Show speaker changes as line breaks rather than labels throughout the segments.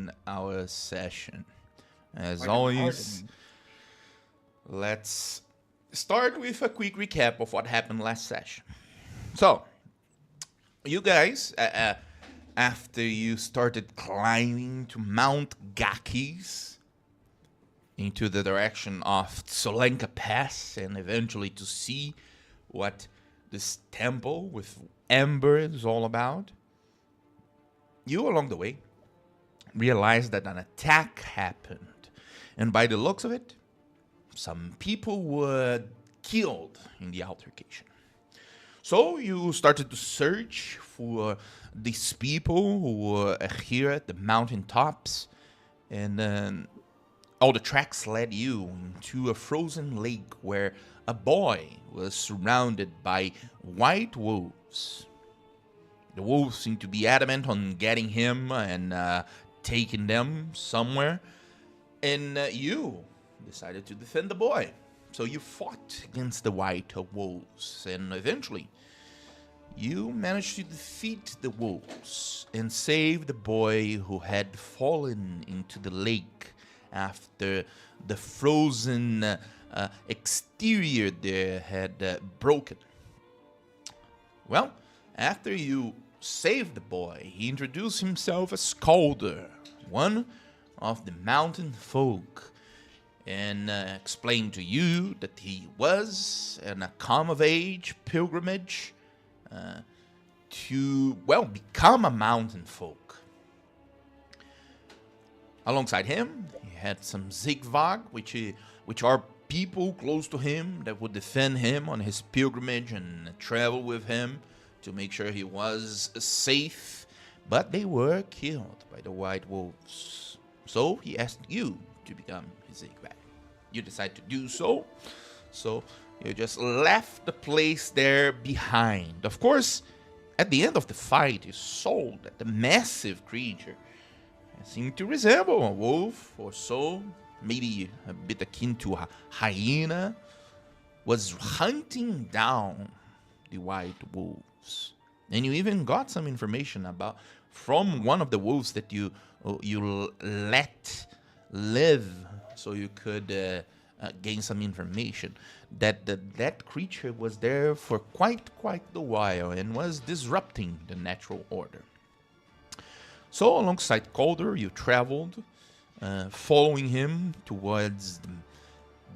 begin our session. As
Like
always, let's start with a quick recap of what happened last session. So, you guys, after you started climbing to Mount Gakis into the direction of Solenka Pass and eventually to see what this temple with Ember is all about, you along the way realized that an attack happened. And by the looks of it, some people were killed in the altercation. So you started to search for these people who were here at the mountaintops, and all the tracks led you into a frozen lake where a boy was surrounded by white wolves. The wolves seemed to be adamant on getting him and taking them somewhere, and you decided to defend the boy. So you fought against the white wolves, and eventually you managed to defeat the wolves and save the boy who had fallen into the lake after the frozen exterior there had broken. Well, after you saved the boy, he introduced himself as Calder, one of the mountain folk, and explained to you that he was in a come-of-age pilgrimage to, well, become a mountain folk. Alongside him, he had some Zigvag, which are people close to him that would defend him on his pilgrimage and travel with him to make sure he was safe, but they were killed by the white wolves. So he asked you to become his Zigvag. You decide to do so, so you just left the place there behind. Of course, at the end of the fight, you saw that the massive creature seemed to resemble a wolf or so, maybe a bit akin to a hyena, was hunting down the white wolves. And you even got some information about from one of the wolves that you let live, so you could gain some information that that creature was there for quite the while and was disrupting the natural order. So alongside Calder, you traveled, following him towards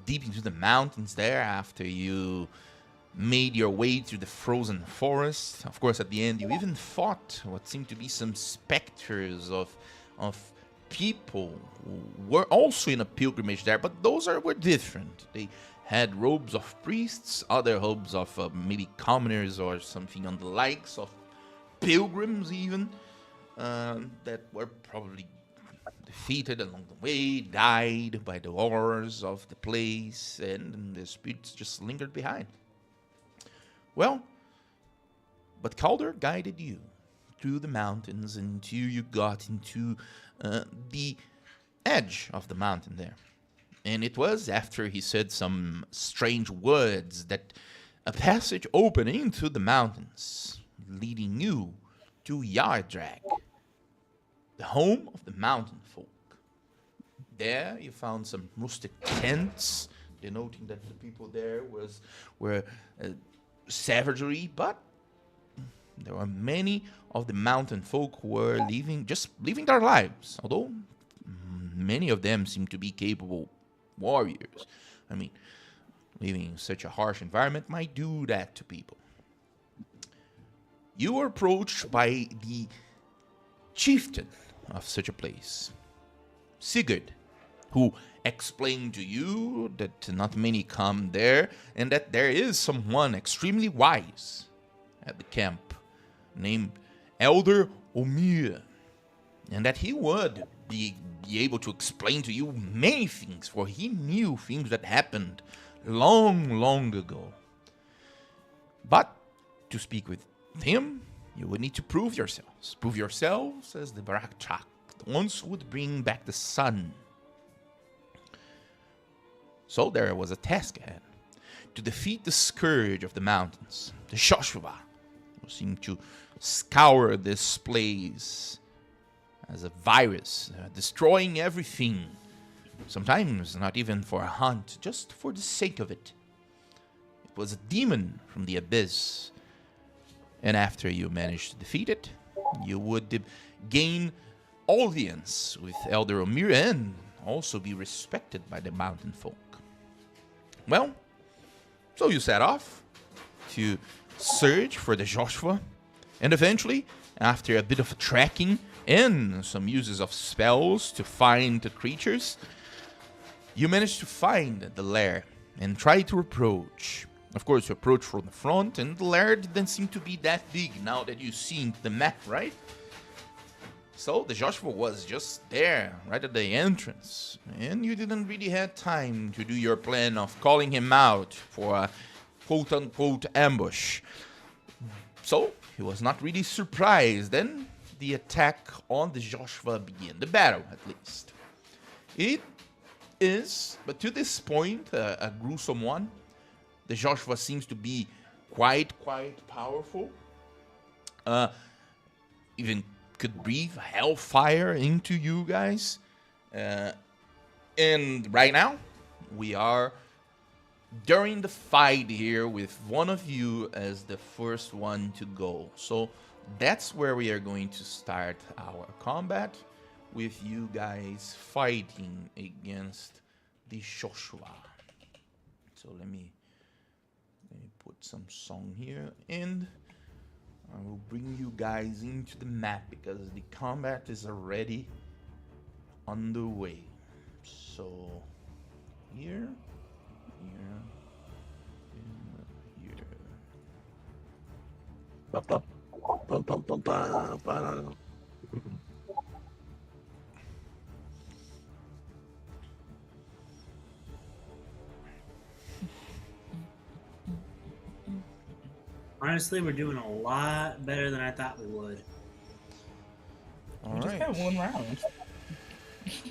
deep into the mountains there after you made your way through the frozen forest. Of course, at the end, you even fought what seemed to be some specters of people who were also in a pilgrimage there, but those were different. They had robes of priests, other robes of maybe commoners or something on the likes of pilgrims even, that were probably defeated along the way, died by the horrors of the place, and the spirits just lingered behind. Well, but Calder guided you through the mountains until you got into the edge of the mountain there. And it was after he said some strange words that a passage opened into the mountains, leading you to Yardrag, the home of the mountain folk. There you found some rustic tents, denoting that the people there were savagery, but there were many of the mountain folk who were living their lives, although many of them seem to be capable warriors. I mean, living in such a harsh environment might do that to people. You were approached by the chieftain of such a place, Sigurd, who explained to you that not many come there and that there is someone extremely wise at the camp named Elder Omir, and that he would be able to explain to you many things, for he knew things that happened long ago. But to speak with him, you would need to prove yourselves. Prove yourselves as the Barakchak, the ones who would bring back the sun. So there was a task ahead. To defeat the scourge of the mountains, the Shoshuva, who seemed to scour this place as a virus, destroying everything. Sometimes not even for a hunt, just for the sake of it. It was a demon from the abyss. And after you managed to defeat it, you would gain audience with Elder Omir and also be respected by the mountain folk. Well, so you set off to search for the Joshua, and eventually, after a bit of tracking and some uses of spells to find the creatures, you managed to find the lair and try to approach. Of course, you approach from the front, and the lair didn't seem to be that big now that you've seen the map, right? So the Joshua was just there, right at the entrance, and you didn't really have time to do your plan of calling him out for a quote-unquote ambush. So he was not really surprised. Then the attack on the Joshua began, the battle at least. It is, but to this point, a gruesome one. The Joshua seems to be quite powerful. Even could breathe hellfire into you guys. And right now, we are during the fight here with one of you as the first one to go. So that's where we are going to start our combat, with you guys fighting against the Joshua. So let me put some song here, and I will bring you guys into the map because the combat is already underway. So here, and here.
Honestly, we're doing a lot better than I thought we would.
All
We just
right.
got one round.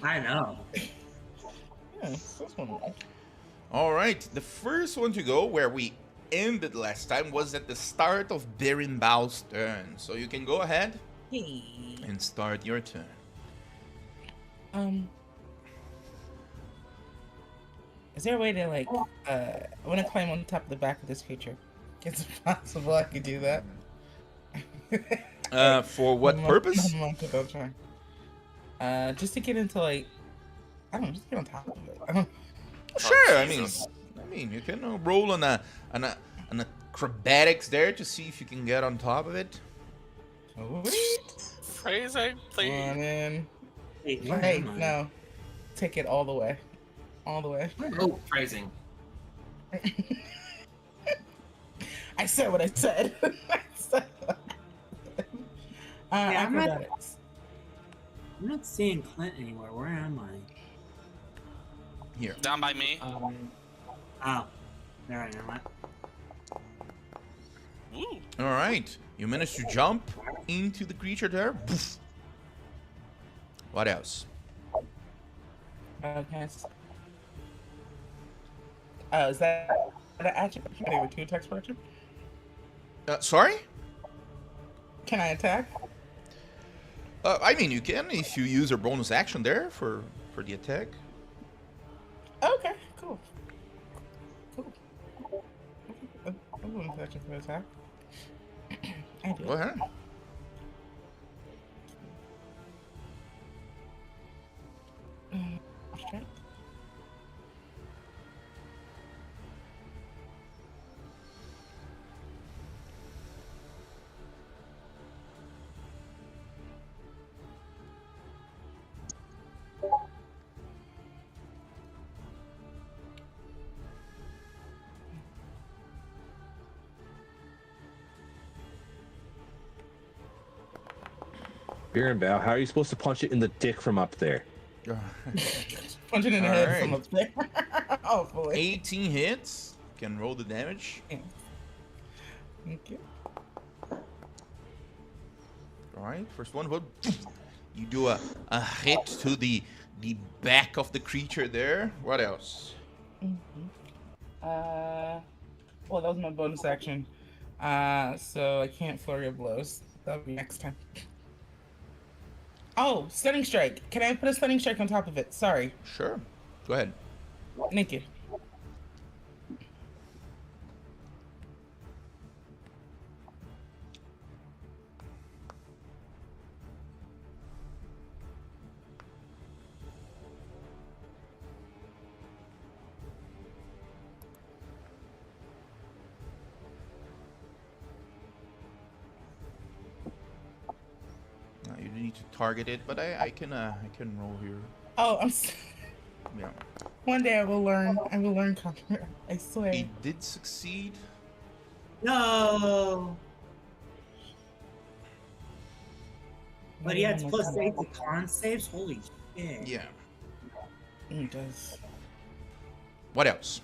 I know.
Yeah, that's one round.
All right. The first one to go, where we ended last time, was at the start of Baron Bao's turn. So you can go ahead
Hey.
and start your turn.
Is there a way to I want to climb on top of the back of this creature? It's possible I could do that.
For what purpose?
I'll try. Just to get into I don't know, just get on top of it. I don't.
Sure. I
Jesus.
mean, you can roll on an acrobatics there to see if you can get on top of it.
Wait.
Phrasing,
Come on
please.
in.
Hey, where
Hey,
am I?
no. Take it all the way. All the way.
Oh, phrasing.
I said what I said.
I'm not-
Acrobatics.
I'm not seeing Clint anywhere. Where am I?
Here.
Down by me.
Oh, there I am.
Woo.
All right. You managed to jump into the creature there. Poof. What else?
Okay. Oh, is that an action? Can I do 2 attacks per action?
Sorry?
Can I attack?
I mean, you can if you use a bonus action there for the attack.
Okay, cool. Cool. I'm going to action for attack. I do.
Go ahead.
Strength.
Baron Bow, how are you supposed to punch it in the dick from up there?
Punch it in the
All
head
right.
from up there. Hopefully.
18 hits. Can roll the damage.
Thank you.
All right. First one. But you do a hit to the back of the creature there. What else?
Well, that was my bonus action. So I can't flurry of blows. That'll be next time. Oh, stunning strike. Can I put a stunning strike on top of it? Sorry.
Sure. Go ahead.
Thank you.
You need to target it, but I can roll here.
Oh,
Yeah.
one day I will learn. I will learn combat. I swear.
It did succeed.
No. But he
Oh
had
my
plus
God.
8 to con saves. Holy shit.
Yeah.
It does.
What else?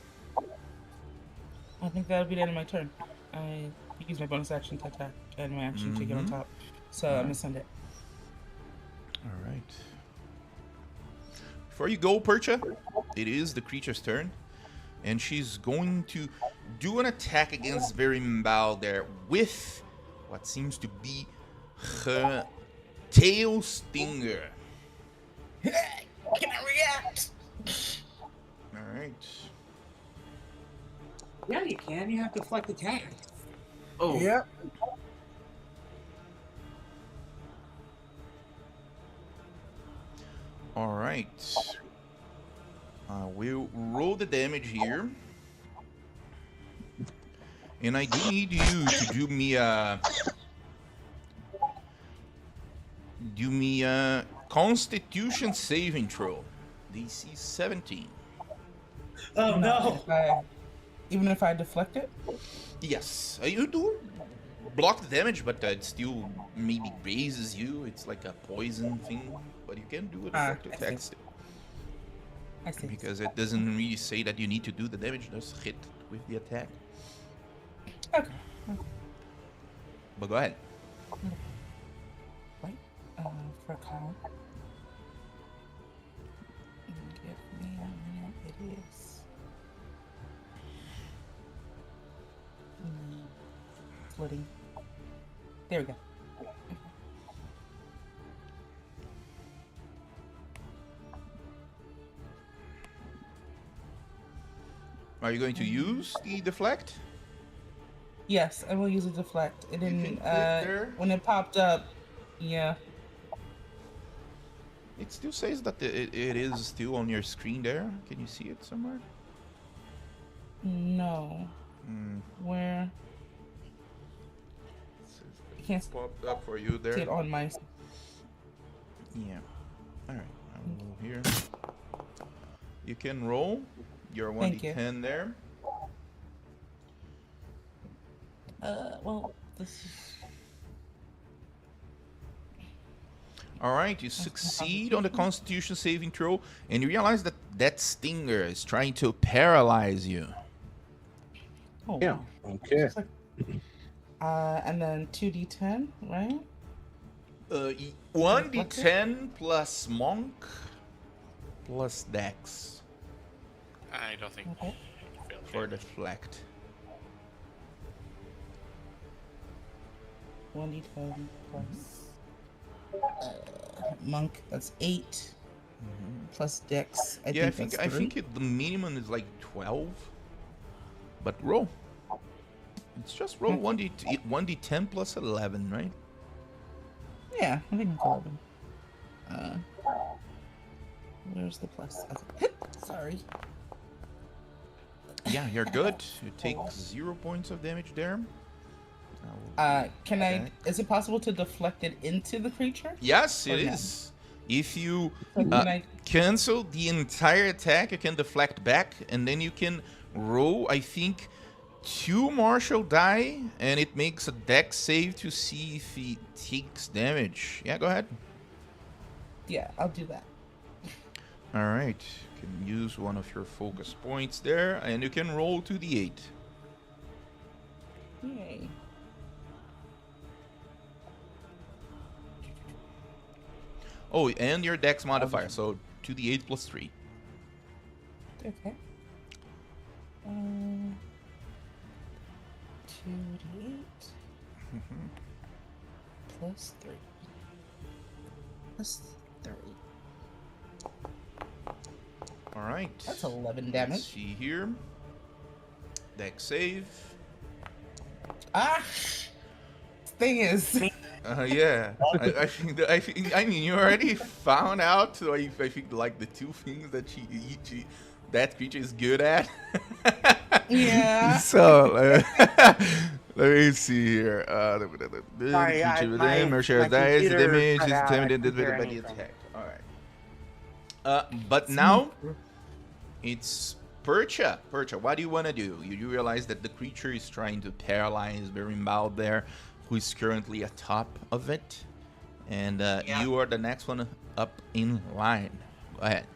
I think that'll be the end of my turn. I use my bonus action to attack and my action to get on top. So I'm gonna send it.
All right. Before you go, Percha, it is the creature's turn, and she's going to do an attack against Verimbal there with what seems to be her tail stinger.
Can I react?
All right.
Yeah, you can. You have to deflect attack. Oh.
Yep.
All right. We'll roll the damage here. And I do need you to do me a Constitution saving throw. DC 17.
Oh no.
Even if I deflect it?
Yes, you do block the damage, but it still maybe grazes you. It's like a poison thing, but you can do a deflect
I
attack
see.
still.
I see.
Because it doesn't really say that you need to do the damage, just hit with the attack.
Okay.
But go ahead.
Wait. For a call. Give me a minute. It is. Splitting. There we go.
Are you going to use the deflect?
Yes, I will use a deflect. It
can
didn't.
click there.
When it popped up, yeah.
It still says that it is still on your screen there. Can you see it somewhere?
No. Where? I can't see
Popped up for you there.
it on my.
Yeah. Alright, I'll roll here. You can roll your
Thank you.
1d10 there.
Well, this is.
Alright, you succeed on the Constitution saving throw, and you realize that that stinger is trying to paralyze you.
Oh,
Yeah.
wow.
Okay.
It's like- and then 2d10, right?
1d10 plus Monk plus Dex
I don't think
Okay.
you failed
for
damage.
deflect.
1d10 plus. Monk, that's 8. Plus Dex. I
Yeah,
think
I
that's 3.
think the minimum is like 12. But roll. It's just roll 1d10 plus 11, right?
Yeah, I think it's 11. Where's the plus? Okay. Sorry.
Yeah, you're good. You take 0 points of damage there.
Can I?
Okay.
Is it possible to deflect it into the creature?
Yes, it
Or no?
is. If you
So can I?
cancel the entire attack, you can deflect back, and then you can roll, I think, 2 martial die, and it makes a dex save to see if he takes damage. Yeah, go ahead.
Yeah, I'll do that.
All right. You can use one of your focus points there, and you can roll 2d8.
Yay.
Oh, and your dex modifier, so 2d8 plus 3.
Okay. 2d8 plus 3. Plus 3.
All right.
That's 11
Let's
damage.
see here. Deck save.
Ah! Thing is,
Yeah. I mean, you already found out. So I think like the two things that that creature is good at.
Yeah.
So let me see here. The
Sorry,
creature with
my
him or shares dice,
computer
damage
cut
is
out. I
intimidated
couldn't hear
by the
anything.
attack. All right. But now it's Percha. Percha, what do you want to do? You do realize that the creature is trying to paralyze Berimbau there, who is currently atop of it. And
Yeah.
you are the next one up in line. Go ahead.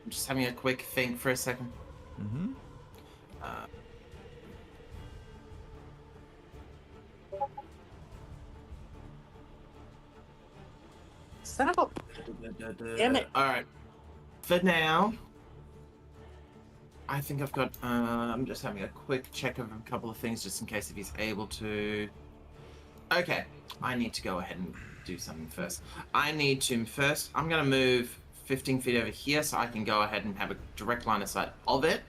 I'm just having a quick think for a second.
Mm-hmm.
Son of a... Damn it.
Alright. For now, I think I've got. I'm just having a quick check of a couple of things just in case if he's able to. Okay, I need to go ahead and do something first. I'm going to move 15 feet over here so I can go ahead and have a direct line of sight of it,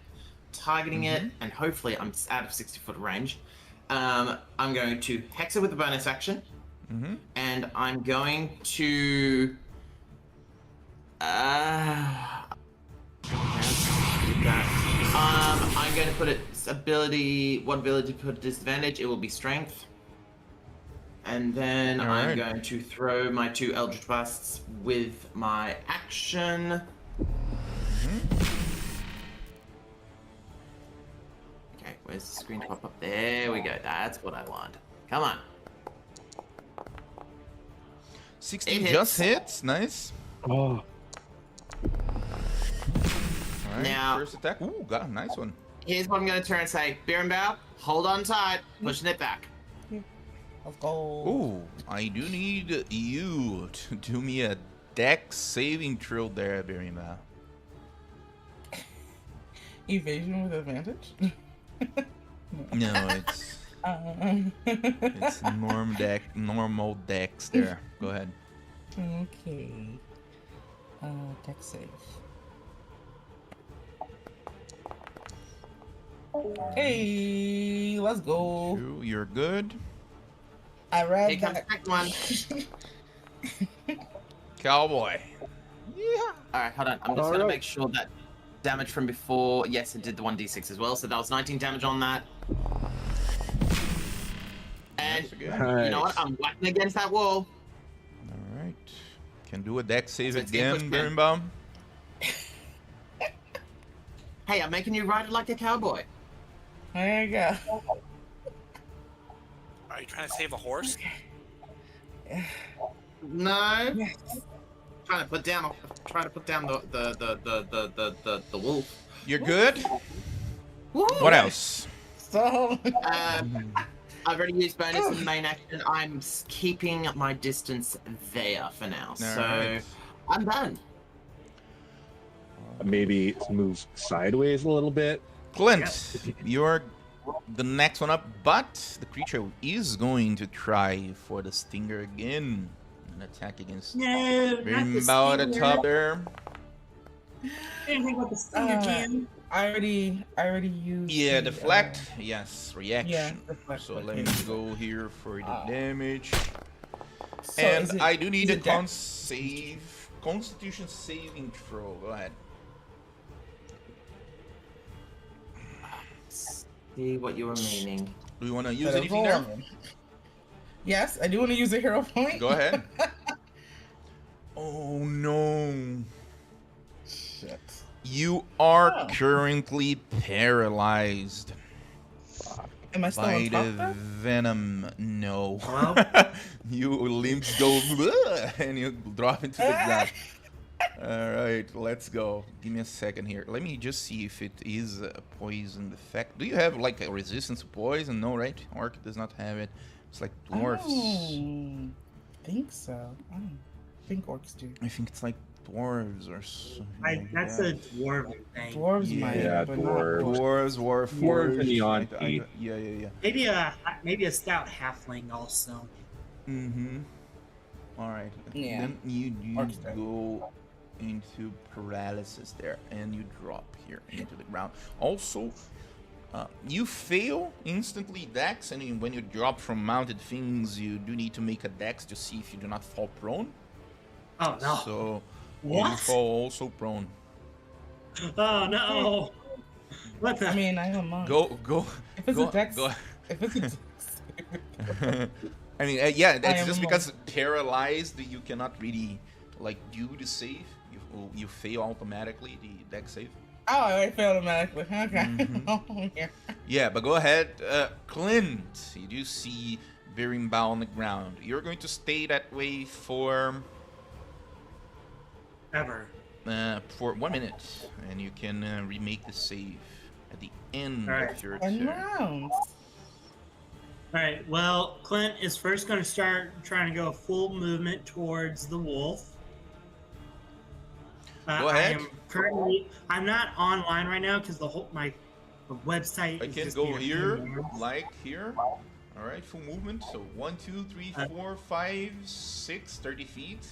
targeting it, and hopefully I'm out of 60-foot range. I'm going to hex it with a bonus action.
Mm-hmm.
And I'm going to I'm going to put its ability. What ability to put at disadvantage? It will be strength. And then I'm
Alright.
going to throw my 2 Eldritch Blasts with my action. Okay, where's the screen pop up? There we go. That's what I want. Come on.
16
It
just
hits.
hits. Nice.
Oh,
All right.
Now-
First attack. Ooh, got a nice one.
Here's what I'm going to turn and say. Berenbow, hold on tight. Pushing it back.
let's go.
Ooh, I do need you to do me a deck saving throw there, Berimbau.
Evasion with advantage?
No, it's
It's
normal decks there. Go ahead.
Okay. Deck save. Hey, let's go.
You're good.
I read
Here comes
that.
the second one.
Cowboy.
Alright, hold on. I'm just going to
Alright.
make sure that damage from before. Yes, it did the 1d6 as well. So that was 19 damage on that. And
That's good.
you know what? I'm whacking against that wall.
All right. Can do a deck save
So it's
again,
push back.
Berimbau.
Hey, I'm making you ride it like a cowboy.
There you go.
Are you trying to save a horse?
No. Trying to put down the wolf.
You're good.
Woo!
What else?
So,
I've already used bonus in the main action. I'm keeping my distance there for now. So
Alright.
I'm done.
maybe move sideways a little bit.
Clint, you're the next one up, but the creature is going to try for the stinger again. An attack against
No, not the
Berimbau at the
stinger.
top there.
Anything with the stinger, Jim.
I already used.
Yeah,
the,
deflect. Yes, reaction.
Yeah, deflect.
So let
okay.
me go here for the damage.
So
And
is it-
I do need
is
a
it dex?
Constitution saving throw. Go ahead.
See what you were meaning.
Do you want to use
Better
anything
roll
there?
on it. Yes, I do want to use a hero point.
Go ahead. Oh no.
Shit.
You are
Oh.
currently paralyzed
Am I still
by
on
the
top then?
venom. No.
Well.
Your limbs go "Bleh," and you drop into the ground. All right, let's go. Give me a second here. Let me just see if it is a poison effect. Do you have like a resistance to poison? No, right? Orc does not have it. It's like dwarfs.
I think so. I don't think orcs do.
I think it's like dwarves or something.
That's a dwarven thing.
Dwarves
Yeah.
might,
Yeah,
but
dwarves.
not orcs.
Dwarves, war
Dwarves and
forged.
neon
Yeah, yeah, yeah.
Maybe a stout halfling also.
Mm-hmm. All right.
Yeah.
Then you
Mark's turn.
go into paralysis there, and you drop here into the ground. Also, you fail instantly Dex, and when you drop from mounted things, you do need to make a Dex to see if you do not fall prone.
Oh no.
So you
What?
fall also prone.
Oh no. What the?
I mean, I am a monk.
Go,
If it's
go,
a dex,
go.
if it's a dex,
I mean, yeah,
I
it's
am
just
a
because paralyzed, you cannot really like do the save. You fail automatically the Dex save.
oh, I already failed automatically. Okay.
Mhm.
Oh, yeah.
Yeah, but go ahead, Clint. You do see Birimbao on the ground. You're going to stay that way for
Ever.
1 minute, and you can remake the save at the end
Alright.
of your
10
turn.
rounds.
All right. Well, Clint is first going to start trying to go full movement towards the wolf.
Go ahead.
I'm not online right now because the website.
I
is
can
just
go
being a pain
here,
in the ass.
like here. All right, full movement. So 1, 2, 3, 4, 5, 6, 30 feet.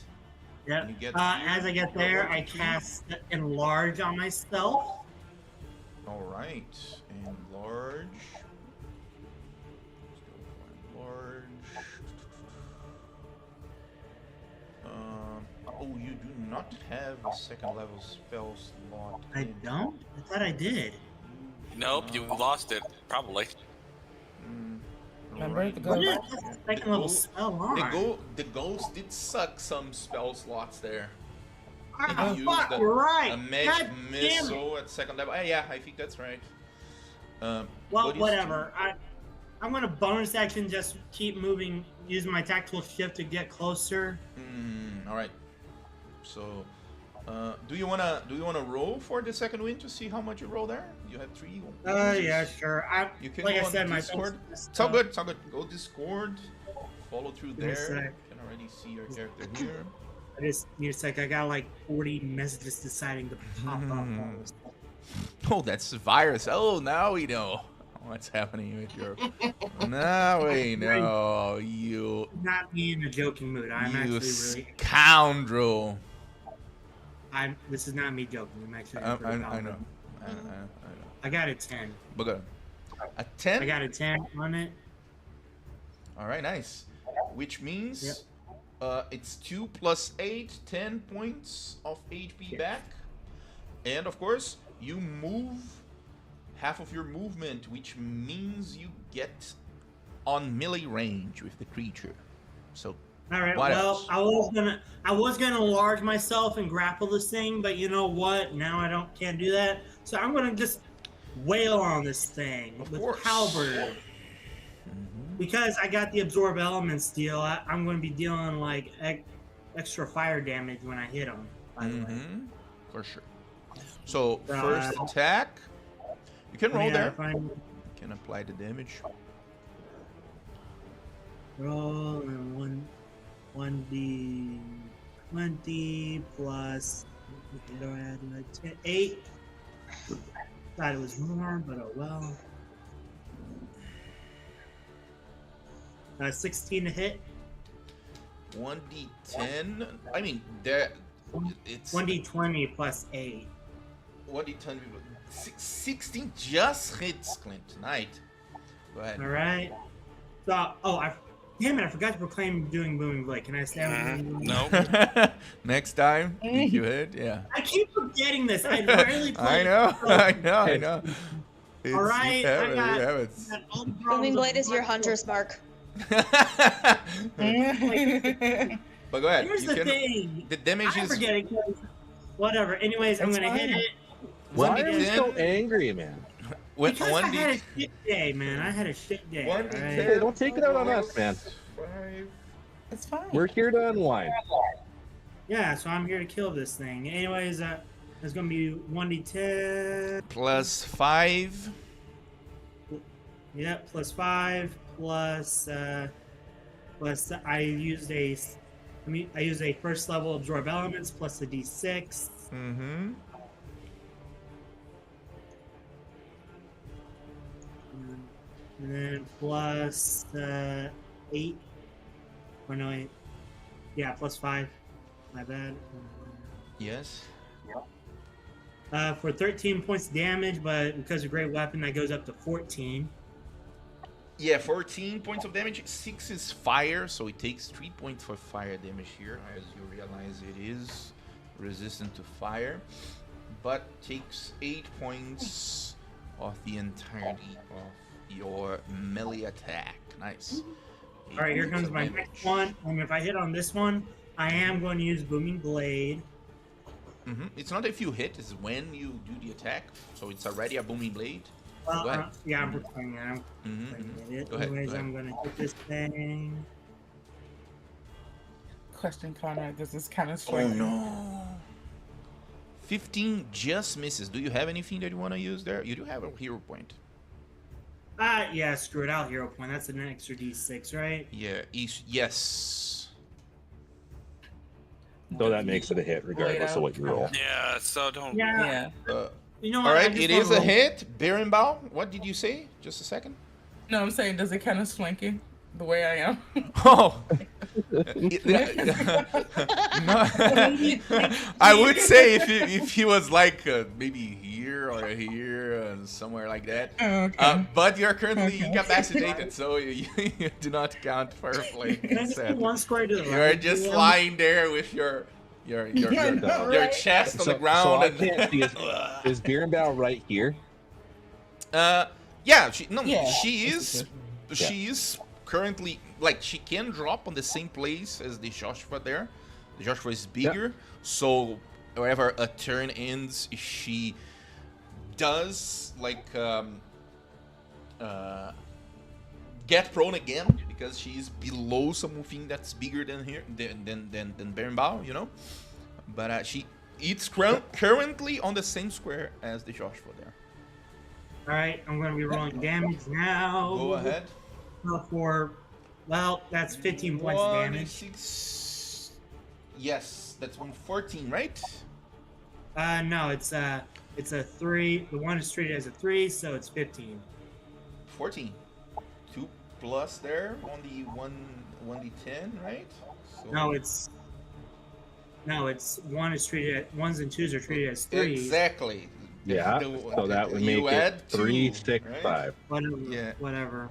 Yep.
You get
As
here,
I get
go
there,
1,
I
2, 3.
cast enlarge on myself.
All right, enlarge. Let's go for enlarge. Oh, you do not have a second level spell slot.
I
in.
don't. I thought I did.
Nope, you lost it. Probably.
Remember
right.
the
What
go-
is that second level spell on?
The ghost did suck some spell slots there.
Ah,
He
fuck,
used
you're right.
a magic
God damn it.
missile at second level. Yeah, I think that's right.
Well,
what is
whatever. I'm gonna bonus action, just keep moving, using my tactical shift to get closer.
All right. So, do you wanna roll for the second win to see how much you roll there? You have 3.
Yeah, sure.
You can
like
go
I
on
said, my
Discord. It's all good. It's all good. Go Discord. Follow through
Give me a
there.
sec.
You can already see your character here.
I just need a sec. I got like 40 messages deciding to pop up.
Oh, that's the virus. Oh, now we know what's happening with your. Now we know you.
Not me in a joking mood. I'm
You
actually really.
scoundrel.
This is not me joking. I'm actually.
I
pretty
know. I know.
I got a 10.
But good. A 10.
I got a 10 on it.
All right, nice. Which means it's 2 plus 8, 10 points of HP back. And of course, you move half of your movement, which means you get on melee range with the creature. So,
All right.
what
Well,
else?
I was gonna enlarge myself and grapple this thing, but you know what? Now I can't do that. So I'm gonna just wail on this thing
Of
with
course.
halberd. Because I got the absorb elements deal, I'm going to be dealing like extra fire damage when I hit them. By the way,
For sure. So, first attack. You can roll there. You can apply the damage.
Roll and 1d20 plus 8. Thought it was more, but oh well. 16 to hit.
1d10. I mean, there. It's
1d20 plus 8.
1d10. 16 just hits, Clint. Tonight. Go ahead.
All right. So, damn it! I forgot to proclaim doing booming blade. Can I say?
No.
Next time, if you hit, yeah.
I keep forgetting this. I rarely play.
I know. It's,
All right,
you have
I
it,
got-
you have it.
Got all the
Booming
problems
blade
of
is your
my-
hunter's mark.
But go ahead.
Here's
you
the
can,
thing.
The damage
I
is
forget it. Whatever. Anyways, I'm
It's
gonna hit
fine.
it.
Why are you
1d10.
so angry, man?
When
Because I
1d
had a shit day, man. I had a shit day.
1d10.
alright?
Hey, don't take it out on us, man.
5.
It's fine.
We're here to unwind.
Yeah, so I'm here to kill this thing. Anyways, it's gonna be 1d10.
Plus 5.
Yep, plus 5 plus I used a first level absorb elements plus a d6.
Mm-hmm.
And then plus 8 Or no, wait. Yeah, +5. My bad.
Yes.
For 13 points of damage, but because of great weapon, that goes up to 14.
Yeah, 14 points of damage. 6 is fire, so it takes 3 points for fire damage here. As you realize, it is resistant to fire, but takes 8 points of the entirety of your melee attack. Nice.
All right, here comes my next one. And if I hit on this one, I am going to use Booming Blade.
It's not if you hit, it's when you do the attack. So it's already a booming blade.
Well,
Go ahead.
yeah, I'm preparing it.
Go ahead,
Anyways,
go ahead.
I'm going to hit this thing.
Question, Conrad. Does this kind of
Oh
strike?
no. 15 just misses. Do you have anything that you want to use there? You do have a hero point.
Yeah, screw it out. Hero point. That's an extra D6, right?
Yeah, yes.
So that makes it a hit regardless of what you roll.
Yeah, so don't.
Yeah.
Yeah.
You know
All
what? I
right,
just
it
wanna
is a
roll-
hit. Berenbow, what did you say? Just a second.
No, I'm saying, does it kind of swank you the way I am?
Oh. No. I would say if he was like maybe here or here and somewhere like that.
Oh, okay.
But you're currently
Okay.
incapacitated, so you do not count for playing.
Can I just
Sad.
do one square to the right?
You're just
Liam?
lying there with your
Yeah, I know,
your
right?
chest on
So,
the ground.
so I
and
can't see. Is Beerenbow right here?
Yeah, she
this
is.
is
She is currently like she can drop on the same place as the Joshua there. The Joshua is bigger, so wherever a turn ends, she does like get prone again because she's below something that's bigger than here than Berenbow, you know. But it's currently on the same square as the Joshua there.
All right, I'm going to be rolling damage now.
Go ahead.
Well, that's 15 points of damage.
6. Yes, that's 114, right?
No, it's a 3. The one is treated as a 3, so it's 15.
14. 2 plus there on the 1d10, right? So
No, it's one is treated. Ones and twos are treated as 3s.
exactly.
Yeah. So that would make
You
it
add
3,
2,
6,
right?
5.
Whatever.
Yeah.
Whatever.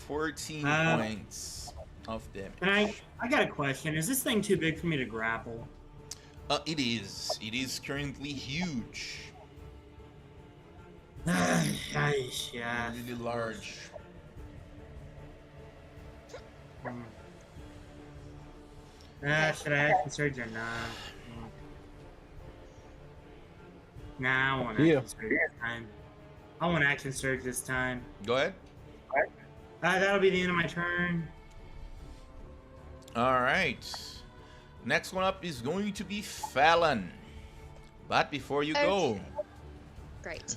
14 points of damage.
And I got a question. Is this thing too big for me to grapple?
It is. It is currently huge.
Yeah.
Really large.
Should I action surge or not? Nah, I want
Yeah.
action surge this time. I want action surge this time.
Go ahead.
That'll be the end of my turn.
All right. Next one up is going to be Fallon. But before you go,
Great.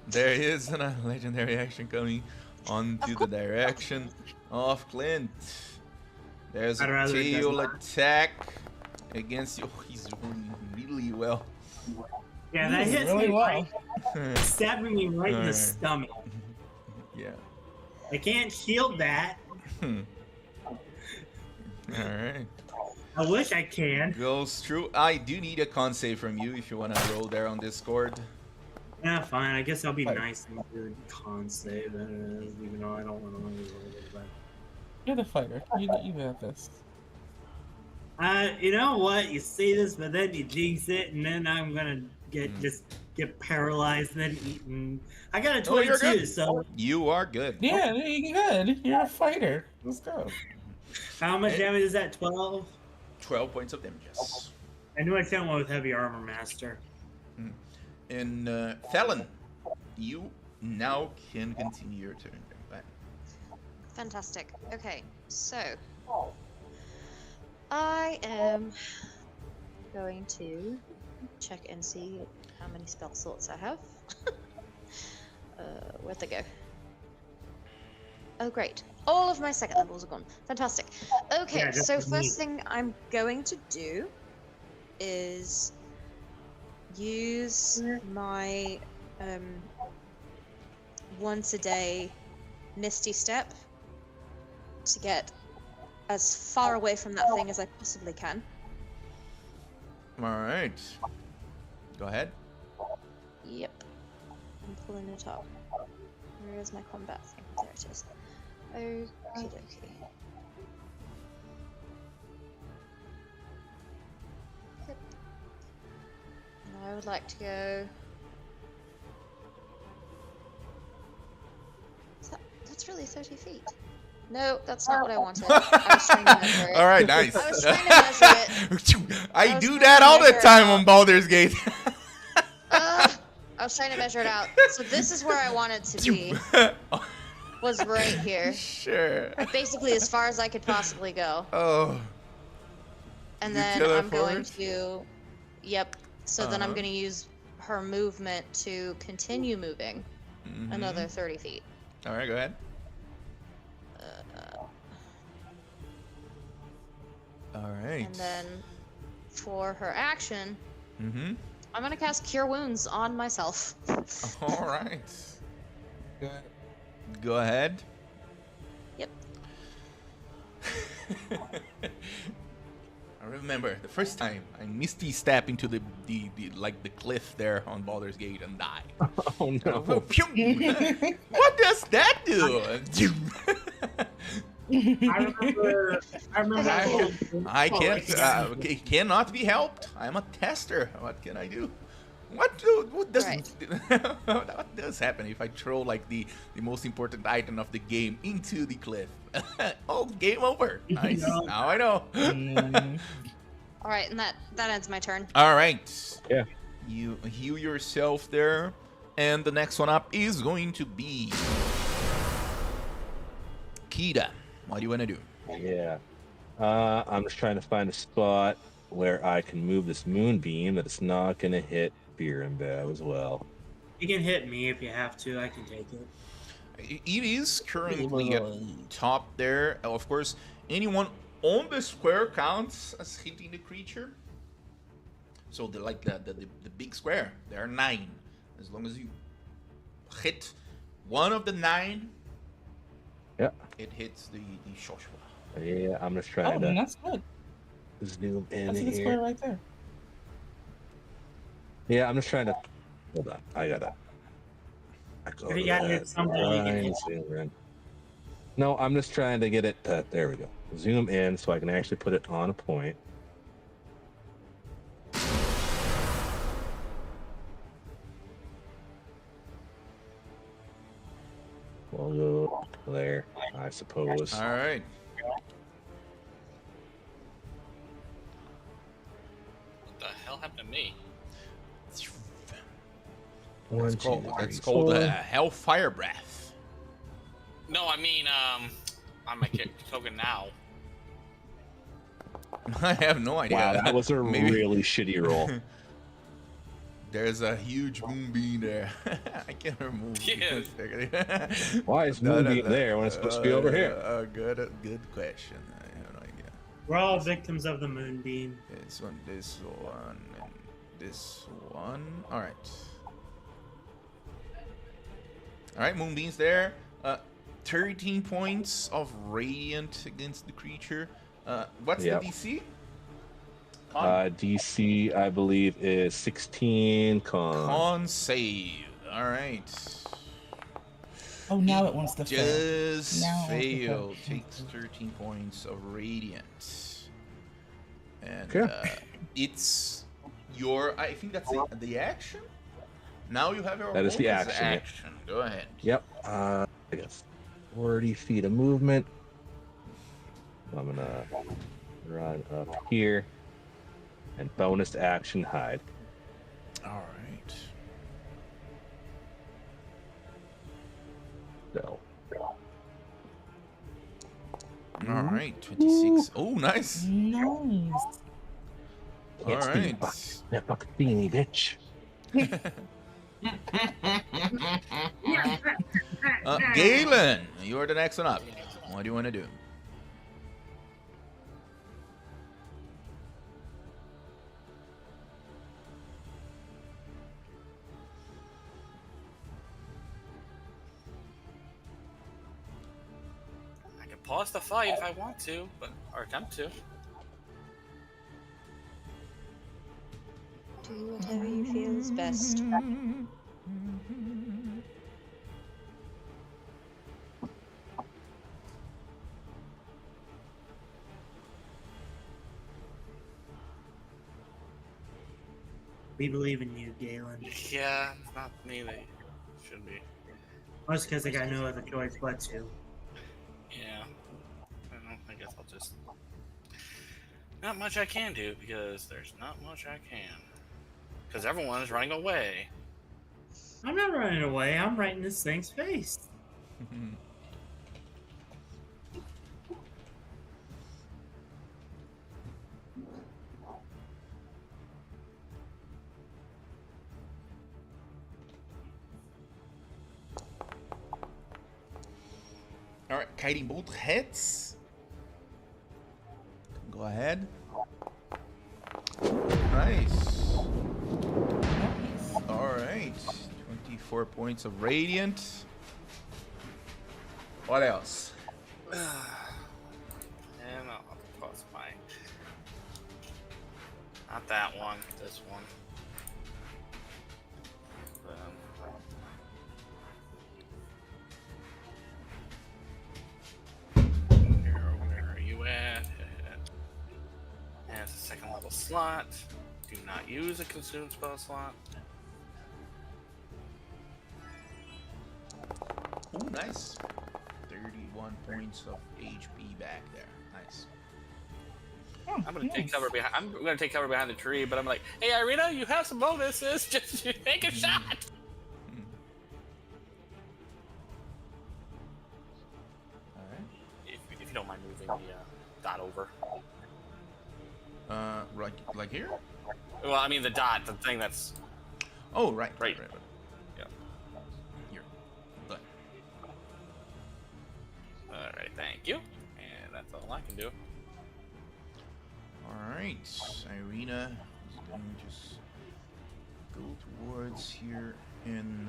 there is a legendary action coming onto the direction of Clint. There's
I'd
a
rather it
tail
doesn't.
attack against you. He's rolling really well.
Yeah, that hits
really
me
well.
right, stabbing me right in the
Alright.
stomach.
Yeah.
I can't shield that.
All right.
I wish I can.
Goes through. I do need a con save from you if you want to roll there on Discord.
Yeah, fine. I guess I'll be
Fine.
nice and do a con save, even though I don't want to roll it. But
You're the fighter. You got this.
you know what? You say this, but then you jinx it, and then I'm gonna just get paralyzed, and then eaten. I got a
Oh, you're
22,
good.
so
You are good.
Yeah, you're good. You're a fighter. Let's go.
how much damage is that? 12.
12 points of damage. Yes.
I knew I couldn't one with heavy armor master.
And Fallon, you now can continue your turn. Back.
Fantastic. Okay, so I am going to check and see how many spell slots I have. Where'd they go? Oh, great. All of my second levels are gone. Fantastic. Okay,
Yeah, just
so
me.
first thing I'm going to do is use my once a day Misty Step to get as far away from that thing as I possibly can.
All right. Go ahead.
Yep. I'm pulling it up. Where is my combat thing? There it is. Okie dokie. Yep. And I would like to go. That's really 30 feet. No, that's not what I wanted. I was trying to measure it.
All right, nice.
I was trying to measure it.
I
was
do
trying
that
to
all the
measure it
time
out.
on Baldur's Gate.
I was trying to measure it out. So this is where I wanted to be. Was right here.
Sure.
Basically as far as I could possibly go.
Oh.
And
You
then
kill her
I'm going
first?
to... Yep. So then I'm
Uh-huh.
going to use her movement to continue moving
Mhm.
another 30 feet.
All right, go ahead. All right.
And then for her action,
Mm-hmm.
I'm going to cast Cure Wounds on myself.
All right. Go ahead.
Yep.
I remember the first time I misty step into the cliff there on Baldur's Gate and die.
Oh no.
What does that do?
I remember.
I can't. It cannot be helped. I'm a tester. What can I do? What does
Right.
what does happen if I throw like the most important item of the game into the cliff? Oh, game over. Nice. Now I know.
All right, and that ends my turn.
All right.
Yeah.
You heal yourself there, and the next one up is going to be Kida. What do you want to do?
Yeah. I'm just trying to find a spot where I can move this moonbeam that it's not going to hit Fear and Bow as well.
You can hit me if you have to. I can take it.
It is currently at top there. Of course, anyone on the square counts as hitting the creature. So the big square, there are 9. As long as you hit one of the 9,
Yeah.
it hits the Shoshua.
Yeah, I'm just
Oh,
trying
then
to
that's good.
zoom in
That's a good square
here.
right there.
Yeah, I'm just trying to. Hold on. I
If you got hit somebody, you can hit.
zoom in. No, I'm just trying to get it. There we go. Zoom in so I can actually put it on a point. We'll go there, I suppose.
All right.
What the hell happened to me?
One,
That's
two,
called,
three,
that's called
four.
Hellfire Breath.
No, I mean, I'm a token now.
I have no idea.
Wow, that was a
Maybe-
really shitty roll.
There's a huge moonbeam there. I can't remove.
Yeah.
Why is Moonbeam there when it's supposed to be over here?
Good question. I have no idea.
We're all victims of the moonbeam.
This one, and this one. All right. All right, Moonbeam's there. 13 points of radiant against the creature. What's
Yep.
the DC?
DC, I believe, is 16 con.
Con save. All right.
Oh, now it wants to fail.
Just
Now it wants to
fail.
fail.
Takes 13 points of radiant. And
Okay.
it's your. I think that's the action. Now you have your.
That is the
bonus
action, yeah.
action. Go ahead.
Yep. I guess 40 feet of movement. I'm gonna run up here and bonus action hide.
All right.
So
All right. 26. Oh, nice.
Nice.
All
can't steal
right.
that fucking beanie, bitch.
Galen, you're the next one up. What do you want to do?
I can pause the fight if I want to, or attempt to.
Do whatever you feel is best.
We believe in you, Galen.
Yeah, it's not me that should be.
Most because I got no other choice but to.
Yeah. I guess I'll just. Not much I can do because there's not much I can. Because everyone is running away.
I'm not running away. I'm right in this thing's face.
All right, kiting bolt hits. Go ahead. Nice. All right, 24 points of radiant. What else?
And I'll pause my. Not that one, this one. Where are you at? And it's a second level slot. Do not use a consume spell slot.
Oh, nice. 31 points of HP back there. Nice.
Oh,
I'm gonna take
nice.
cover behind. I'm gonna take cover behind the tree, but I'm like, hey, Irina, you have some bonuses. Just take a shot.
All right.
If you don't mind moving the dot over.
Like here?
Well, I mean the dot, the thing that's.
Oh, right.
Right.
Yeah. Here. Done.
All right, thank you. And that's all I can do.
All right. Irina is going to just go towards here and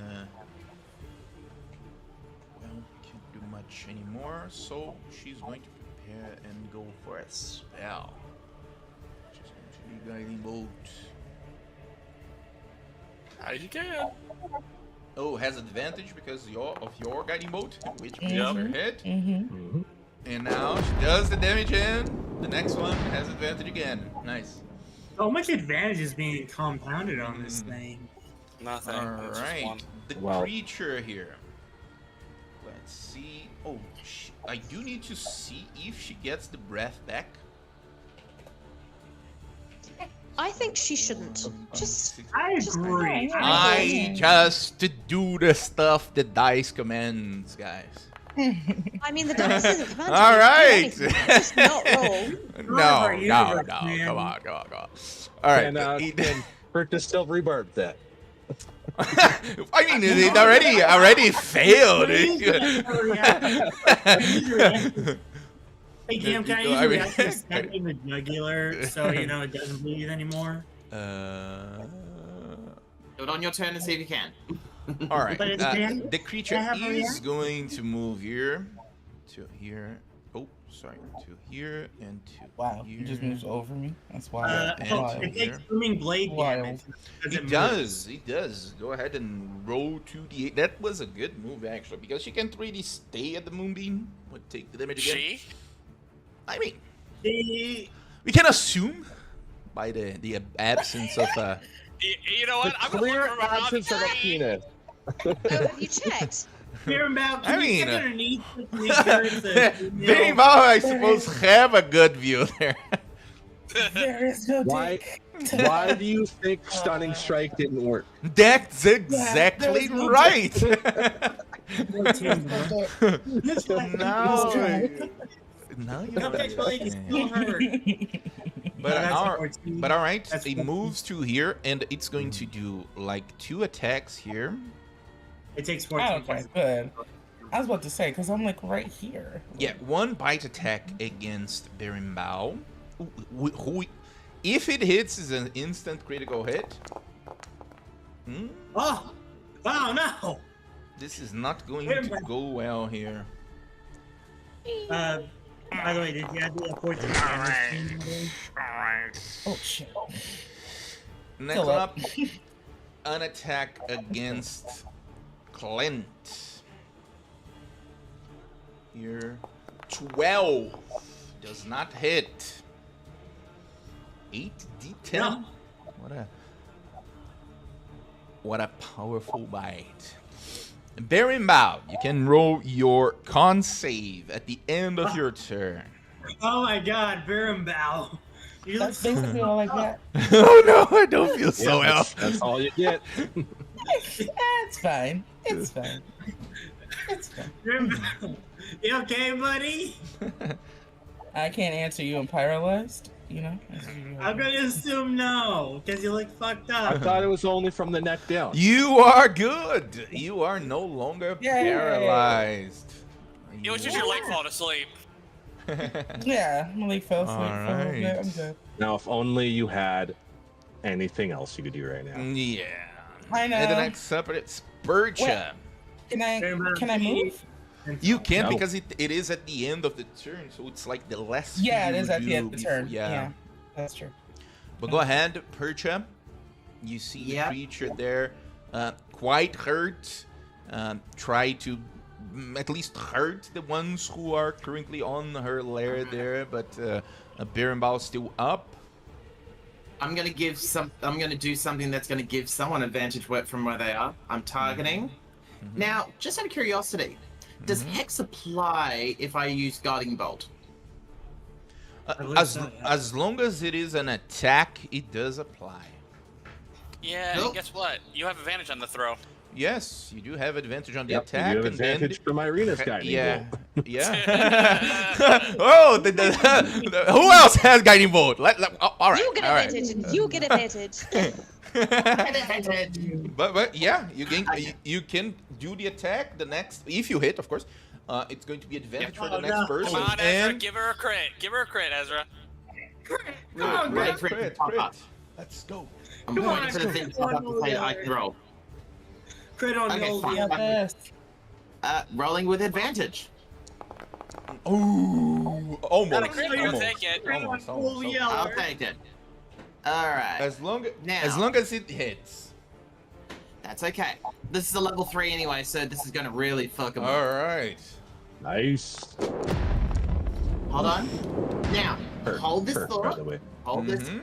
well, can't do much anymore. So she's going to prepare and go for a spell. She's going to do guiding bolt.
As you can.
Oh, has advantage because of your guiding bolt, which makes
Yep.
her hit.
Mm-hmm.
And now she does the damage and the next one has advantage again. Nice.
So much advantage is being compounded on this thing.
Nothing.
All
It's just
right.
one.
The
Well-
creature here. Let's see. Oh, I do need to see if she gets the breath back.
I think she shouldn't. Just
I
Just-
agree.
I just do the stuff the dice commands, guys.
I mean, the dice isn't commanding
All
you to do
right.
anything. Just not roll.
No,
our
no,
universe,
no.
man.
Come on. All right.
And Bert is still rebarb that.
I mean, it already failed.
Hey, Cam, can I
No,
use
I
a
mean-
reaction to step in the jugular so it doesn't bleed anymore?
Do it on your turn and see if you can.
All right.
But it's damage?
The creature
I have a
is
reaction?
going to move here, to here. Oh, sorry, to here and to
Wow,
here.
he just moves over me. That's wild.
and
So
wild.
it
here.
takes booming blade
Wild.
damage.
It does. It does. Go ahead and roll 2d8. That was a good move, actually, because she can't really stay at the moonbeam. Would take the damage again.
She?
I mean,
The
we can assume by the absence of
You know what? I'm gonna
Clear
look for my
absence of a penis.
Oh, have you checked?
Fear about.
I
Can you
mean,
check underneath to make sure it's a
Very
female?
well, I suppose, have a good view there.
There is no
Why?
dick.
Why do you think Stunning Strike didn't work?
That's exactly
there's no
right.
This one-
now you
No, fixed blade is still hurt.
But
That's a
all,
14.
but all right,
That's
it
14.
moves to here, and it's going to do like 2 attacks here.
It takes 14
Oh, okay,
points.
good. I was about to say, because I'm like right here.
Yeah, 1 bite attack against Berimbau. Who, if it hits, is an instant critical hit. Hmm?
Oh! Oh no!
This is not going
Wait a
to
minute.
go well here.
By the way, did you have the fortune damage?
Oh shit.
Next
Still
one
up.
up, an attack against Clint. Here, 12 does not hit. 8d10.
No.
What a powerful bite. Bearing bow, you can roll your con save at the end of your turn.
Oh my god, Berenbow. You look
That's
so
basically all I got.
Oh no, I don't feel so
Yeah,
well.
that's all you get.
It's fine. It's fine. It's fine.
Berenbow. You okay, buddy?
I can't answer you. I'm paralyzed. You know.
I'm gonna assume no, because you look fucked
I
up.
thought it was only from the neck down.
You are good. You are no longer
Yay.
paralyzed.
It was just your leg falling asleep.
Yeah, Malik fell asleep.
All
For a little bit.
right.
I'm good.
Now, if only you had anything else you could do right now.
Yeah.
I know.
And the next up, it's Percha.
Can I move?
You can't
No.
because it is at the end of the turn, so it's like the last.
Yeah,
thing
it
you
is at the
do
end of the
before-
turn.
Yeah.
Yeah, that's true.
But go ahead, Percha. You see
Yeah.
the creature there, quite hurt. Try to at least hurt the ones who are currently on her lair there, but Berenbow still up.
I'm gonna do something that's gonna give someone advantage from where they are. I'm targeting. Now, just out of curiosity, does Hex apply if I use Guarding Bolt?
believe
As
so, yeah.
as long as it is an attack, it does apply.
Yeah,
Nope.
and guess what? You have advantage on the throw.
Yes, you do have advantage on the
Yep,
attack.
you have
and then
advantage from Irina's guiding
yeah,
bolt.
yeah. Oh, who else has guiding bolt? All right,
You get
all right.
advantage. You get advantage.
But yeah, you can do the attack. The next, if you hit, of course, it's going to be advantage for the
Oh,
next
no.
person.
Come on, Ezra,
and
give her a crit. Give her a crit, Ezra.
Come on,
crit,
crit,
crit,
pop
crit.
up.
Let's go.
I'm
Come
waiting
on,
for the
crit.
thing to pop up to say I can roll.
Crit on the
Okay,
old
fine.
Yeah, this.
Rolling with advantage.
Ooh, almost,
Crit, I'll
almost,
take it.
almost,
Old
almost.
yeller.
I'll take it. All right.
As long
Now.
as it hits.
That's okay. This is a level 3 anyway, so this is gonna really fuck him
All
up.
right.
Nice.
Hold on. Now, hold this
By
thought.
the way.
Hold this.
Mhm.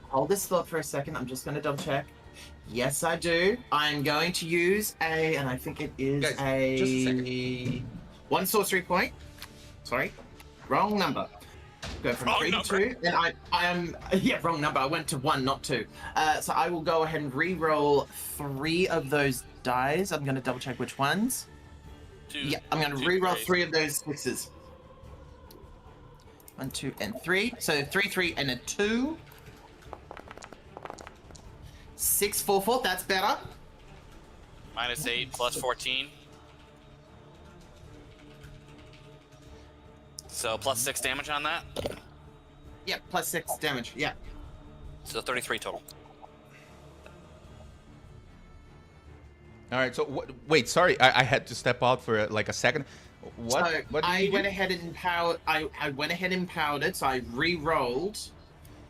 Hold this thought for a second. I'm just gonna double check. Yes, I do. I'm going to use and I think it is
Guys, just a
a 1 sorcery point. Sorry, wrong number. Go from
Wrong
3
number.
to 2. And I am wrong number. I went to 1, not 2. So I will go ahead and re-roll 3 of those dice. I'm gonna double check which ones. Yeah, I'm gonna re-roll 3 of those 6s. 1, 2, and 3. So 3, 3, and a 2. 6, 4, 4. That's better.
-8 plus 14. So plus 6 damage on that.
Yep, plus 6 damage. Yeah.
So 33 total.
All right. So wait, sorry, I had to step out for like a second. What?
So
What did
I
you
went
do?
ahead and empowered. I went ahead and empowered it. So I re-rolled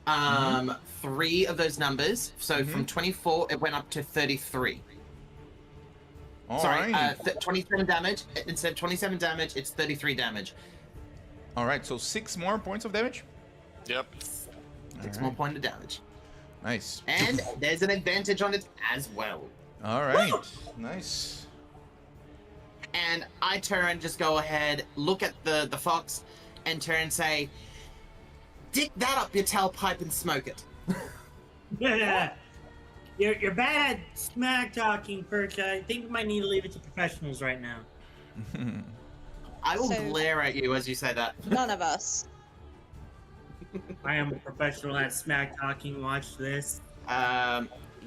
3 of those numbers. So from 24, it went up to 33.
All
Sorry,
right.
27 damage. Instead of 27 damage, it's 33 damage.
All right. So 6 more points of damage.
Yep.
6 more point of damage.
Nice.
And there's an advantage on it as well.
All right. Nice.
And I turn, just go ahead, look at the fox, and turn and say, "Dick that up your tailpipe and smoke it."
Yeah. You're bad at smack talking, Perch. I think we might need to leave it to professionals right now.
I will
So-
glare at you as you say that.
None of us.
I am a professional at smack talking. Watch this.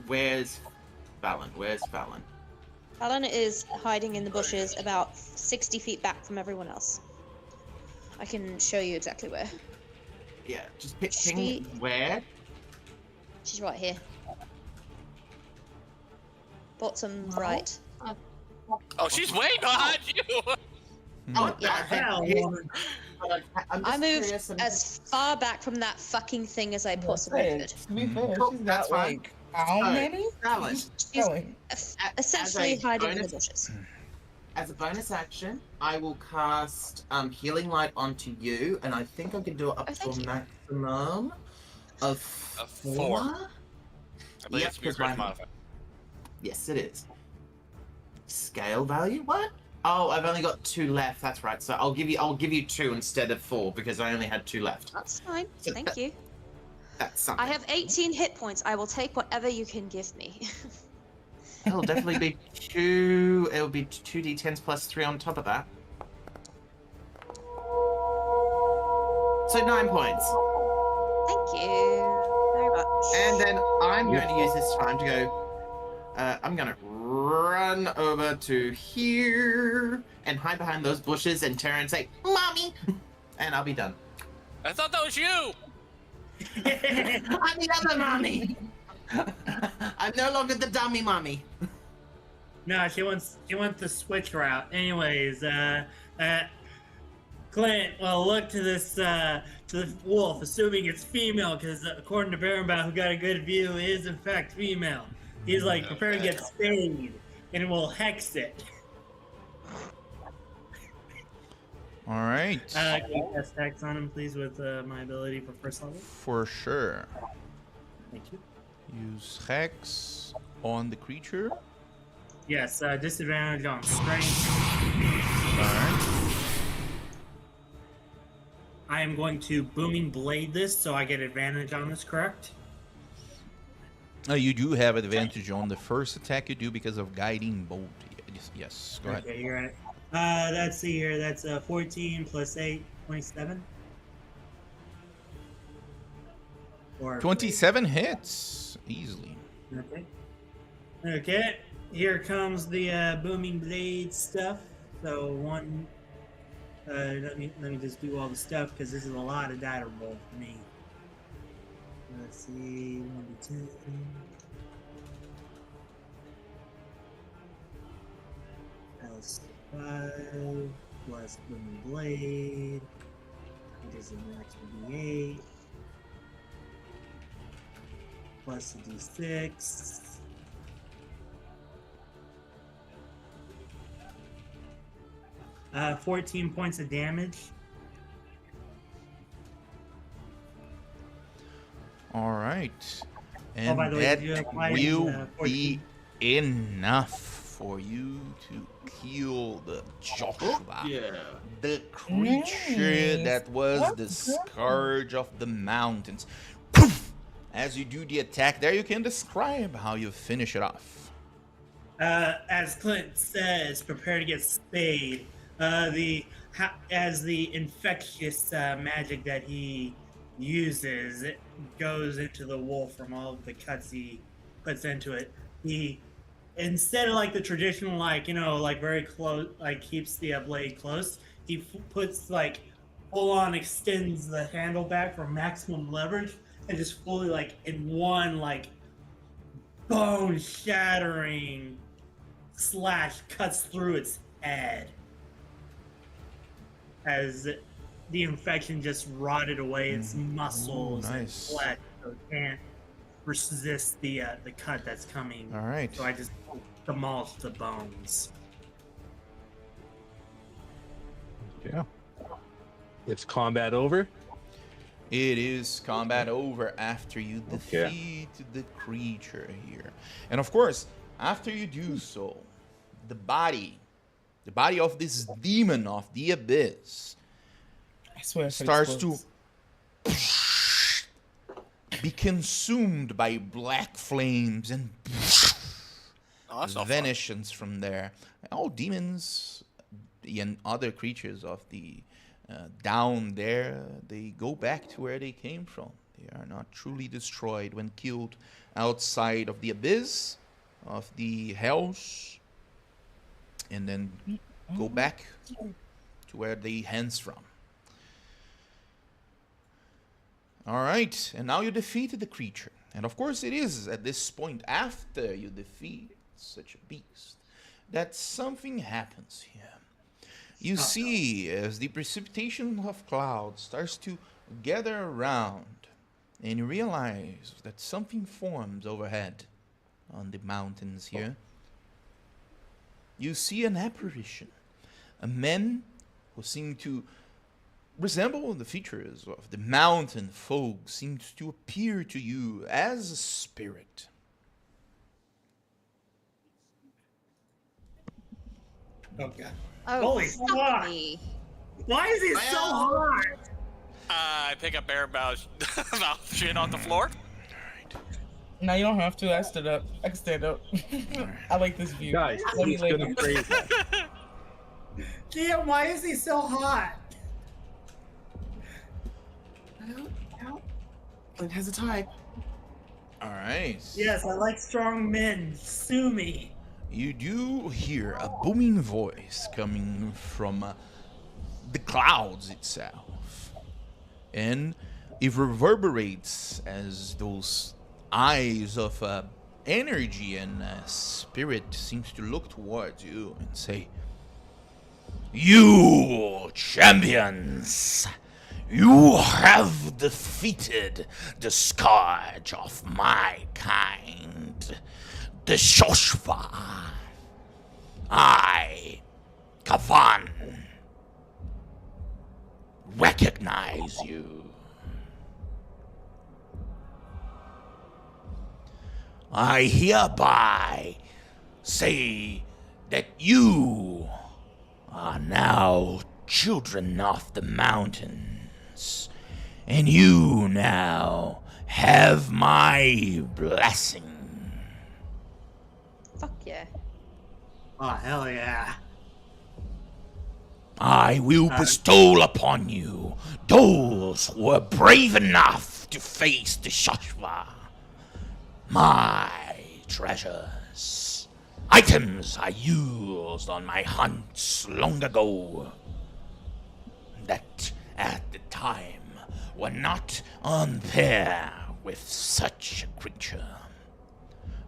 Where's Fallon? Where's Fallon?
Alan is hiding in the bushes about 60 feet back from everyone else. I can show you exactly where.
Yeah, just
She-
ping where?
She's right here. Bottom right.
Oh, she's way behind you.
Oh,
Yeah.
Hell,
here's-
woman.
I'm
I
just
moved
curious, and-
as far back from that fucking thing as I possibly
Say,
could.
to be fair,
Cool,
she's
that's
got
fine.
like how
So,
many?
Charlotte,
She's
Telling.
essentially
as a
hiding in the
bonus-
bushes.
as a bonus action, I will cast Healing Light onto you, and I think I can do it up
Oh,
to
thank
a
you.
maximum of
Of
4.
four. I believe
Yep,
it's your
'cause mine-
charisma modifier.
Yes, it is. Scale value? What? Oh, I've only got 2 left. That's right. So I'll give you 2 instead of 4 because I only had 2 left.
That's fine. Thank you.
That's something.
I have 18 hit points. I will take whatever you can give me.
It'll definitely be 2. It'll be 2d10s plus 3 on top of that. So 9 points.
Thank you very much.
And then I'm going to use this time to go. I'm going to run over to here and hide behind those bushes and turn and say, "Mommy!" And I'll be done.
I thought that was you.
I'm the other mommy. I'm no longer the dummy mommy.
No, she wants the switch route. Anyways, Clint, well, look to this to the wolf, assuming it's female, because according to Barenbow, who got a good view, is in fact female. He's like, prepare to get spayed, and we'll hex it.
All right.
Can you cast hex on him, please, with my ability for first level?
For sure.
Thank you.
Use hex on the creature.
Yes, disadvantage on strength.
Alright.
I am going to booming blade this, so I get advantage on this, correct?
You do have advantage on the first attack you do because of guiding bolt. Yes, go ahead.
Okay, you're right. Let's see here. That's 14 plus 8, 27. Or
27 hits easily.
Okay. Okay. Here comes the booming blade stuff. So one. Let me just do all the stuff because this is a lot of die to roll for me. Let's see. 1 to 10. Plus 5 plus booming blade. It is an extra d8. Plus a d6. Uh, 14 points of damage.
All right.
Oh,
And
by the way,
that
did you apply
will
the,
be enough for you to kill the Joshua. The creature
Nice.
that was
That's
the
good.
scourge of the mountains. Poof! As you do the attack there, you can describe how you finish it off.
As Clint says, prepare to get spayed. As the infectious magic that he uses, it goes into the wolf from all of the cuts he puts into it. He, instead of like the traditional, like, you know, like very close, like keeps the blade close, he puts like full on extends the handle back for maximum leverage and just fully like in one like bone shattering slash cuts through its head as the infection just rotted away its muscles and
nice.
flesh, so it can't resist the cut that's coming.
All right.
So I just demolished the bones.
Yeah. It's combat over.
It is combat over after you
Okay.
defeat the creature here. And of course, after you do so, the body of this demon of the abyss
I swear. if it
starts to
explodes.
be consumed by black flames and
Oh, that's not fun.
vanishes from there. All demons and other creatures of the down there, they go back to where they came from. They are not truly destroyed when killed outside of the abyss, of the hells, and then go back to where they hence from. All right, and now you defeated the creature. And of course, it is at this point, after you defeat such a beast, that something happens here. You see, as the precipitation of clouds starts to gather around, and you realize that something forms overhead on the mountains here. You see an apparition, a man who seem to resemble the features of the mountain folk, seems to appear to you as a spirit.
Oh god.
Oh,
Holy
fuck
fuck!
me.
Why is he so hard?
I pick up bear bow shit off the floor.
No, you don't have to. I stood up. I can stand up. I like this view.
Guys,
Love you,
who's gonna
ladies.
praise that?
GM, why is he so hot?
Clint has a type.
All right.
Yes, I like strong men. Sue me.
You do hear a booming voice coming from the clouds itself. And it reverberates as those eyes of energy and spirit seems to look towards you and say, "You champions, you have defeated the scourge of my kind, the Shoshva. I, Kavan, recognize you. I hereby say that you are now children of the mountains, and you now have my blessing."
Fuck yeah.
Oh, hell yeah.
I will bestow upon you those who are brave enough to face the Shashva. My treasures, items I used on my hunts long ago, that at the time were not on par with such a creature.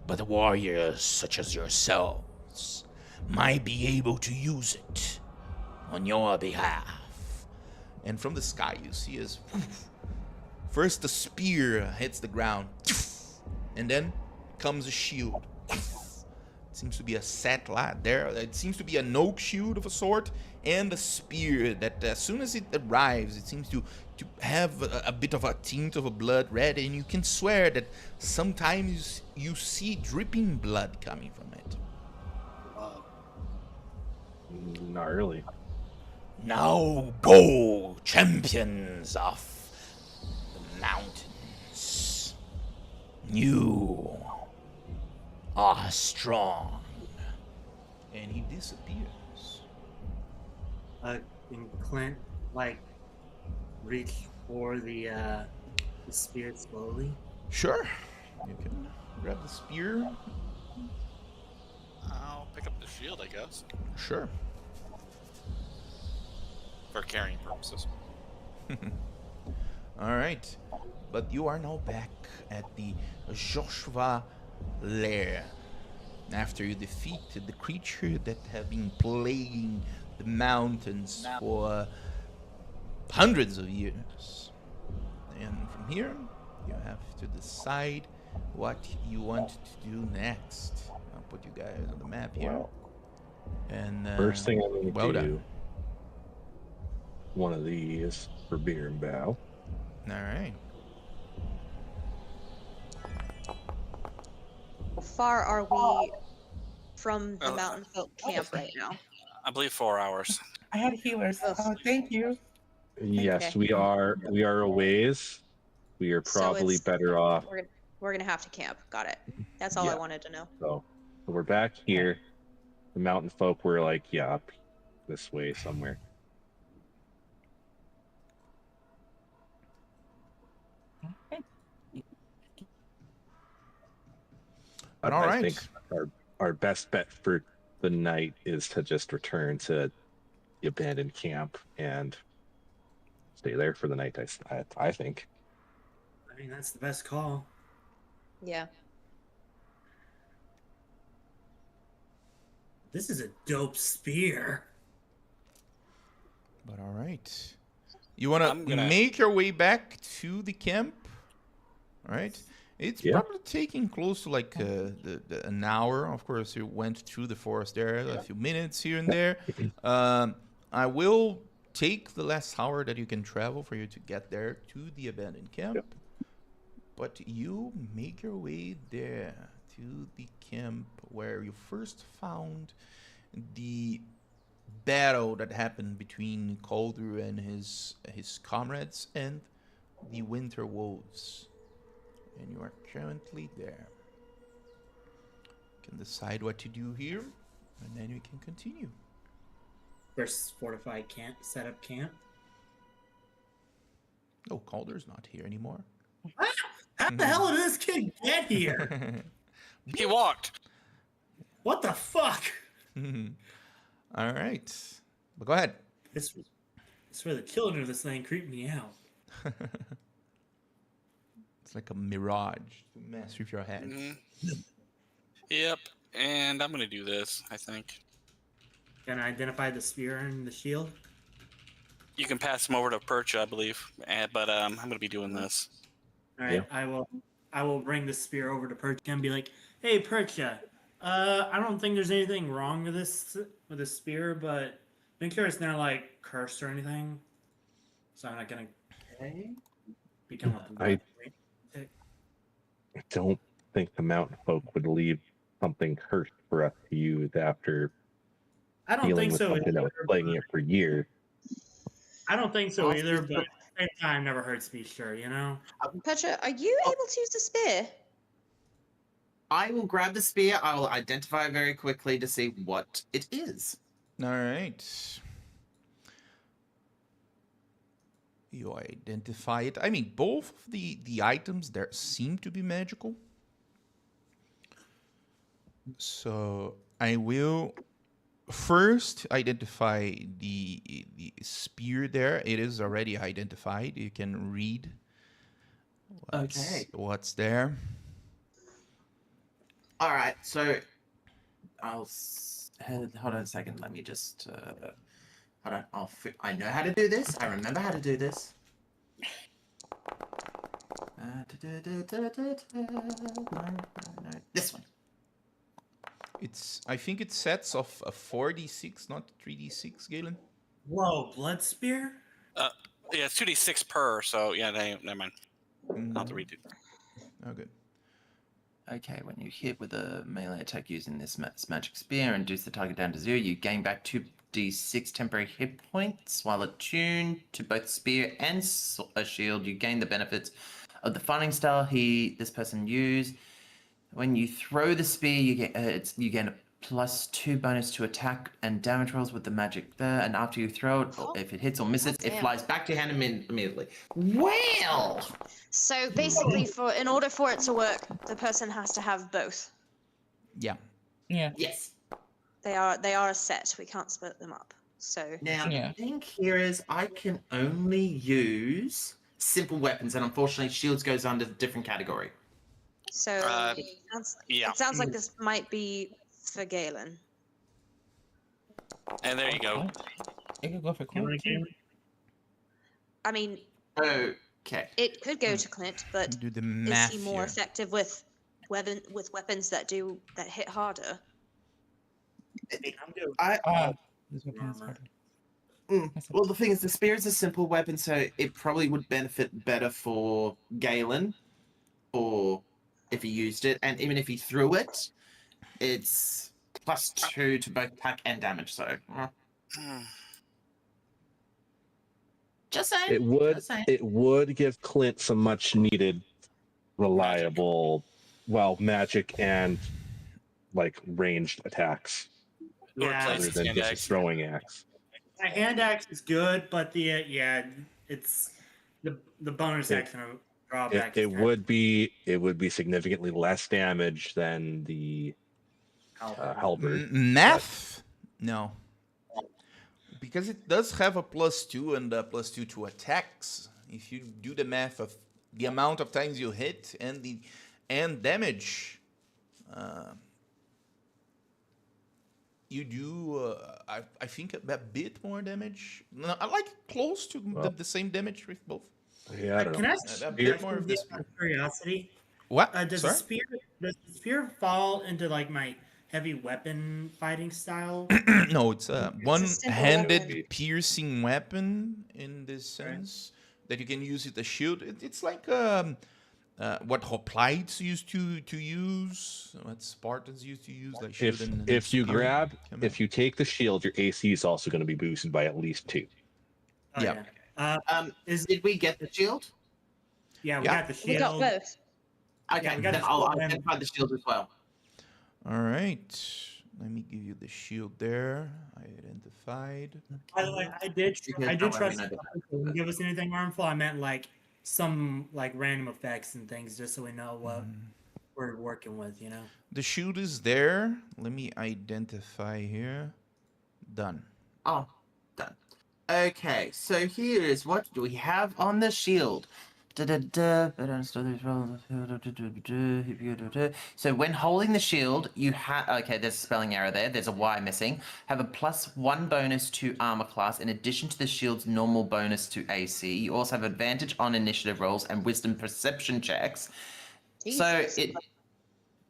But warriors such as yourselves might be able to use it on your behalf. And from the sky you see as first the spear hits the ground, and then comes a shield. It seems to be a satellite there. It seems to be an oak shield of a sort, and a spear that as soon as it arrives, it seems to have a bit of a tint of a blood red, and you can swear that sometimes you see dripping blood coming from it.
Gnarly.
Now go, champions of the mountains. You are strong. And he disappears.
Can Clint, like, reach for the spear slowly?
Sure. You can grab the spear.
I'll pick up the shield, I guess,
Sure.
for carrying purposes.
All right. But you are now back at the Joshua lair. After you defeated the creature that have been plaguing the mountains for hundreds of years. And from here, you have to decide what you want to do next. I'll put you guys on the map here.
Wow.
And
First thing I'm going to
well
do,
done.
one of these for beer and bow.
All right.
How far are we from the mountain folk camp right now?
I believe 4 hours.
I had healers.
Ugh.
Oh, thank you.
Yes,
Okay.
we are a ways. We are
So
probably
it's-
better off.
We're gonna have to camp. Got it. That's all I
Yeah.
wanted to know.
So we're back here. The mountain folk were like, yeah, up this way somewhere. But
All
I
right.
think our best bet for the night is to just return to the abandoned camp and stay there for the night. I think.
I mean, that's the best call.
Yeah.
This is a dope spear.
But all right. You want
I'm
to
gonna-
make your way back to the camp? All right. It's
Yeah.
probably taking close to like an hour. Of course, you went through the forest there, a few minutes here and there. I will take the last hour that you can travel for you to get there to the abandoned camp.
Yep.
But you make your way there to the camp where you first found the battle that happened between Calder and his comrades and the Winter Wolves. And you are currently there. You can decide what to do here, and then we can continue.
First fortified camp, set up camp.
Oh, Calder's not here anymore.
How the hell did this kid get here?
He walked.
What the fuck?
All right. But go ahead.
This where the children of this thing creep me out.
It's like a mirage to mess with your head.
Yep. And I'm gonna do this, I think.
Can I identify the spear and the shield?
You can pass them over to Percha, I believe. But I'm gonna be doing this.
All right, I will bring the spear over to Percha and be like, "Hey, Percha, I don't think there's anything wrong with this spear, but I'm curious, they're like cursed or anything, so I'm not gonna become a
I don't think the mountain folk would leave something cursed for us to use after
I don't
dealing
think
with
so
something that was
either.
plaguing it for years.
I don't think so either, but at the same time, never hurts to be sure, you know?
Petra, are you able to use the spear?
I will grab the spear. I will identify it very quickly to see what it is.
All right. You identify it. I mean, both of the items there seem to be magical. So I will first identify the spear there. It is already identified. You can read what's there.
All right, so hold on a second. Let me just hold on. I know how to do this. I remember how to do this. This one.
I think it sets off a 4d6, not 3d6, Galen.
Whoa, blood spear?
Yeah, it's 2d6 per, so yeah, never mind. I'll have to redo.
Oh, good.
Okay, when you hit with a melee attack using this magic spear and reduce the target down to 0, you gain back 2d6 temporary hit points. While attuned to both spear and a shield, you gain the benefits of the fighting style this person used. When you throw the spear, you get a +2 bonus to attack and damage rolls with the magic there. And after you throw it, if it hits or misses, it flies back to your hand immediately. Well.
So basically, in order for it to work, the person has to have both.
Yeah.
Yeah.
Yes.
They are a set. We can't split them up. So
Now,
Yeah.
the thing here is I can only use simple weapons, and unfortunately, shields goes under a different category.
it sounds like this might be for Galen.
And there you go.
You could go for Clint.
I mean,
Okay.
it could go to Clint, but
Do the
is
math
he more
here.
effective with weapons that hit harder?
I'm good.
This weapon is harder.
Well, the thing is, the spear is a simple weapon, so it probably would benefit better for Galen, or if he used it, and even if he threw it, it's +2 to both attack and damage. So, just saying.
It would
Just saying.
it would give Clint some much needed reliable magic and like ranged attacks
Yeah,
other than
hand
just a
axe.
throwing axe.
a hand axe is good, but it's the bonus action drawback.
It would be significantly less damage than the halberd.
Math? No. Because it does have a +2 and a +2 to attacks. If you do the math of the amount of times you hit and damage, you do, I think, a bit more damage. No, I like close to the same damage with both.
Yeah, I don't
Can
know.
I
A
ask
bit
a
more of
question
this.
out of curiosity?
What?
Does
Sorry?
the spear fall into like my heavy weapon fighting style?
No, it's a
It's a simple
one-handed
weapon.
piercing weapon in this
Right.
sense that you can use it as shield. It's like what hoplites used to use, what Spartans used to use, like shield and
If you
spear.
grab,
Come
if
on.
you take the shield, your AC is also going to be boosted by at least 2.
Oh,
Yeah.
Did we get the shield?
Yeah, we
Yeah.
got the
We got
shield.
both.
Okay,
Yeah, we got
then
the
I'll
shield and-
identify the shield as well.
All right. Let me give you the shield there. I identified.
By the way, I did
Because
trust
that way
you to wouldn't give us anything harmful. I meant like some like random effects and things, just so we know what we're working with. You know.
The shield is there. Let me identify here. Done.
Oh, done. Okay, so here is what do we have on the shield. So when holding the shield, you have okay. There's a spelling error there. There's a Y missing. Have a +1 bonus to armor class in addition to the shield's normal bonus to AC. You also have advantage on initiative rolls and wisdom perception checks.
Jesus.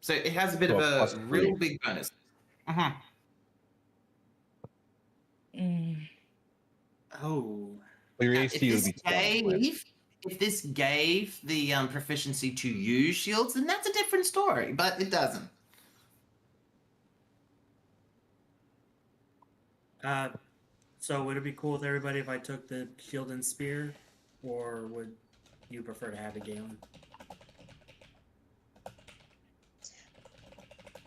So it has a bit
So
of
a
a
+3.
real big bonus.
Mm.
Oh.
Well, your
Now,
AC would be 12.
if this gave the proficiency to use shields, then that's a different story. But it doesn't.
So would it be cool with everybody if I took the shield and spear, or would you prefer to have it, Galen?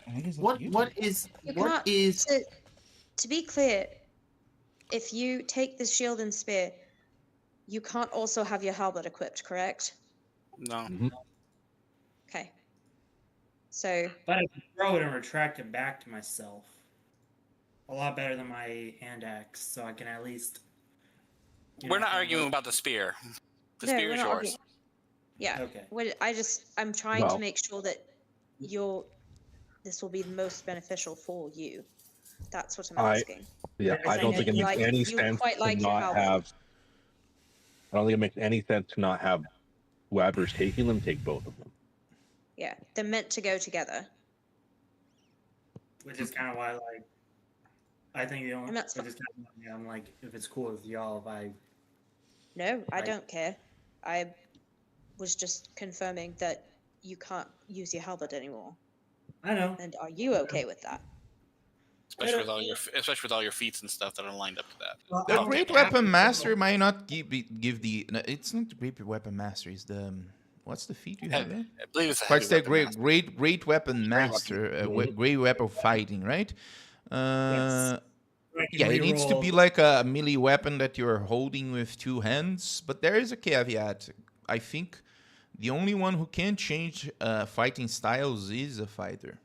I guess
What
you
what
do.
is
You
what
can't-
is
To be clear, if you take the shield and spear, you can't also have your halberd equipped, correct?
No.
Okay. So
But I can throw it and retract it back to myself. A lot better than my hand axe, so I can at least.
We're not arguing about the spear. The
No,
spear
we're
is
not
yours.
arguing. Yeah.
Okay.
I'm trying
Well-
to make sure that this will be the most beneficial for you. That's what I'm
I-
asking.
Yeah,
I
I don't think it makes
like-
any
you
sense
quite like
to
your
not
halberd.
have. I don't think it makes any sense to not have whoever's taking them take both of them.
Yeah, they're meant to go together.
Which is kind of why, like, I think the only.
And that's
Which is kind of why I'm like, if it's cool with y'all, if I.
No, I
Right.
don't care. I was just confirming that you can't use your halberd anymore.
I know.
And are you okay with that?
Especially with all your feats and stuff that are lined up to that.
Well,
The
I don't
Great
have
Weapon
to-
Master might not give the. No, it's not the Great Weapon Master. It's the. What's the feat you have there?
I believe it's a
Quite
heavy
the
weapon master.
great weapon master, great weapon fighting, right?
I can
Yeah, it needs to be
reroll-
like a melee weapon that you're holding with 2 hands, but there is a caveat. I think the only one who can change fighting styles is a fighter.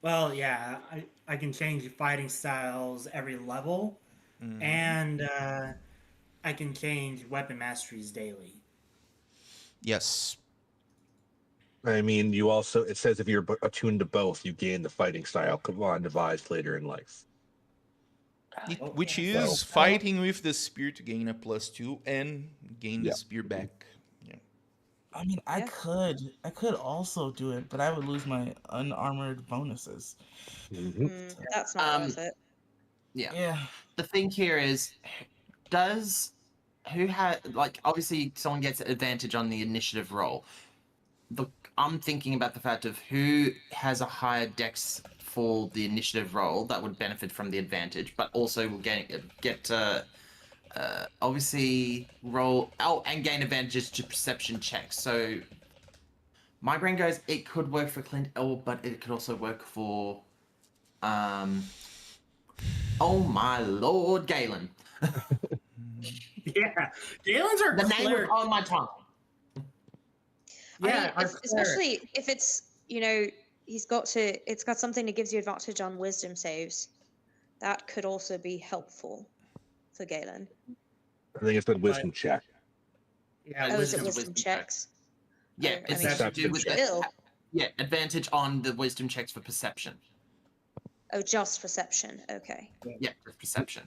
Well, yeah, I can change fighting styles every level,
Mhm.
and I can change weapon masteries daily.
Yes.
I mean, you also, it says if you're attuned to both, you gain the fighting style command devised later in life.
Which
yeah.
is
So-
fighting with the spear to gain a +2 and gain
Yeah.
the spear back. Yeah.
I mean, I
Yeah.
could also do it, but I would lose my unarmored bonuses.
That's not worth it.
yeah.
Yeah.
The thing here is, who had like obviously someone gets advantage on the initiative roll. I'm thinking about the fact of who has a higher dex for the initiative roll that would benefit from the advantage, but also will get obviously roll and gain advantages to perception checks. So my brain goes, it could work for Clint, but it could also work for oh my lord, Galen.
Yeah, Galen's our
The name was
cleric.
on my tongue.
I
Yeah,
mean,
our cleric.
especially if it's it's got something that gives you advantage on wisdom saves. That could also be helpful for Galen.
I think it's the wisdom check.
Yeah,
Oh, is it
wisdom's
wisdom
wisdom check.
checks?
Yeah,
I
it's
mean,
to do with
check.
the,
Still.
yeah, advantage on the wisdom checks for perception.
Oh, just perception. Okay.
Yeah, just perception.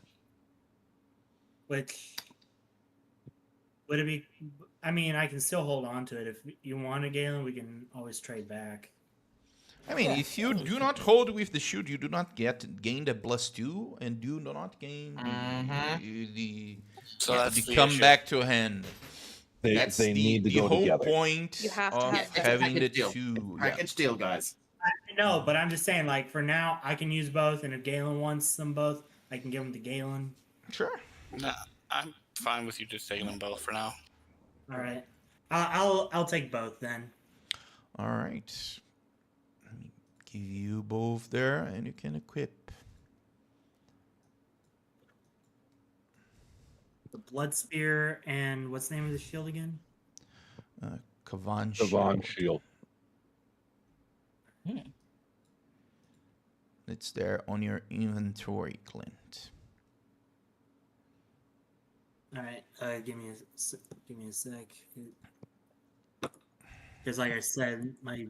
Which would it be? I mean, I can still hold on to it. If you want it, Galen, we can always trade back.
I mean,
Yeah.
if you do not hold with the shield, you do not gain the +2, and do not gain the
So
yeah,
that's
the
the
come
issue.
back to hand. That's
They need to
the
go
whole
together.
point
You have to
of
have both.
having the
Package deal.
two. Yeah.
Package deal, guys.
No, but I'm just saying, like for now, I can use both, and if Galen wants them both, I can give them to Galen.
Sure.
Nah, I'm fine with you just taking them both for now.
All right, I'll take both then.
All right. Let me give you both there, and you can equip.
The blood spear and what's the name of the shield again?
Kavan
Savon
shield.
shield.
It's there on your inventory, Clint.
All right, give me a sec. Because like I said, my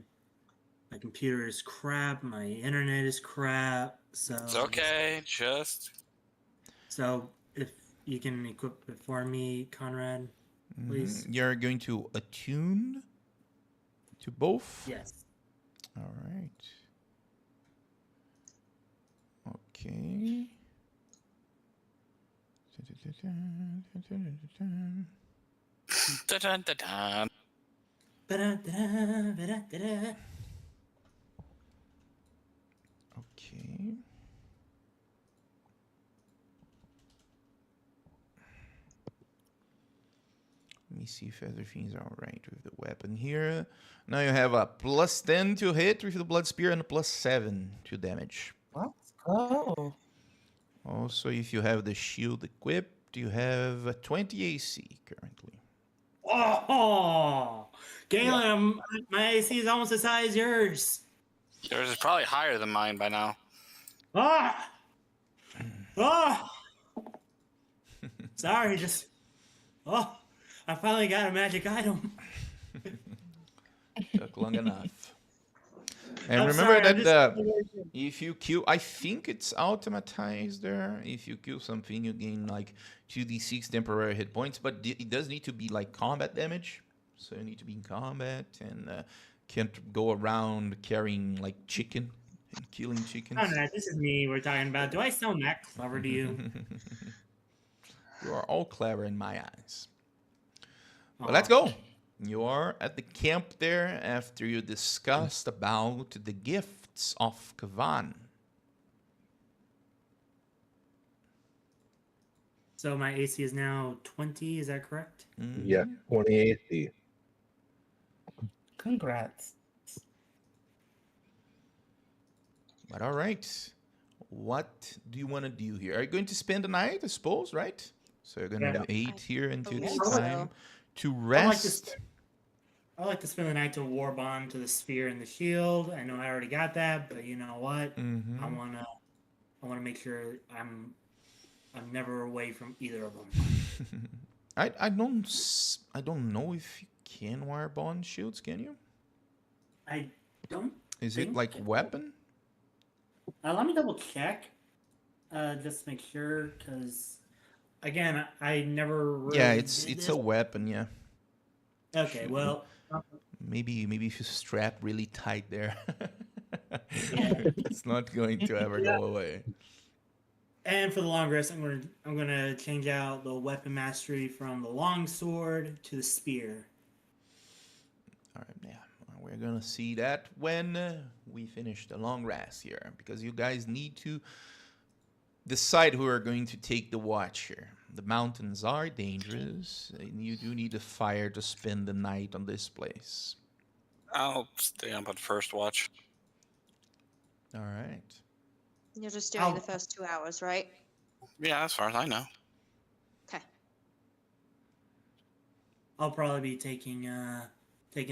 computer is crap. My internet is crap. So
It's okay.
So if you can equip it for me, Conrad, please.
You're going to attune to both?
Yes.
All right. Okay.
Dun-dun-dun-dun.
Ba-da-da-da, ba-da-da-da.
Okay. Let me see if everything's all right with the weapon here. Now you have a +10 to hit with the blood spear and a +7 to damage.
Let's go.
Also, if you have the shield equipped, you have a 20 AC currently.
Oh, Galen, my AC is almost the size as yours.
Yours is probably higher than mine by now.
Ah, oh. Sorry, just I finally got a magic item.
Took long enough. And
I'm
remember
sorry, I'm
that
just-
if you kill, I think it's automatized there. If you kill something, you gain like 2d6 temporary hit points, but it does need to be like combat damage. So you need to be in combat and can't go around carrying like chicken and killing chickens.
Conrad, this is me we're talking about. Do I sound that clever to you?
You are all clever in my eyes. But
Aw.
let's go. You are at the camp there after you discussed about the gifts of Kavan.
So my AC is now 20. Is that correct?
Yeah, 20 AC.
Congrats.
But all right. What do you want to do here? Are you going to spend the night, I suppose, right? So you're going to
Yeah.
wait here until it's
believe so.
time to
I like to
rest.
I like to spend the night to war bond to the spear and the shield. I know I already got that, but you know what?
Mhm.
I wanna make sure I'm never away from either of them.
I don't know if you can wire bond shields, can you?
I don't.
Is it
think-
like weapon?
Let me double check, just to make sure, because again, I never. Really
Yeah,
did
it's
this.
a weapon, yeah.
Okay, well,
Maybe if you strap really tight there.
Yeah.
It's not going to ever go away.
and for the long rest, I'm gonna change out the weapon mastery from the long sword to the spear.
All right, yeah. We're gonna see that when we finish the long rest here, because you guys need to decide who are going to take the watch here. The mountains are dangerous, and you do need a fire to spend the night on this place.
I'll stay up on first watch.
All right.
You're just doing the first 2 hours, right?
Yeah, as far as I know.
Okay.
I'll probably be taking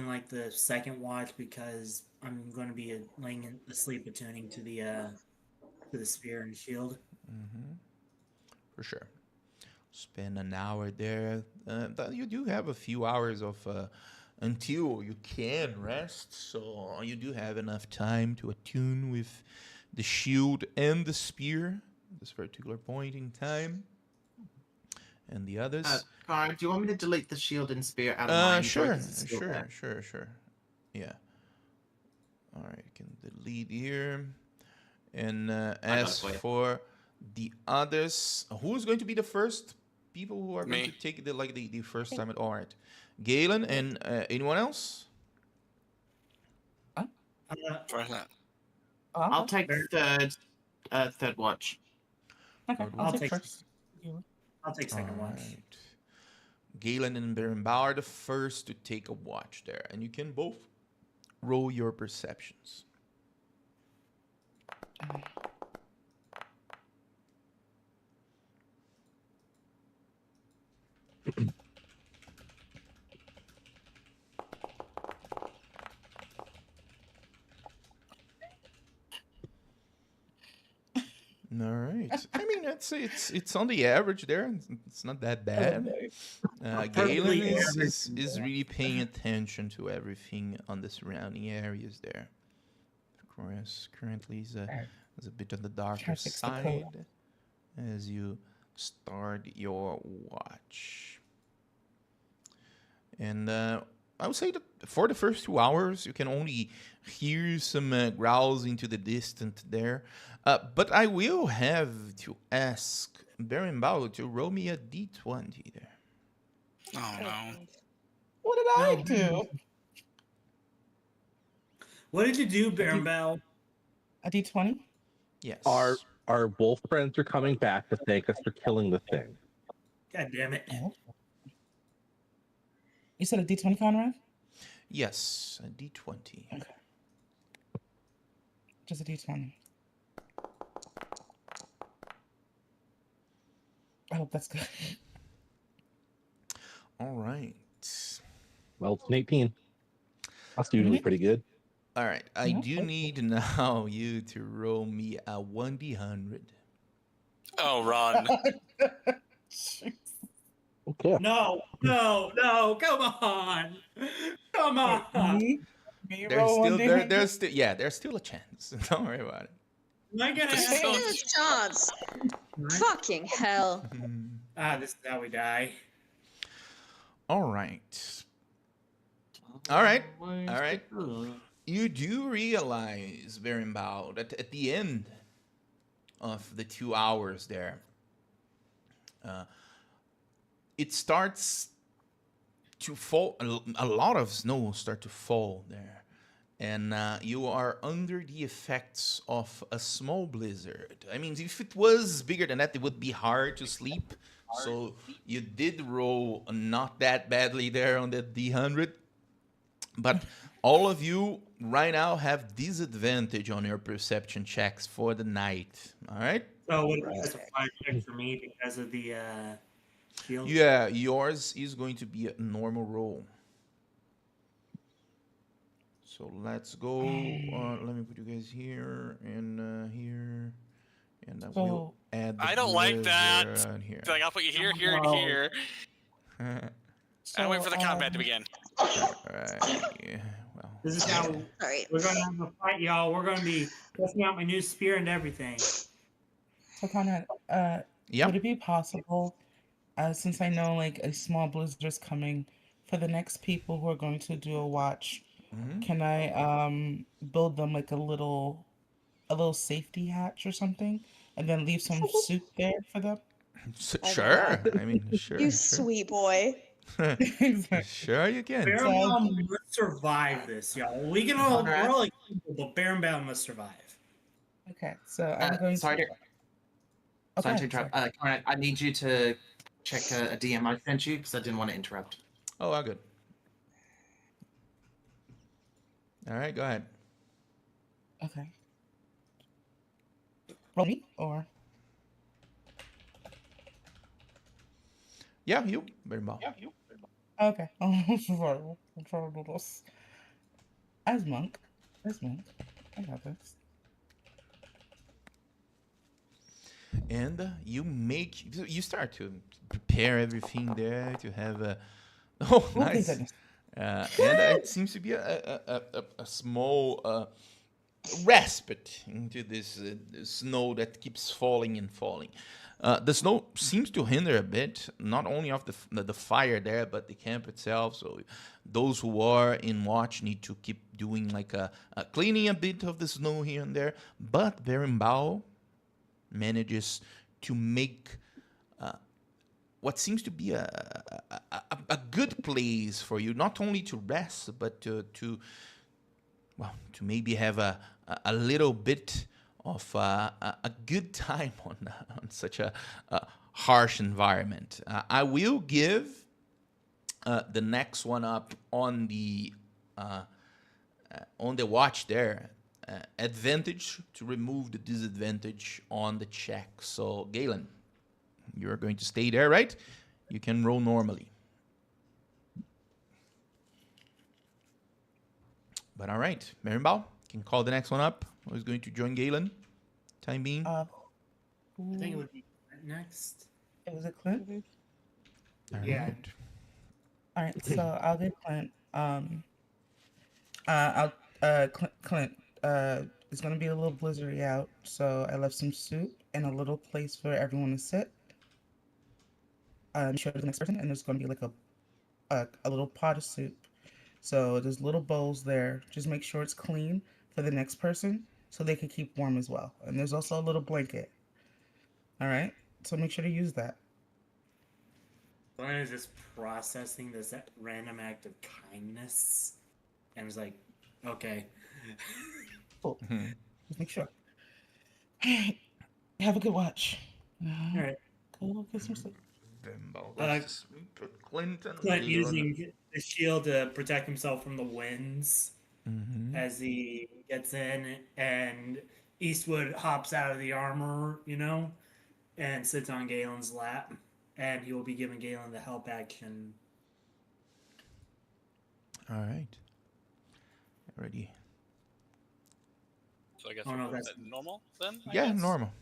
like the second watch because I'm going to be laying asleep attuning to the spear and shield.
Mm-hmm. For sure. Spend an hour there. You do have a few hours of until you can rest, so you do have enough time to attune with the shield and the spear at this particular point in time. And the others.
Karen, do you want me to delete the shield and spear out of my inventory?
Sure,
'Cause it's still there?
sure. Yeah. All right, you can delete here. And as for the others, who's going to be the first people who are going
Me.
to take the first time at all right? Galen and anyone else?
Try that.
I'll take third watch.
Okay,
Third
I'll
watch.
take first.
I'll take second watch.
Alright. Galen and Berenbau are the first to take a watch there, and you can both roll your perceptions. All right. I mean, it's on the average there. It's not that bad. Galen is really paying attention to everything on the surrounding areas there. Of course, currently is a bit on the darker side as you start your watch. And I would say that for the first 2 hours, you can only hear some growls into the distance there. But I will have to ask Berenbau to roll me a d20 there.
Oh no.
What did I do?
What did you do, Berenbau?
A D20?
Yes.
Our wolf friends are coming back to thank us for killing the thing.
God damn it.
You said a D20, Conrad?
Yes, a d20.
Okay. Just a D20. I hope that's good.
All right.
Well, it's an 18. That's usually pretty good.
All right. I do need now you to roll me a 1d100.
Oh, run.
Okay.
No, come on. Come on.
There's still a chance. Don't worry about it.
Am I gonna
There's still a chance. Fucking hell.
this is how we die.
All right. All right. You do realize, Berenbau, that at the end of the 2 hours there, it starts to fall. A lot of snow start to fall there, and you are under the effects of a small blizzard. I mean, if it was bigger than that, it would be hard to sleep. So you did roll not that badly there on that D100, but all of you right now have disadvantage on your perception checks for the night. All right?
So what that's a 5 check for me because of the shield?
Yeah, yours is going to be a normal roll. So let's go. Let me put you guys here and here, and I will add.
I don't like that.
Here.
Like, I'll put you here, here, and here. I wait for the combat to begin.
All right. Yeah, well.
This is how
Sorry.
we're gonna have a fight, y'all. We're gonna be testing out my new spear and everything.
So Conrad,
Yeah.
would it be possible, since I know like a small blizzard's coming, for the next people who are going to do a watch, can I build them like a little safety hatch or something, and then leave some soup there for them?
Sure. I mean, sure.
You
sure.
sweet boy.
Sure, you can.
Berenbaum must survive this, y'all. We can all we're all like, but Berenbaum must survive.
Okay, so I'm going
sorry
to.
to- Sorry to interrupt. Conrad, I need you to check a DM I sent you because I didn't want to interrupt.
Oh, all good. All right, go ahead.
Okay. Roll me or.
Yeah, you. Berenbau.
Okay. As monk. I got this.
And you start to prepare everything there to have a. Oh, nice. And it seems to be a small respite into this snow that keeps falling and falling. The snow seems to hinder a bit, not only of the fire there, but the camp itself. So those who are in watch need to keep doing like a cleaning a bit of the snow here and there. But Berimbau manages to make what seems to be a good place for you, not only to rest, but to maybe have a little bit of a good time on such a harsh environment. I will give the next one up on the watch there advantage to remove the disadvantage on the check. So Galen, you're going to stay there, right? You can roll normally. But all right, Marimbal can call the next one up. Who's going to join Galen? Time being.
I think it would be next.
It was a Clint.
All
Yeah.
right.
All right, so I'll get Clint. Clint. It's gonna be a little blizzardy out, so I left some soup and a little place for everyone to sit. Show the next person, and there's gonna be like a little pot of soup. So there's little bowls there. Just make sure it's clean for the next person, so they can keep warm as well. And there's also a little blanket. All right, so make sure to use that.
Glenn is just processing this random act of kindness, and was like, "Okay."
Cool. Just make sure. Have a good watch.
All right.
Go get some sleep.
Clint using the shield to protect himself from the winds as he gets in, and Eastwood hops out of the armor, and sits on Galen's lap, and he will be giving Galen the help action.
All right. Ready.
So I guess
Oh, no,
we're
that's-
at normal then? I
Yeah,
guess?
normal.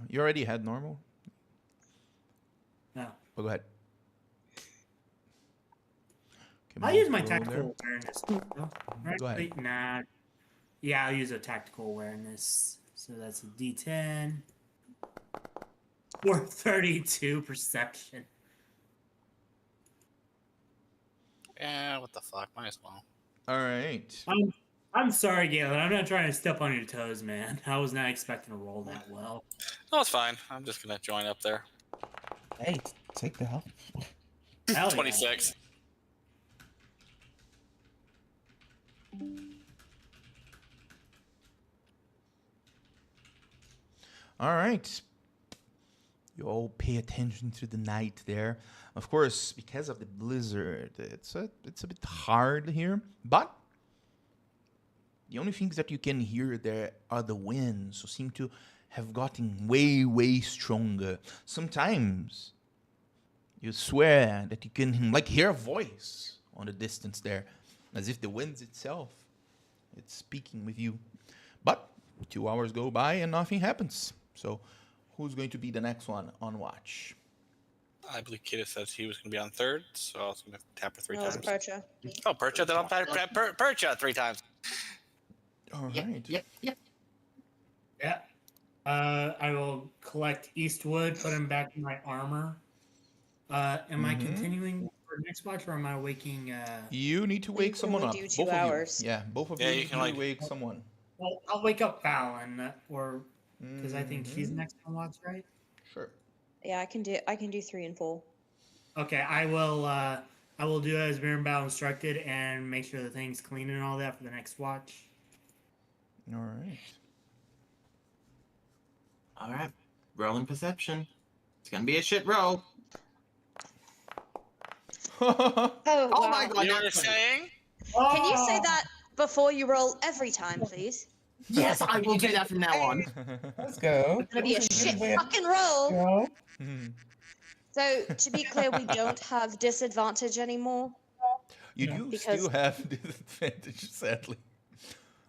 You already had normal.
No.
But go ahead. Okay,
I'll use my
roll there.
tactical awareness. No? Right?
Go ahead.
Wait, nah. Yeah, I'll use a tactical awareness. So that's a D10. Or 32 perception.
Yeah, what the fuck? Might as well.
All right.
I'm sorry, Galen. I'm not trying to step on your toes, man. I was not expecting to roll that well.
No, it's fine. I'm just gonna join up there.
Hey, take the help.
Hell yeah.
26.
All right. You all pay attention to the night there. Of course, because of the blizzard, it's a bit hard here. But the only things that you can hear there are the winds, who seem to have gotten way, way stronger. Sometimes you swear that you can hear a voice on the distance there, as if the winds itself it's speaking with you. But 2 hours go by and nothing happens. So who's going to be the next one on watch?
I believe Kita says he was gonna be on third, so I was gonna tap her 3
No, it's
times.
Percha.
Oh, Percha, then I'll tap Percha 3 times.
All right.
Yep.
Yeah. I will collect Eastwood, put him back in my armor. Am I continuing for next watch, or am I waking?
You need to wake
can
someone
only
up.
do 2
Both
hours.
of you. Yeah, both of
Yeah,
you
you
need
can,
to
like-
wake someone.
Well, I'll wake up Fallon, or because I think she's next on watch, right?
Sure.
Yeah, I can do 3 and 4.
Okay, I will do as Mirrenbow instructed and make sure the thing's clean and all that for the next watch.
All right.
All right. Rolling perception. It's gonna be a shit roll.
Oh,
Oh my
wow.
god!
You
not
were
20.
saying?
Can you say that before you roll every time, please?
Yes, I will do that from now on.
Let's go.
It's gonna be a shit
Wait.
fucking roll.
Go.
So, to be clear, we don't have disadvantage anymore.
You
Yeah.
do
Because-
still have disadvantage, sadly.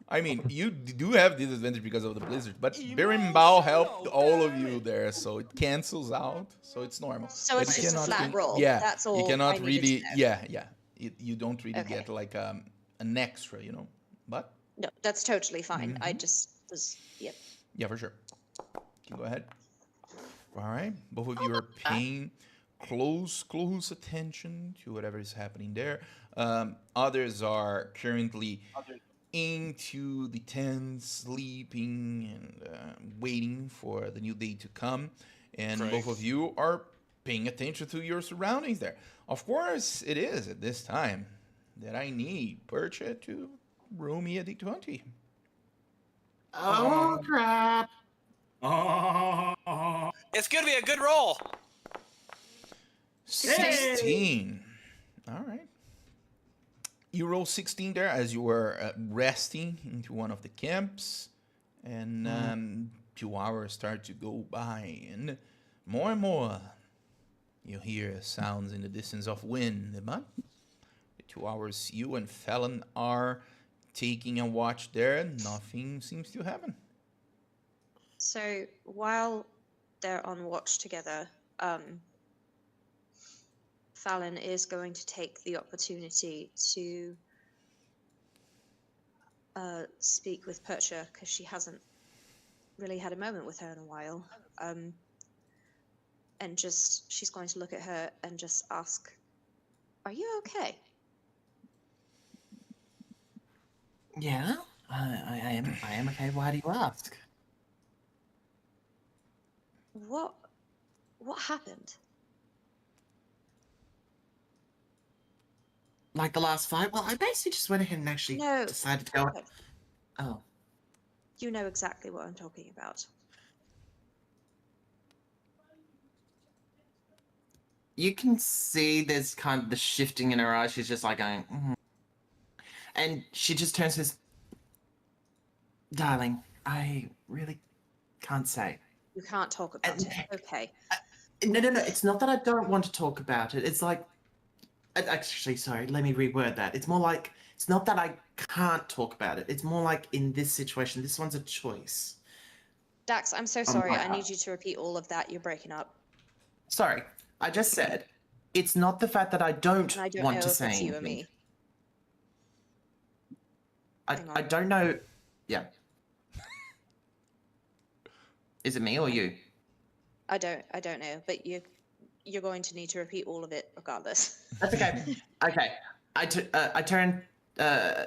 I mean, you do have disadvantage because of the blizzard, but Berimbau helped all of you there, so it cancels out, so it's normal.
So
But
it's
you
just a
cannot
flat roll.
Yeah,
That's all
you cannot
I needed
really.
to know.
Yeah. You don't really
Okay.
get like an extra, But
No, that's totally fine. I
Mhm.
just was, yep.
Yeah, for sure. You go ahead. All right. Both of you are paying close attention to whatever is happening there. Others are currently into the tent, sleeping and waiting for the new day to come. And
Right.
both of you are paying attention to your surroundings there. Of course, it is at this time that I need Percha to roll me a d20.
Oh crap!
Oh,
It's gonna be a good roll.
16. All right. You roll 16 there as you were resting into one of the camps, and 2 hours start to go by, and more you hear sounds in the distance of wind. But the 2 hours you and Fallon are taking a watch there, nothing seems to happen.
So while they're on watch together, Fallon is going to take the opportunity to speak with Percha because she hasn't really had a moment with her in a while. And she's going to look at her and just ask, "Are you okay?"
Yeah, I am okay. Why do you ask?
What happened?
Like the last fight? Well, I basically just went ahead and actually
No.
decided to go.
No,
Oh,
you know exactly what I'm talking about.
you can see there's kind of the shifting in her eyes. She's just like going, and she just turns and says, "Darling, I really can't say."
You can't talk about it. Okay.
No. It's not that I don't want to talk about it. It's like, actually, sorry. Let me reword that. It's more like it's not that I can't talk about it. It's more like in this situation, this one's a choice.
Dax, I'm so sorry. I need you to repeat all of that. You're breaking up.
Sorry, I just said it's not the fact that I don't,
And I don't
want
know
to
if
say
it's you or
anything.
me.
I
Hang on.
don't know. Yeah. Is it me or you?
I don't know, but you're going to need to repeat all of it regardless.
That's okay. Okay. I turn.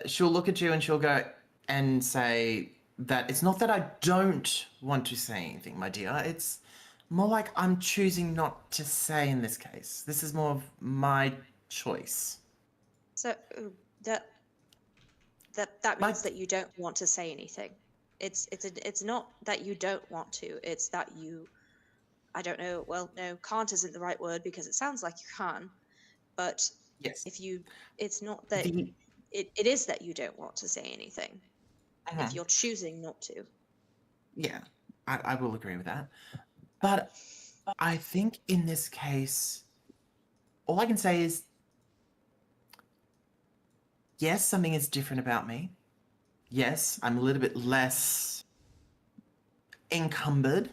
She'll look at you and she'll go and say that it's not that I don't want to say anything, my dear. It's more like I'm choosing not to say in this case. This is more of my choice.
So that means that you don't want to say anything. It's not that you don't want to. It's that you, I don't know. Well, no, can't isn't the right word because it sounds like you can. But
Yes.
it's not that
The-
it is that you don't want to say anything.
Uh-huh.
If you're choosing not to.
Yeah, I will agree with that. But I think in this case, all I can say is, yes, something is different about me. Yes, I'm a little bit less encumbered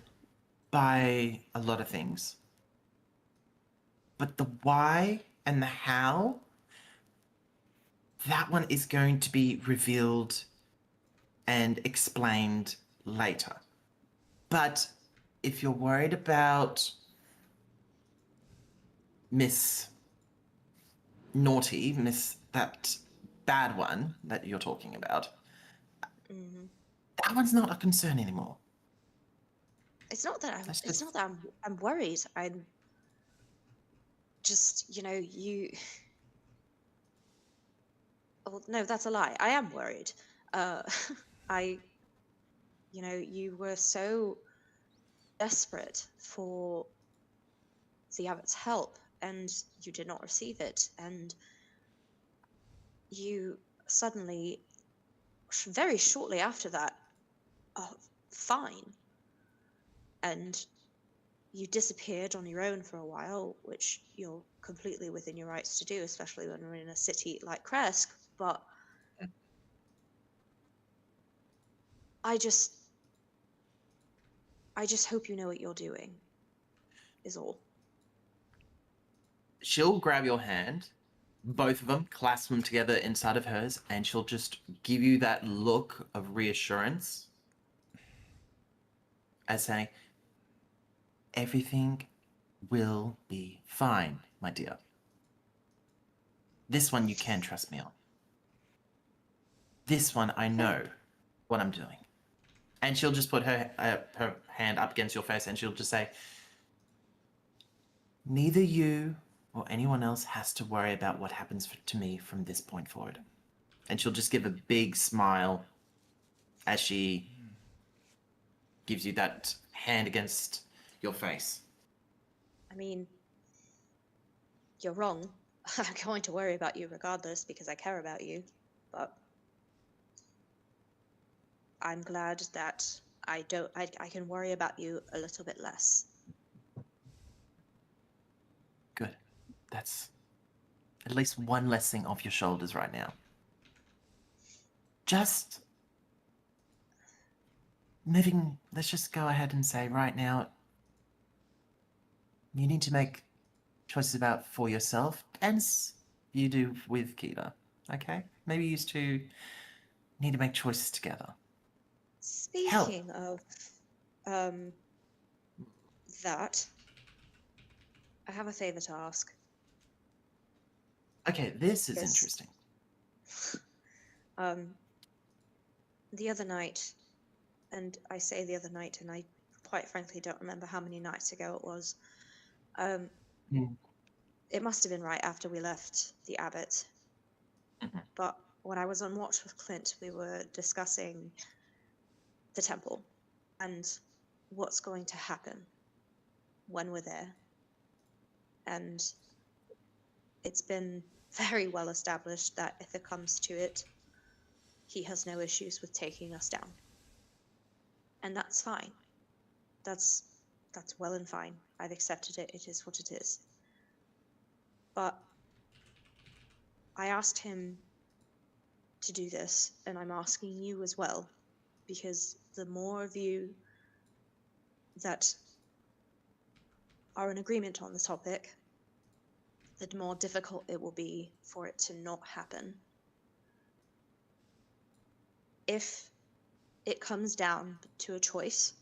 by a lot of things. But the why and the how, that one is going to be revealed and explained later. But if you're worried about Miss Naughty, Miss that bad one that you're talking about, that one's not a concern anymore.
It's not that
That's
it's
just-
not that I'm worried. I'm just, you. Oh no, that's a lie. I am worried. I, you were so desperate for the abbot's help, and you did not receive it, and you suddenly, very shortly after that, are fine, and you disappeared on your own for a while, which you're completely within your rights to do, especially when we're in a city like Kresk, but I just hope you know what you're doing, is all.
She'll grab your hand both of them, clasp them together inside of hers, and she'll just give you that look of reassurance as saying, everything will be fine, my dear. This one you can trust me on. This one I know what I'm doing. And she'll just put her hand up against your face and she'll just say, neither you or anyone else has to worry about what happens to me from this point forward. And she'll just give a big smile as she gives you that hand against your face.
I mean, you're wrong. I'm going to worry about you regardless because I care about you. But I'm glad that I can worry about you a little bit less.
Good. That's at least one less thing off your shoulders right now. Just let's just go ahead and say right now, you need to make choices about for yourself, as you do with Kita. Okay? Maybe you two need to make choices together.
Speaking of that, I have a favor to ask.
Okay, this is
Yes.
interesting.
The other night, and I say the other night, and I quite frankly don't remember how many nights ago it was. It must have been right after we left the abbot. But when I was on watch with Clint, we were discussing the temple and what's going to happen when we're there. And it's been very well established that if it comes to it, he has no issues with taking us down. And that's fine. That's well and fine. I've accepted it. It is what it is. But I asked him to do this, and I'm asking you as well, because the more of you that are in agreement on the topic, the more difficult it will be for it to not happen. If it comes down to a choice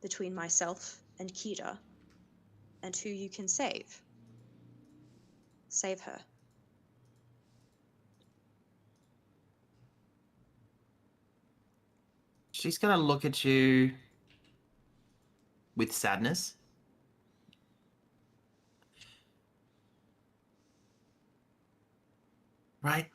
between myself and Kita and who you can save her.
She's gonna look at you with sadness. Right?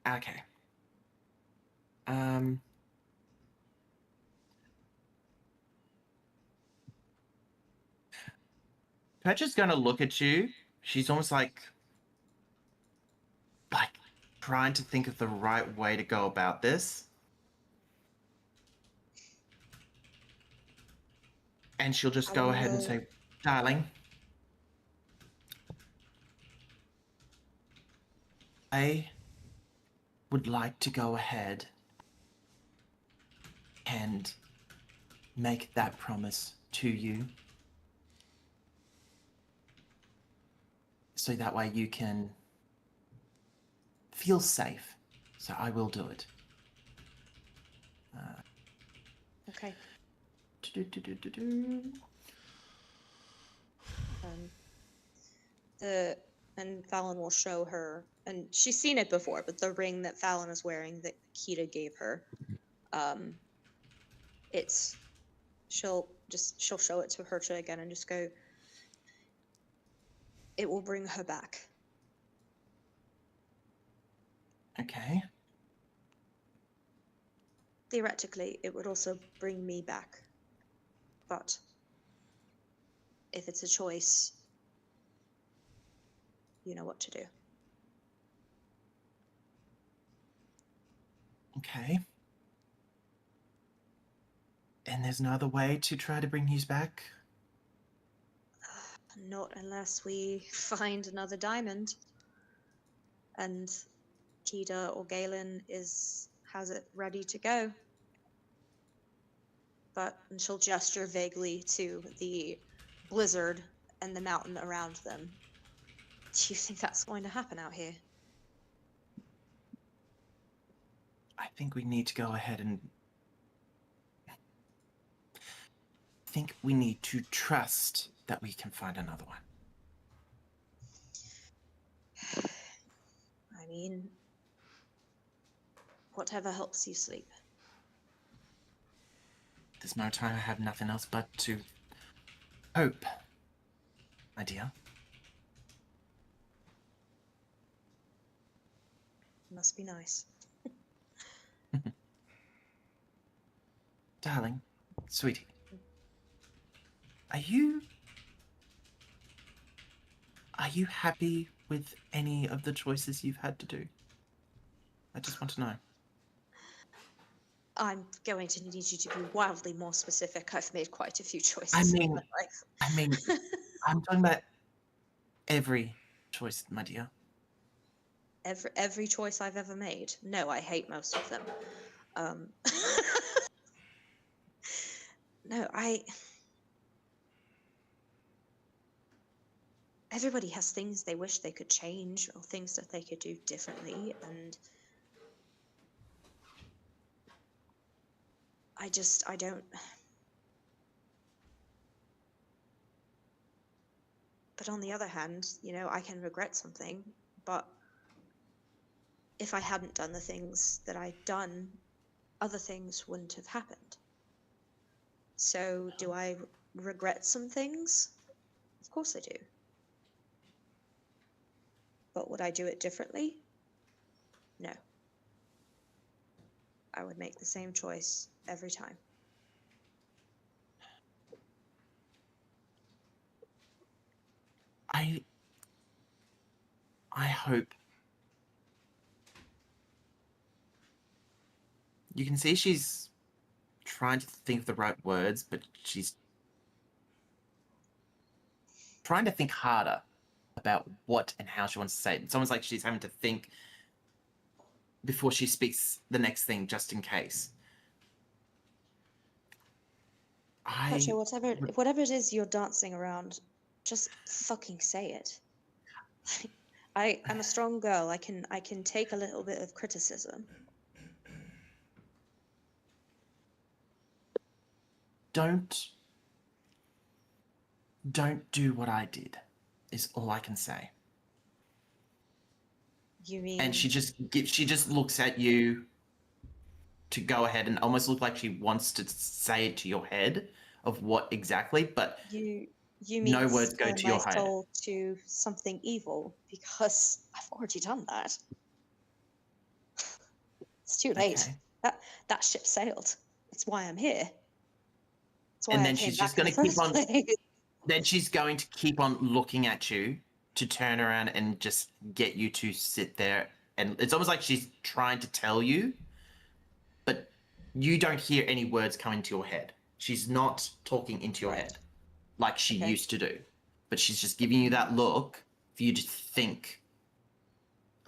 Okay. Petra's gonna look at you. She's almost like trying to think of the right way to go about this. And she'll just go ahead and say, darling, I would like to go ahead and make that promise to you. So that way you can feel safe. So I will do it.
Okay. And Fallon will show her, and she's seen it before, but the ring that Fallon is wearing that Kita gave her, she'll show it to Hercha again and just go, it will bring her back.
Okay.
Theoretically, it would also bring me back. But if it's a choice, you know what to do.
Okay. And there's no other way to try to bring you back?
Not unless we find another diamond. And Kita or Galen has it ready to go. and she'll gesture vaguely to the blizzard and the mountain around them. Do you think that's going to happen out here?
I think we need to go ahead and... I think we need to trust that we can find another one.
I mean, whatever helps you sleep.
There's no time. I have nothing else but to hope, my dear.
Must be nice.
Darling, sweetie, are you happy with any of the choices you've had to do? I just want to know.
I'm going to need you to be wildly more specific. I've made quite a few choices
I
in
mean-
my life.
I'm talking about every choice, my dear.
Every choice I've ever made. No, I hate most of them. No, everybody has things they wish they could change or things that they could do differently, and I don't. But on the other hand, I can regret something, but if I hadn't done the things that I'd done, other things wouldn't have happened. So, do I regret some things? Of course I do. But would I do it differently? No. I would make the same choice every time.
I hope. You can see she's trying to think of the right words, but she's trying to think harder about what and how she wants to say it. It's almost like she's having to think before she speaks the next thing, just in case.
Pacho, whatever it is you're dancing around, just fucking say it. I'm a strong girl. I can take a little bit of criticism.
Don't do what I did, is all I can say.
You mean?
And she just looks at you to go ahead and almost look like she wants to say it to your head of what exactly, but
you mean
no words go to your
my
head.
soul to something evil, because I've already done that. It's too late.
Okay.
That ship sailed. That's why I'm here. That's why
And
I
then
came
she's just
back in
going to
the
keep on.
first place.
Then she's going to keep on looking at you to turn around and just get you to sit there. And it's almost like she's trying to tell you, but you don't hear any words come into your head. She's not talking into your head like she used to do. But she's just giving you that look for you to think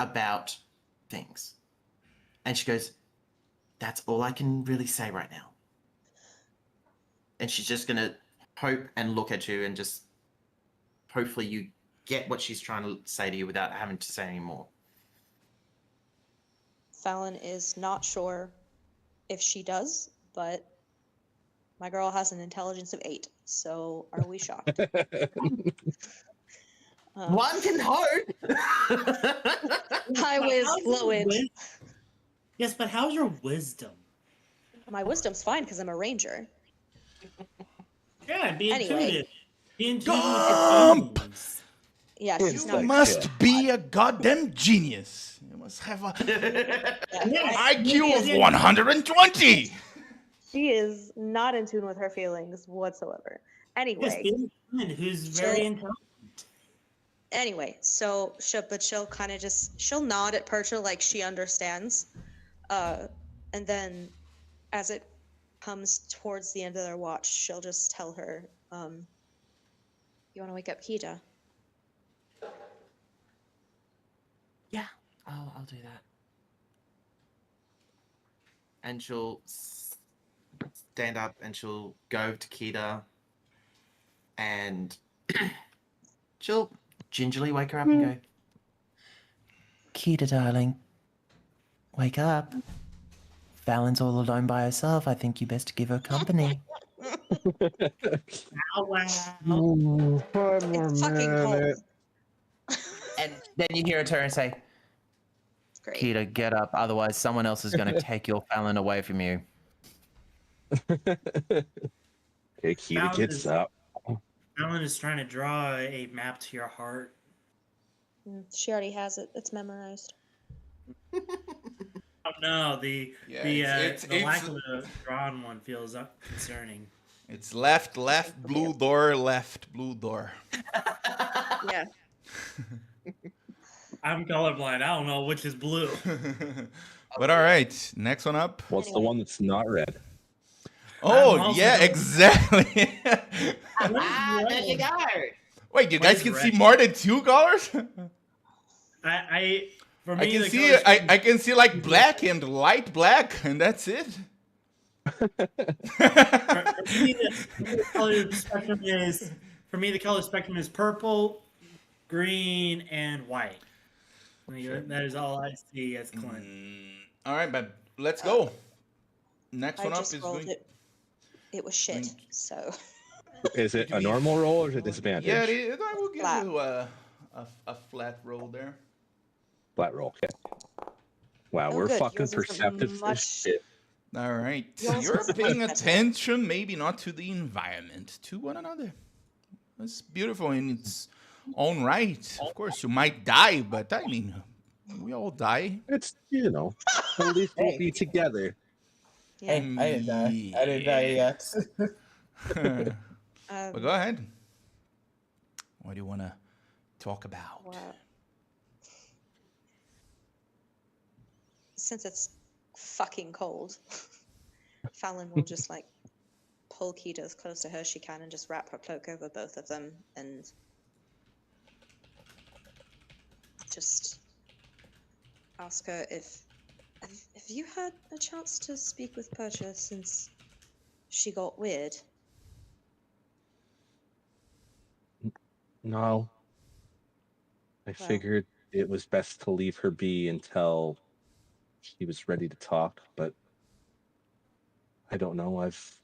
about things. And she goes, that's all I can really say right now. And she's just going to hope and look at you and just hopefully you get what she's trying to say to you without having to say any more.
Fallon is not sure if she does, but my girl has an intelligence of 8, so are we shocked?
One can hope.
I was fluent.
Yes, but how's your wisdom?
My wisdom's fine because I'm a ranger.
Yeah, be
Anyway.
intuitive. Be intuitive
Gump!
with your bones.
Yeah, she's
You
not.
must be a goddamn genius. You must have a IQ of 120.
She is not in tune with her feelings whatsoever.
Yes,
Anyway,
be a friend who's very intelligent.
so she'll kind of she'll nod at Percha like she understands, and then as it comes towards the end of their watch, she'll just tell her, "You want to wake up Kita?"
Yeah, I'll do that. And she'll stand up and she'll go to Kita and she'll gingerly wake her up and go,
Kita, darling, wake up. Fallon's all alone by herself. I think you best give her company.
Oh, wow.
Ooh, 5 more
It's fucking cold.
minutes.
And then you hear her turn and say,
Great.
Kita, get up. Otherwise, someone else is going to take your Fallon away from you.
Okay, Kita
Fallon
gets
is-
up.
Alan is trying to draw a map to your heart.
She already has it. It's memorized.
Oh no, the lack of a drawn one feels concerning.
It's left, blue door, left, blue door.
Yeah.
I'm colorblind. I don't know which is blue.
But all right, next one up.
What's the one that's not red?
Oh,
also
yeah,
going-
exactly.
there you go.
Wait, you
What
guys
is
can
red?
see more than 2 colors?
For me,
I can
the
see
color scheme-
I can see like black and light black, and that's it.
for me, the color spectrum is purple, green, and white. That is all I see as Clint.
All right, but let's go. Next
I
one up
just
is
rolled
going.
it. It was shit.
going-
So
Is it a normal roll or is it disadvantage?
Yeah, I will give
Flat.
you a flat roll there.
Flat roll. Okay. Wow,
Oh,
we're
good.
fucking
Yours isn't
perceptive as
much-
shit.
All right,
Yours
you're
wasn't
paying
better.
attention, maybe not to the environment, to one another. It's beautiful in its own right. Of course, you might die, but I mean, we all die.
It's, at least we'll be together.
yeah.
Hey, I didn't die. I didn't die yet.
But go ahead. What do you want to talk about?
Wow. Since it's fucking cold, Fallon will just like pull Kita as close to her as she can and just wrap her cloak over both of them and just ask her if have you had a chance to speak with Percha since she got weird?
No. I
Well.
figured it was best to leave her be until she was ready to talk, but I don't know. I've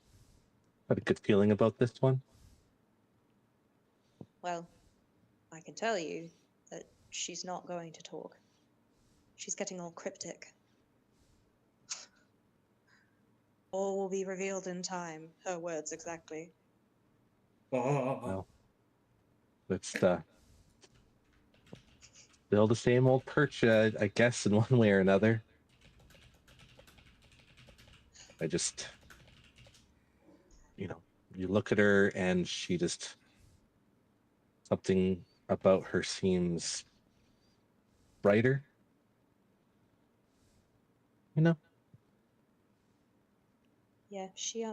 had a good feeling about this one.
Well, I can tell you that she's not going to talk. She's getting all cryptic. All will be revealed in time. Her words exactly.
Well, it's still the same old Percha, I guess, in one way or another. I just, you look at her and she just, something about her seems brighter.
Yeah, she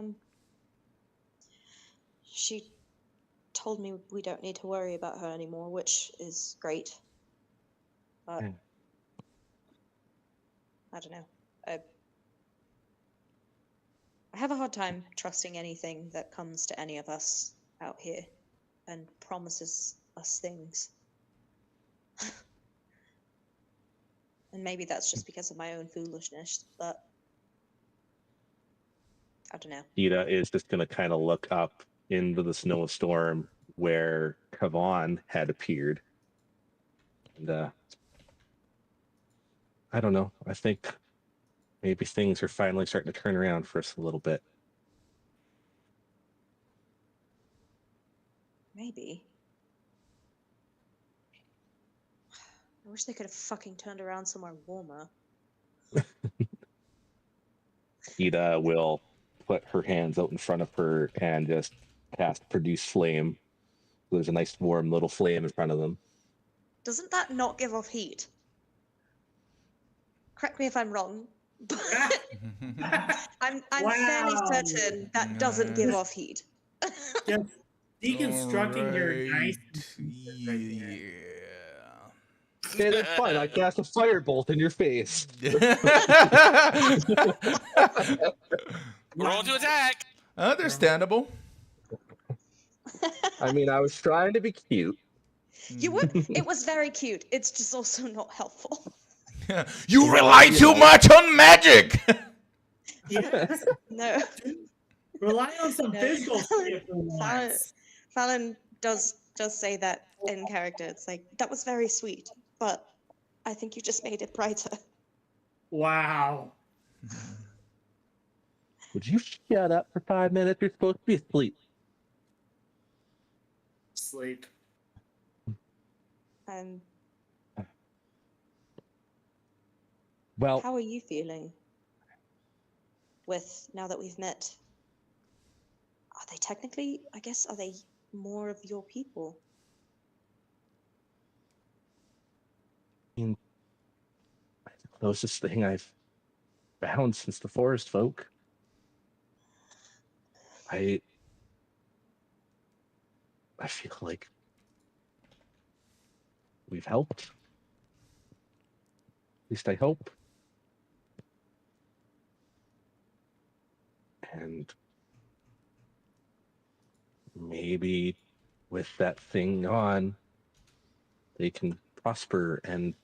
told me we don't need to worry about her anymore, which is great. But
Yeah.
I don't know. I have a hard time trusting anything that comes to any of us out here and promises us things. And maybe that's just because of my own foolishness, but I don't know.
Ida is just going to kind of look up into the snowstorm where Kavan had appeared. And I don't know. I think maybe things are finally starting to turn around for us a little bit.
Maybe. I wish they could have fucking turned around somewhere warmer.
Ida will put her hands out in front of her and just cast Produce Flame. So there's a nice warm little flame in front of them.
Doesn't that not give off heat? Correct me if I'm wrong, but I'm fairly
Wow.
certain that doesn't give off heat.
Just deconstructing your nice.
Yeah.
Okay, that's fine. I cast a firebolt in your face.
Roll to attack.
Understandable.
I mean, I was trying to be cute.
You were. It was very cute. It's just also not helpful.
You rely too much on magic.
Yes.
No.
Rely on some
No.
physical shit for
Fallon,
once.
Fallon does say that in character. It's like, that was very sweet, but I think you just made it brighter.
Wow.
Would you shut up for 5 minutes? You're supposed to be asleep.
Sleep.
Well,
How are you feeling with, now that we've met? Are they technically, I guess, are they more of your people?
I mean, the closest thing I've found since the forest folk. I feel like we've helped. At least I hope. And maybe with that thing on, they can prosper and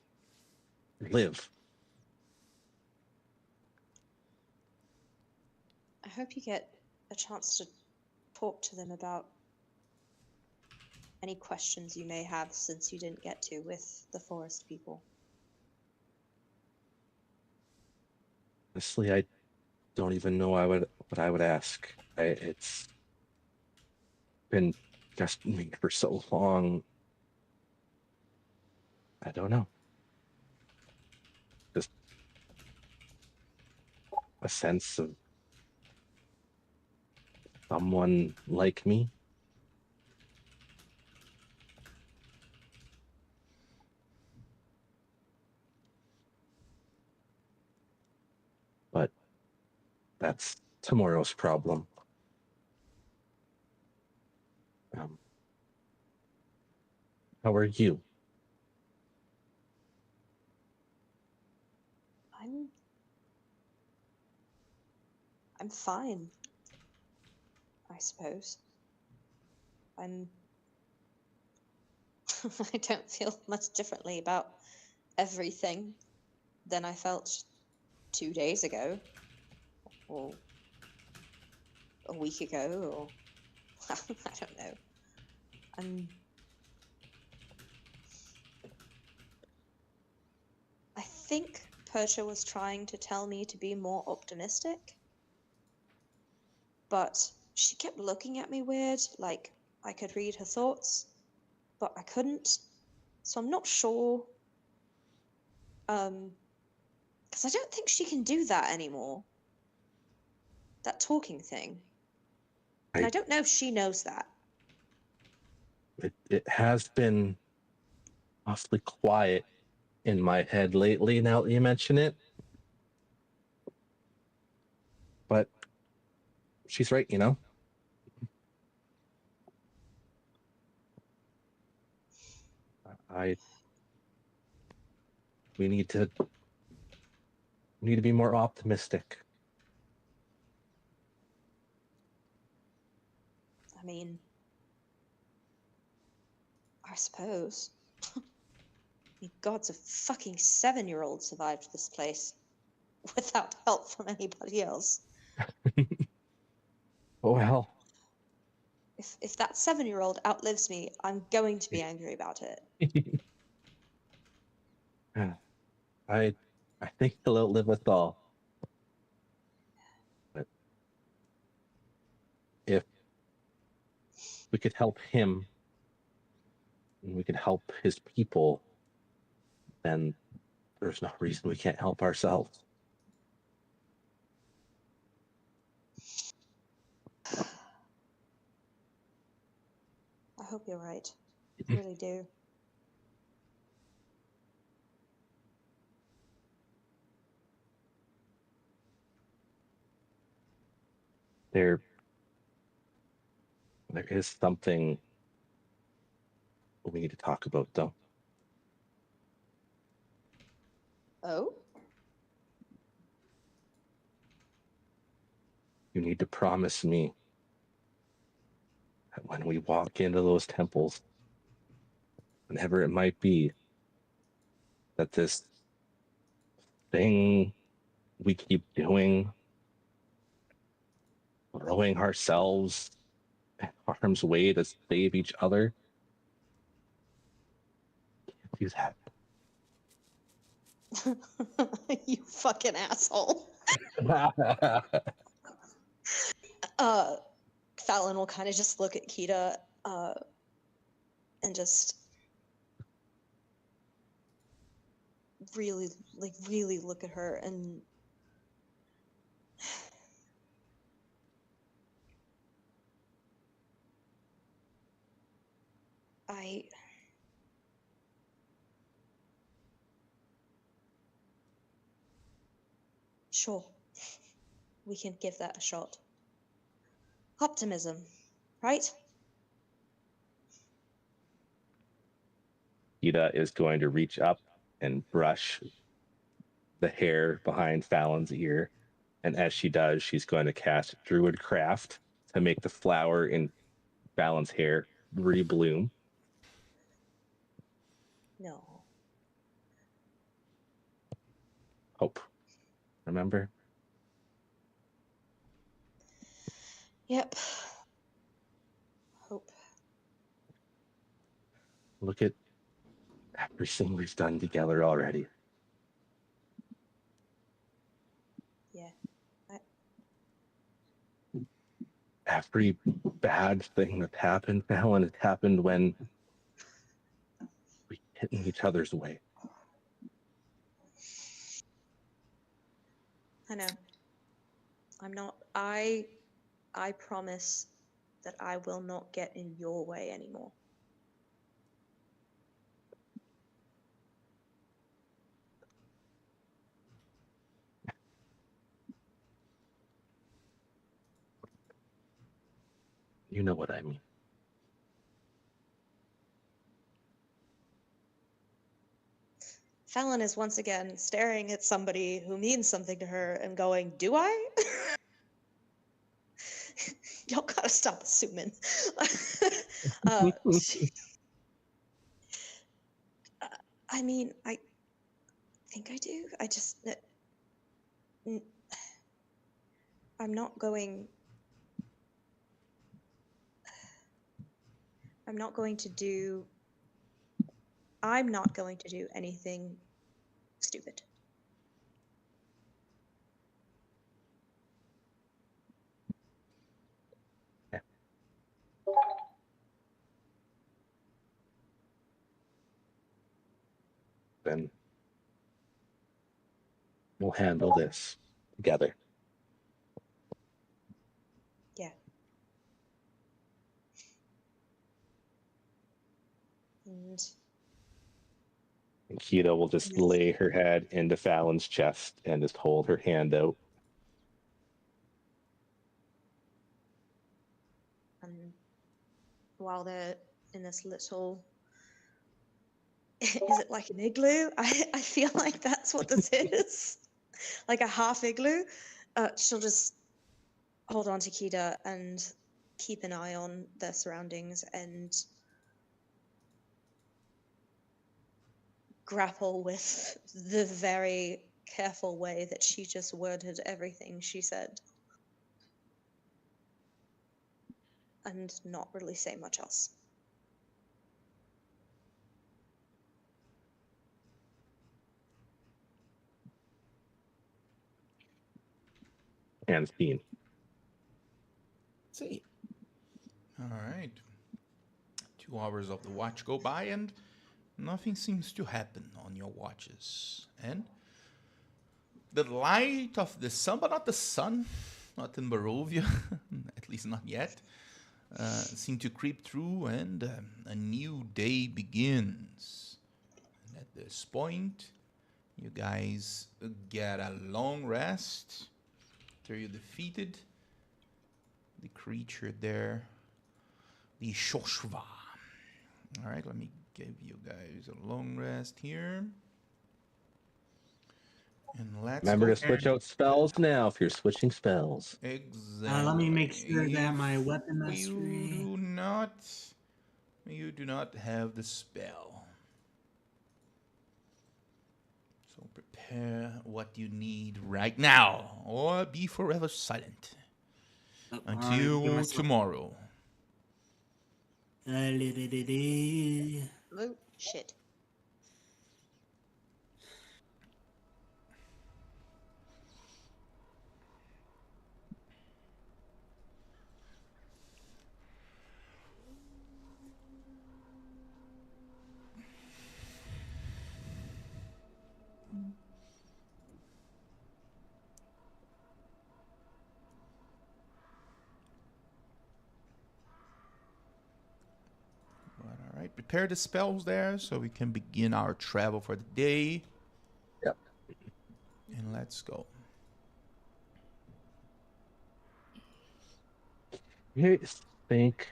live.
I hope you get a chance to talk to them about any questions you may have since you didn't get to with the forest people.
Honestly, I don't even know what I would ask. It's been just me for so long. I don't know. Just a sense of someone like me. But that's tomorrow's problem. How are you?
I'm fine, I suppose. I don't feel much differently about everything than I felt 2 days ago, or a week ago, or I don't know. I think Percha was trying to tell me to be more optimistic, but she kept looking at me weird, like I could read her thoughts, but I couldn't. So I'm not sure. Because I don't think she can do that anymore. That talking thing. And I don't know if she knows that.
It has been awfully quiet in my head lately, now that you mention it. But she's right, you know? We need to be more optimistic.
I mean, I suppose. I mean, God's a fucking 7-year-old survived this place without help from anybody else.
Well,
If that 7-year-old outlives me, I'm going to be angry about it.
I think he'll outlive us all. But if we could help him and we could help his people, then there's no reason we can't help ourselves.
I hope you're right. I really do.
There is something we need to talk about, though.
Oh?
You need to promise me that when we walk into those temples, whenever it might be, that this thing we keep doing, throwing ourselves in harm's way to save each other, do that.
You fucking asshole. Fallon will kind of just look at Kita and just really look at her and sure, we can give that a shot. Optimism, right?
Ida is going to reach up and brush the hair behind Fallon's ear. And as she does, she's going to cast Druid Craft to make the flower in Fallon's hair rebloom.
No.
Hope. Remember?
Yep. Hope.
Look at everything we've done together already.
Yeah.
Every bad thing that happened, Fallon, it happened when we get in each other's way.
I know. I'm not. I promise that I will not get in your way anymore.
You know what I mean.
Fallon is once again staring at somebody who means something to her and going, "Do I?" Y'all gotta stop assuming. I mean, I think I do. I just, I'm not going. I'm not going to do. I'm not going to do anything stupid.
Then we'll handle this together.
Yeah. And
Keto will just lay her head into Fallon's chest and just hold her hand out.
and while they're in this little, is it like an igloo? I feel like that's what this is. Like a half igloo. She'll just hold on to Kida and keep an eye on their surroundings and grapple with the very careful way that she just worded everything she said. And not really say much else.
Hands beam.
See. All right. 2 hours of the watch go by and nothing seems to happen on your watches. And the light of the sun, but not the sun, not in Barovia, at least not yet, seem to creep through and a new day begins. And at this point, you guys get a long rest after you defeated the creature there, the Shoshva. All right, let me give you guys a long rest here. And let's
Remember
go.
to switch out spells now if you're switching spells.
Exactly.
Let me make sure that my
If
weapon
you
mastery.
do not have the spell. So prepare what you need right now, or be forever silent
Oh,
until
give myself-
tomorrow.
Oh, shit.
But all right, prepare the spells there so we can begin our travel for the day.
Yep.
And let's go.
Okay, think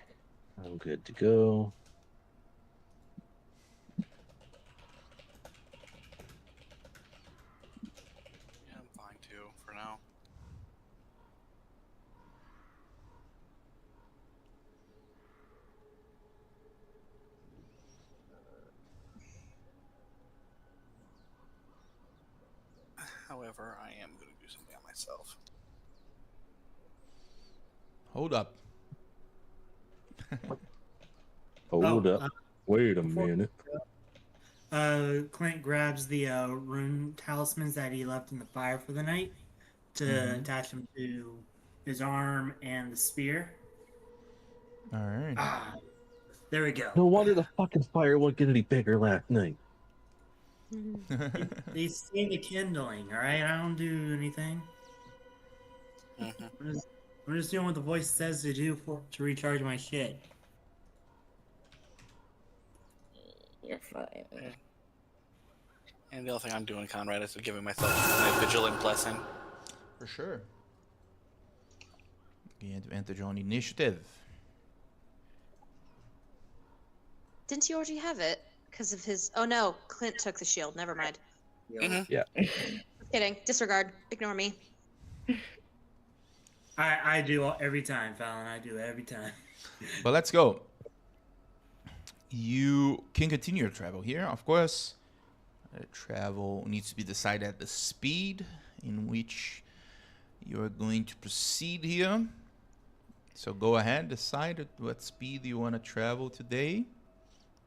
I'm good to go.
Yeah, I'm fine too for now. However, I am going to do something on myself.
Hold up.
Hold up. Wait a
before-
minute.
Clint grabs the rune talismans that he left in the fire for the night to attach them to his arm and the spear.
All right.
Ah, there we go.
No wonder the fucking fire won't get any bigger last night.
They see the kindling, all right? I don't do anything.
Mm-hmm.
I'm just doing what the voice says to do to recharge my shit.
You're fine.
And the other thing I'm doing, Conrad, is giving myself my vigilant blessing.
For sure. Gain advantage on initiative.
Didn't you already have it? Because of his. Oh no, Clint took the shield. Never mind.
Mm-hmm.
Yeah.
Just kidding. Disregard. Ignore me.
I do every time, Fallon. I do every time.
But let's go. You can continue your travel here, of course. Travel needs to be decided at the speed in which you are going to proceed here. So go ahead, decide at what speed you want to travel today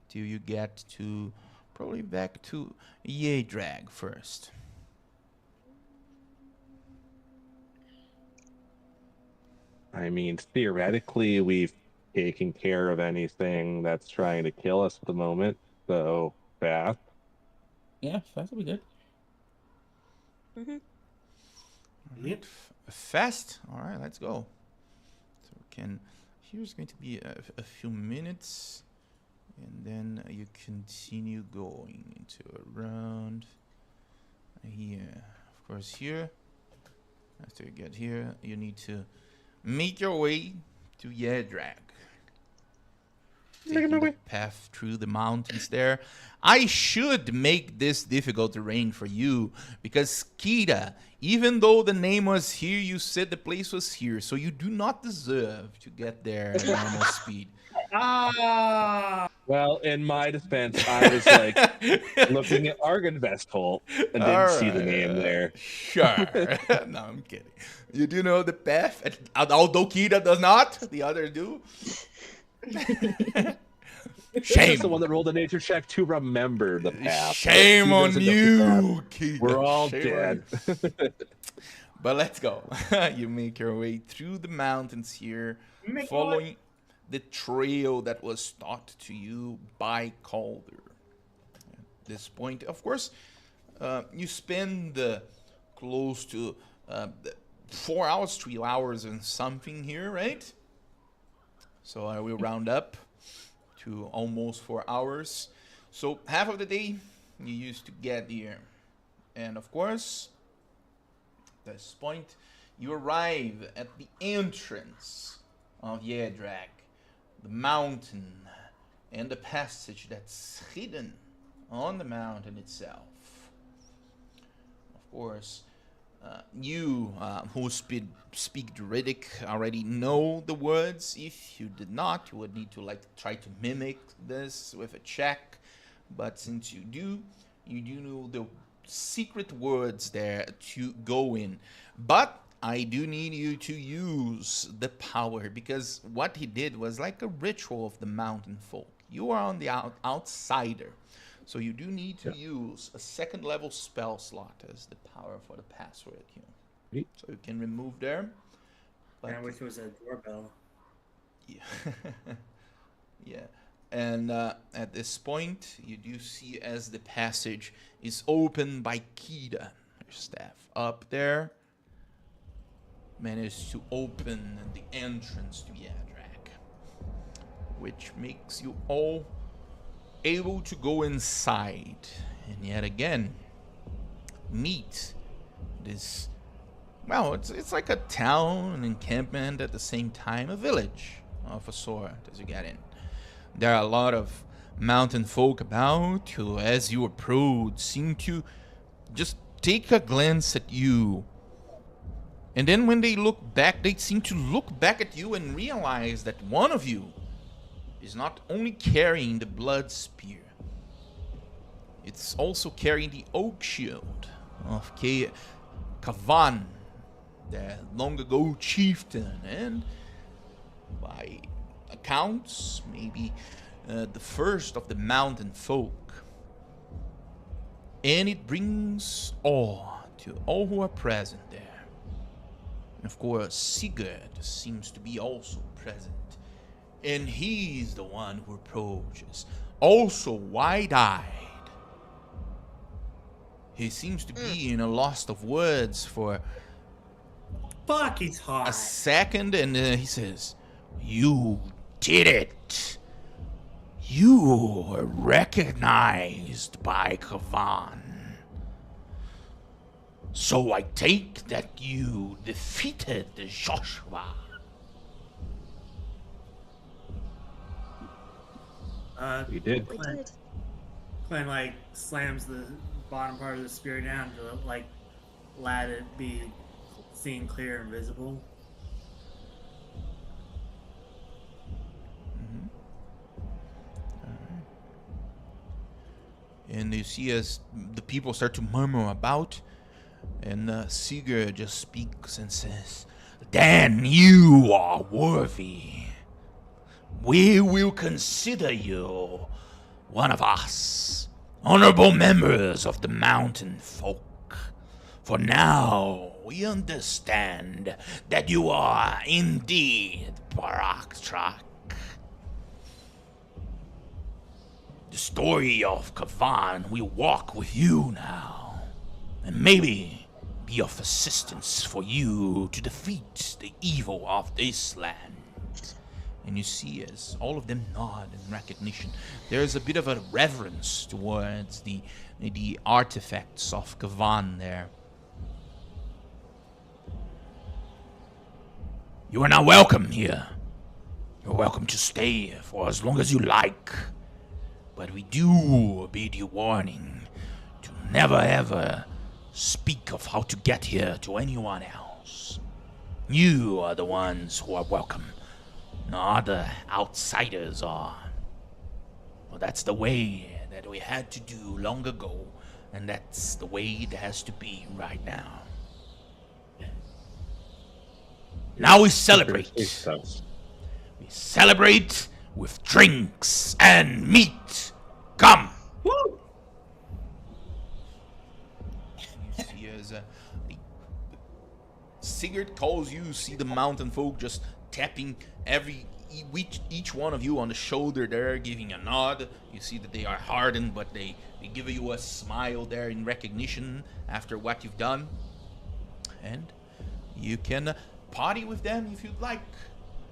till you get to probably back to Yedrag first.
I mean, theoretically, we've taken care of anything that's trying to kill us at the moment. So, fast.
Yeah, fast will be good.
Yep.
Fast. All right, let's go. So we can. Here's going to be a few minutes, and then you continue going into a round here. Of course, here. After you get here, you need to make your way to Yedrag. Taking the path through the mountains there. I should make this difficult terrain for you because Kita, even though the name was here, you said the place was here, so you do not deserve to get there at normal speed.
Ah!
Well, in my defense, I was like looking at Argonvest Hole and didn't see the name there.
Sure. No, I'm kidding. You do know the path, although Kita does not. The others do. Shame.
He's the one that rolled a nature check to remember the path.
Shame
He
on
doesn't know the path.
you, Kita.
We're all
Shame on
dead.
you. But let's go. You make your way through the mountains here, following the trail that was taught to you by Calder. At this point, of course, you spend close to 4 hours, 3 hours and something here, right? So I will round up to almost 4 hours. So half of the day you used to get here. And of course, at this point, you arrive at the entrance of Yedrag, the mountain, and the passage that's hidden on the mountain itself. Of course, you who speak Druidic already know the words. If you did not, you would need to like try to mimic this with a check. But since you do know the secret words there to go in. But I do need you to use the power, because what he did was like a ritual of the mountain folk. You are on the outsider. So you do need to use a second level spell slot as the power for the password. So you can remove there.
I wish it was a doorbell.
Yeah. Yeah. And at this point, you do see as the passage is opened by Kida, her staff up there, managed to open the entrance to Yadrak, which makes you all able to go inside and yet again meet this. Well, it's like a town, an encampment at the same time, a village of a sort as you get in. There are a lot of mountain folk about who, as you approach, seem to just take a glance at you. And then when they look back, they seem to look back at you and realize that one of you is not only carrying the blood spear, it's also carrying the oak shield of Kavan, the long ago chieftain, and by accounts, maybe the first of the mountain folk. And it brings awe to all who are present there. And of course, Sigurd seems to be also present. And he's the one who approaches, also wide-eyed. He seems to be in a loss of words for
Fuck, he's hot.
a second, and he says, "You did it. You were recognized by Kavan. So I take that you defeated Joshua."
We did.
We did.
Clint like slams the bottom part of the spear down to like let it be seen clear and visible.
And you see as the people start to murmur about, and Sigurd just speaks and says, "Then you are worthy. We will consider you one of us, honorable members of the mountain folk. For now, we understand that you are indeed Baraktrack. The story of Kavan will walk with you now, and maybe be of assistance for you to defeat the evil of this land." And you see as all of them nod in recognition, there's a bit of a reverence towards the artifacts of Kavan there. "You are now welcome here. You're welcome to stay for as long as you like. But we do bid you warning to never ever speak of how to get here to anyone else. You are the ones who are welcome. No other outsiders are. Well, that's the way that we had to do long ago, and that's the way it has to be right now. Now we celebrate. We celebrate with drinks and meat. Come!"
Woo!
You see as Sigurd calls you, see the mountain folk just tapping each one of you on the shoulder there, giving a nod. You see that they are hardened, but they give you a smile there in recognition after what you've done. And you can party with them if you'd like.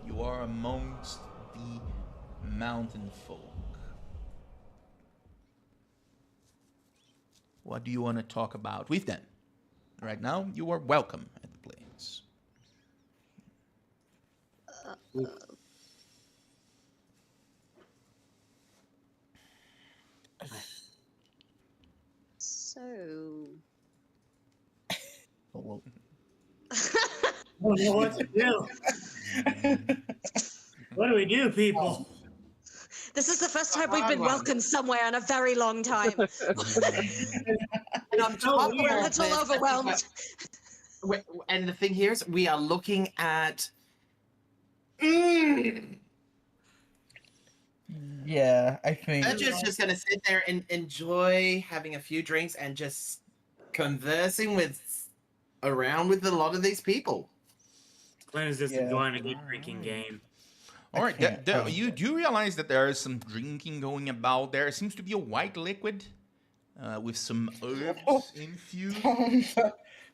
You are amongst the mountain folk. What do you want to talk about with them? Right now, you are welcome at the place.
So,
don't know what to do. What do we do, people?
This is the first time we've
Hard
been
one.
welcomed somewhere in a very long time.
And on top of
We're a
all
little
this, I think
overwhelmed.
and the thing here is, we are looking at.
Yeah, I think.
Urger's just gonna sit there and enjoy having a few drinks and just conversing around with a lot of these people.
Clint is just
Yeah.
enjoying a good drinking game.
All right,
can't tell.
you do realize that there is some drinking going about there. It seems to be a white liquid with some herbs infused.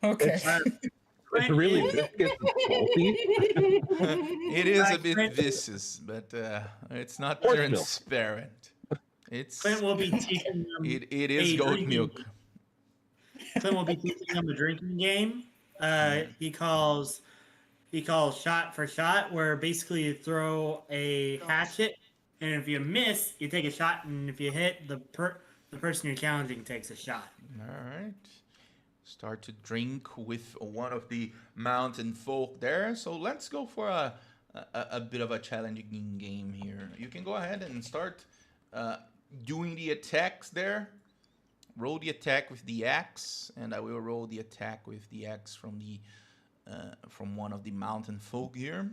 Okay.
It's really viscous and salty.
It is a
Right,
bit
Clint.
viscous, but it's not
Horse milk.
transparent. It's
Clint will be teaching them.
it is
a
goat
drinking-
milk.
Clint will be teaching them a drinking game. He calls shot for shot, where basically you throw a hatchet, and if you miss, you take a shot, and if you hit, the person you're challenging takes a shot.
All right. Start to drink with one of the mountain folk there. So let's go for a bit of a challenging game here. You can go ahead and start doing the attacks there. Roll the attack with the axe, and I will roll the attack with the axe from one of the mountain folk here.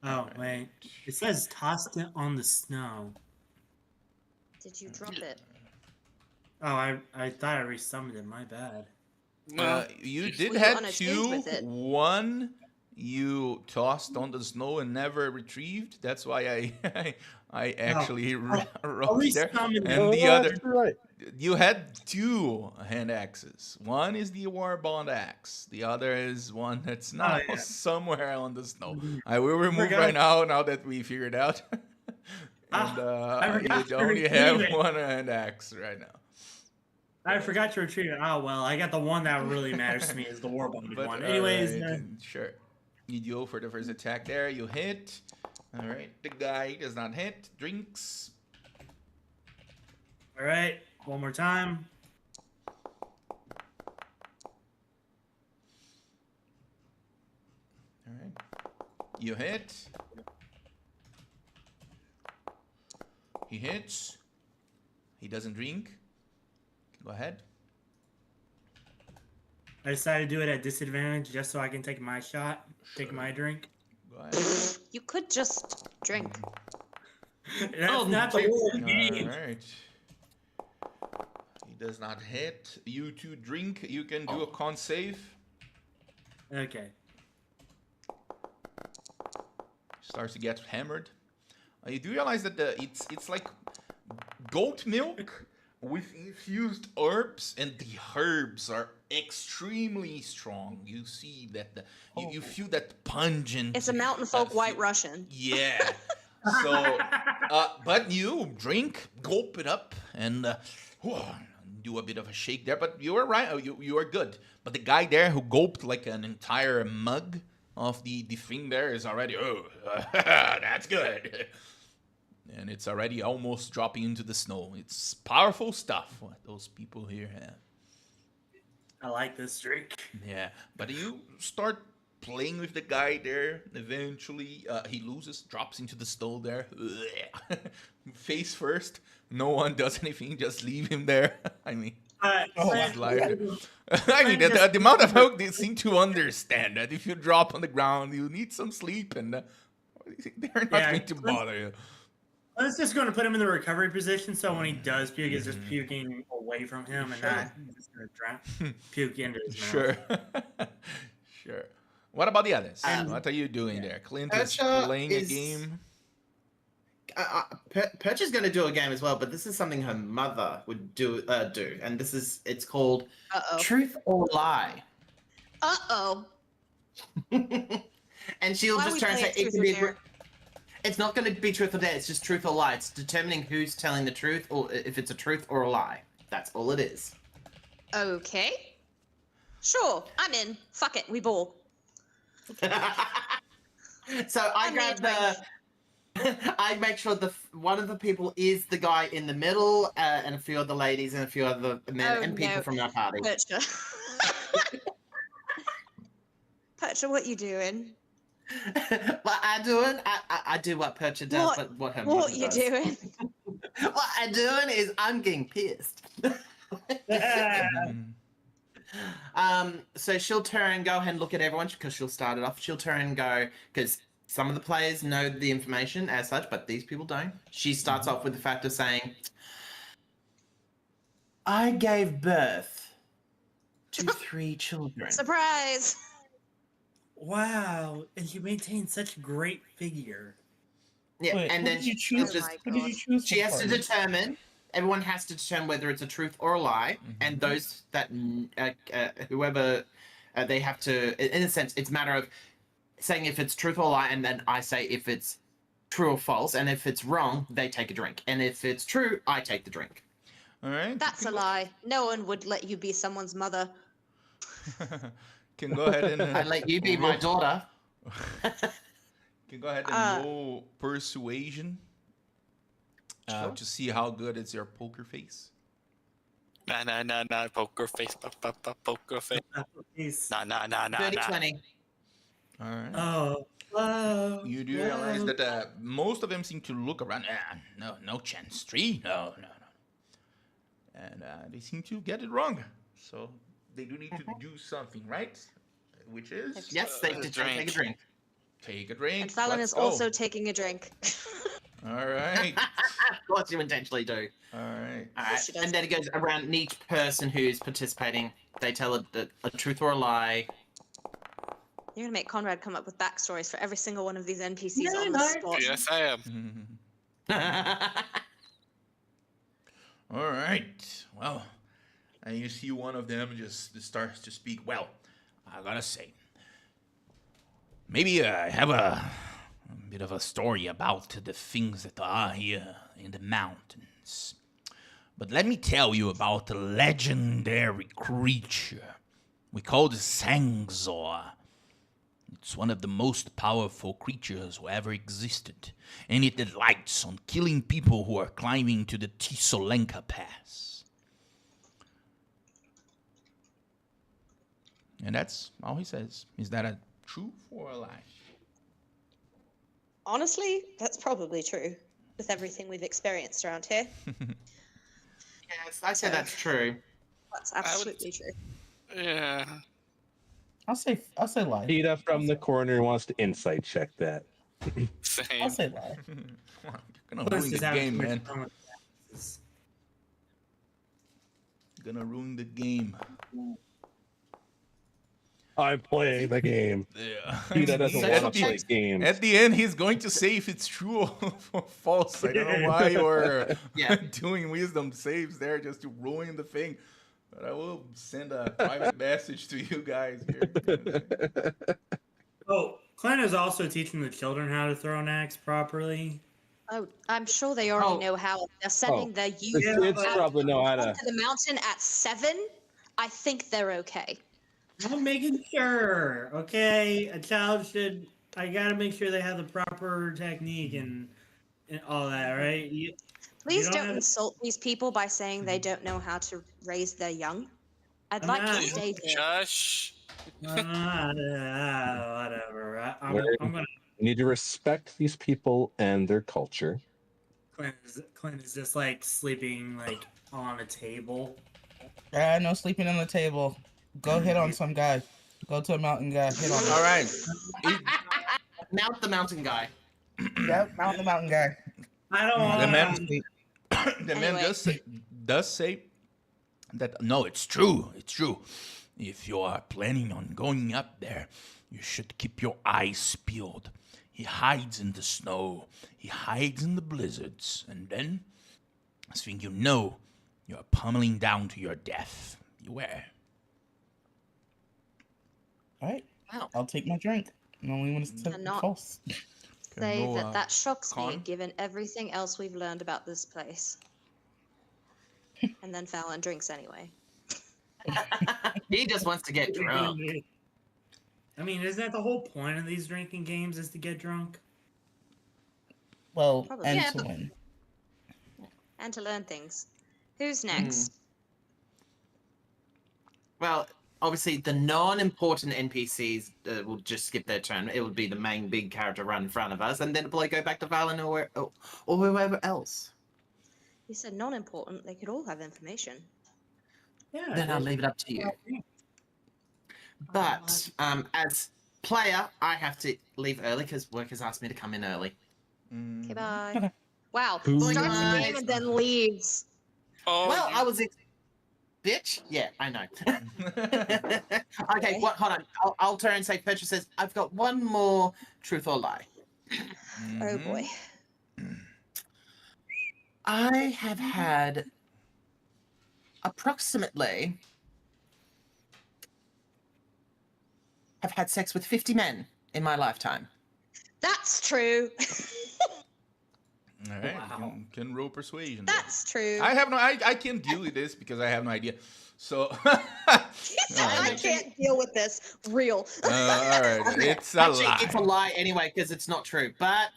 Oh wait, it says tossed it on the snow.
Did you drop it?
Oh, I thought I resummoned it. My bad.
You did
Were you
have
on a stage
two.
with it?
One you tossed on the snow and never retrieved. That's why I actually wrote there.
resummoned it.
And the other,
That's right.
you had two hand axes. One is the war bond axe. The other is one that's now
yeah.
somewhere on the snow.
Mhm.
I will remove
Forgot.
right now that we figured out. And
I forgot
you
to
only
retrieve
have
it.
one hand axe right now.
I forgot to retrieve it. Oh well, I got the one that really matters to me is the warbonded
But
one. Anyways,
alright, sure. You go for the first attack there. You hit. All right. The guy does not hit. Drinks.
all right, one more time.
All right. You hit. He hits. He doesn't drink. Go ahead.
I decided to do it at disadvantage just so I can take my shot, take my drink.
Go ahead.
You could just drink.
That's not the whole
All
game.
right. He does not hit. You two drink. You can do a con save.
Okay.
Starts to get hammered. You do realize that it's like goat milk with infused herbs, and the herbs are extremely strong. You see that you feel that pungent.
It's a mountain folk white
feel-
Russian.
Yeah. So, but you drink, gulp it up, and do a bit of a shake there. But you were right. You are good. But the guy there who gulped like an entire mug of the thing there is already that's good. And it's already almost dropping into the snow. It's powerful stuff what those people here have.
I like this drink.
Yeah, but you start playing with the guy there. Eventually, he loses, drops into the snow there. Face first. No one does anything. Just leave him there. I mean,
Clint,
I mean, the amount of folk they seem to understand that if you drop on the ground, you need some sleep, and they're not
Yeah,
going to bother you.
Let's just going to put him in the recovery position, so when he does puke, it's just puking away from him and not just going to drown, puke into his mouth.
Sure. Sure. What about the others?
Um,
What are you doing there? Clint is
Percha
playing
is-
a game.
Perch is going to do a game as well, but this is something her mother would do, and it's called
Uh-oh.
Truth or Lie.
Uh-oh.
And she'll
Why
just
we
turn and say
playing
it
Truth
can
or
be.
Dare?
It's not going to be truth or dare. It's just truth or lie. It's determining who's telling the truth, or if it's a truth or a lie. That's all it is.
Okay. Sure, I'm in. Fuck it, we ball.
So I
I'm
grab
the
I make sure one of the people is the guy in the middle, and a few other ladies and a few other men
Oh,
and people
no.
from our party.
Percha. Percha, what you doing?
What I doing? I do what Percha does,
What-
but what her
What
mother
you
does.
doing?
What I doing is I'm getting pissed. So she'll turn, go ahead and look at everyone because she'll start it off. She'll turn and go because some of the players know the information as such, but these people don't. She starts off with the fact of saying, "I gave birth to 3 children."
Surprise!
Wow, and you maintain such a great figure.
Yeah,
Wait,
and
who
then
did you
she'll
choose?
just
Oh
Who
my
did you
God.
choose?
she
for
has to
party?
determine. Everyone has to determine whether it's a truth or a lie, and those that whoever they have to. In a sense, it's a matter of saying if it's truth or lie, and then I say if it's true or false, and if it's wrong, they take a drink, and if it's true, I take the drink.
All right.
That's a lie. No one would let you be someone's mother.
Can go ahead and
I let you be my
roll-
daughter.
Can go ahead and roll persuasion
Sure.
to see how good is your poker face.
Nah, poker face, poker face.
He's-
Nah.
30-20.
All right.
Oh, whoa,
You do realize that most of them seem to look around. No chance. 3? No. And they seem to get it wrong. So they do need to do something, right? Which is
Yes, they did take a drink.
take a drink.
And Fallon
Let's
is
go.
also taking a drink.
All right.
Of course, you intentionally do.
All right.
All
Yes,
right,
she does.
and then it goes around each person who's participating. They tell a truth or a lie.
You're gonna make Conrad come up with backstories for every single one of these NPCs
No,
on the
no.
spot.
Yes, I am.
All right. Well, and you see one of them just starts to speak. Well, I gotta say, maybe I have a bit of a story about the things that are here in the mountains. But let me tell you about a legendary creature we call the Sangzor. It's one of the most powerful creatures who ever existed, and it delights on killing people who are climbing to the Tisolenka Pass. And that's all he says. Is that a truth or a lie?
Honestly, that's probably true with everything we've experienced around here.
Yes, I say that's true.
That's absolutely true.
Yeah.
I'll say lie.
Peter from the corner wants to insight check that.
Same.
I'll say lie.
You're gonna
Plus
ruin
just
the
having
game,
too much
man.
fun with that.
You're gonna ruin the game.
I'm playing the game.
Yeah.
Peter doesn't
Such
want
a
to play
check-
games.
At the end, he's going to say if it's true or false. I don't know why you're
Yeah.
doing wisdom saves there just to ruin the thing. But I will send a private message to you guys here.
Oh, Clint is also teaching the children how to throw an axe properly.
Oh, I'm sure they already
Oh.
know how. They're sending their
The
youth
kids
but-
probably know how to.
onto the mountain at 7. I think they're okay.
I'm making sure, okay? A child should. I gotta make sure they have the proper technique and all that, right?
Please
don't
don't
have-
insult these people by saying they don't know how to raise their young. I'd
I'm
like
not-
to stay there.
Shush.
Whatever. I'm gonna.
You need to respect these people and their culture.
Clint is just like sleeping like on a table.
No sleeping on the table. Go hit on some guy. Go to a mountain guy. Hit on him.
All right.
Mount the mountain guy.
Yep, mountain guy.
I don't want
The
to.
man, the man
Anyway.
does say that no, it's true. It's true. If you are planning on going up there, you should keep your eyes peeled. He hides in the snow. He hides in the blizzards, and then, as thing you know, you are pummeling down to your death. Beware.
All right,
Wow.
I'll take my drink. No one wants to
Cannot.
false.
Say
roll,
that that shocks me,
con.
given everything else we've learned about this place. And then Fallon drinks anyway.
He just wants to get drunk.
I mean, isn't that the whole point of these drinking games? Is to get drunk?
Well,
Probably.
and
Yeah,
to
but-
win.
And to learn things. Who's next?
Well, obviously the non-important NPCs will just skip their turn. It would be the main big character right in front of us, and then it'll go back to Valen or whoever else.
You said non-important. They could all have information.
Yeah.
Then I'll leave it up to you. But as player, I have to leave early because work has asked me to come in early.
Okay, bye. Wow.
Who-
Starts the
Bye.
game and then leaves.
Oh,
Well,
you-
I was. Bitch? Yeah, I know. Okay, what? Hold on. I'll turn and say, Petra says, I've got one more truth or lie.
Oh boy.
I have had approximately have had sex with 50 men in my lifetime.
That's true.
All right,
Wow.
can roll persuasion. then.
That's true.
I have no. I can't deal with this because I have no idea. So.
He said, I can't deal with this. Real.
All right, it's a
Actually,
lie.
it's a lie anyway because it's not true. But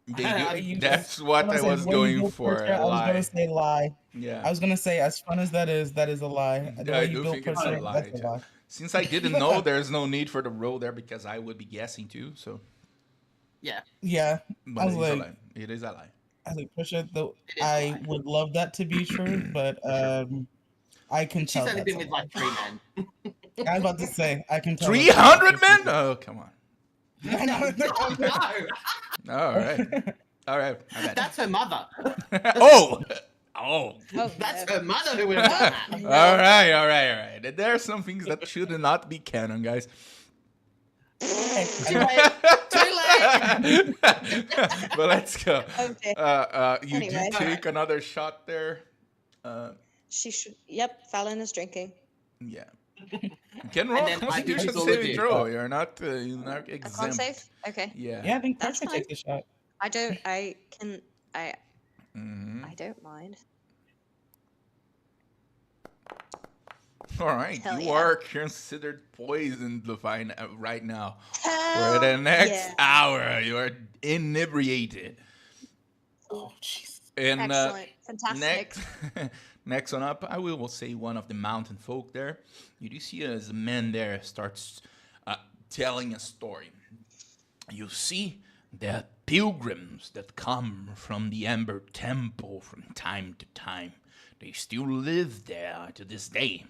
That's what I was going for.
I
A
was
lie.
gonna say lie.
Yeah.
I was gonna say, as fun as that is a lie. The
I
way you
do
built
think it's a
Portrait,
lie,
that's a
too.
lie.
Since I didn't know, there's no need for the roll there because I would be guessing too. So,
yeah,
Yeah,
but
I
it's
was
a
like,
lie. It is a lie.
I was like, Portrait, though,
It is a
I
lie.
would love that to be true, but I can
she's
tell.
only
that's
been
a
with
lie.
like 3 men.
I was about to say, I can tell. that's a
300
lie.
men? Oh, come on.
Oh no,
All right. All right. I bet.
that's her mother.
Oh. Oh.
Oh,
That's
no.
her mother who would have done that.
All right. All right. All right. There are some things that should not be canon, guys.
Too late. Too late.
But let's go.
Okay.
You
Anyway.
do take another shot there.
She should. Yep, Fallon is drinking.
Yeah. You can roll
then I do
Constitution
all of
saving
you.
throw. You're not
A con
exempt.
save? Okay.
Yeah.
Yeah, I think
That's
Portrait
fine.
takes a shot.
I don't. I can.
Mhm.
I don't mind.
All right.
Hell
You
yeah.
are considered poisoned, Levine, right now.
Hell
For the next
yeah.
hour, you are inebriated.
Oh, jeez.
And
Excellent. Fantastic.
next, next one up, I will say one of the mountain folk there. You do see as the man there starts telling a story. You see the pilgrims that come from the Amber Temple from time to time. They still live there to this day.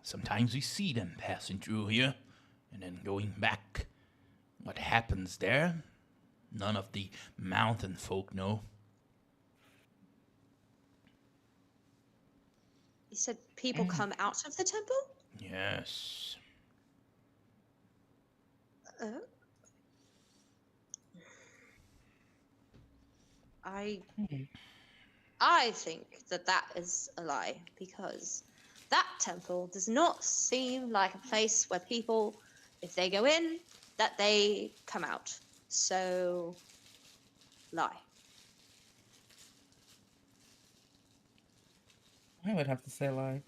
Sometimes we see them passing through here and then going back. What happens there? None of the mountain folk know.
You said people come out of the temple?
Yes.
Oh. I think that is a lie because that temple does not seem like a place where people, if they go in, that they come out. So, lie.
I would have to say lie.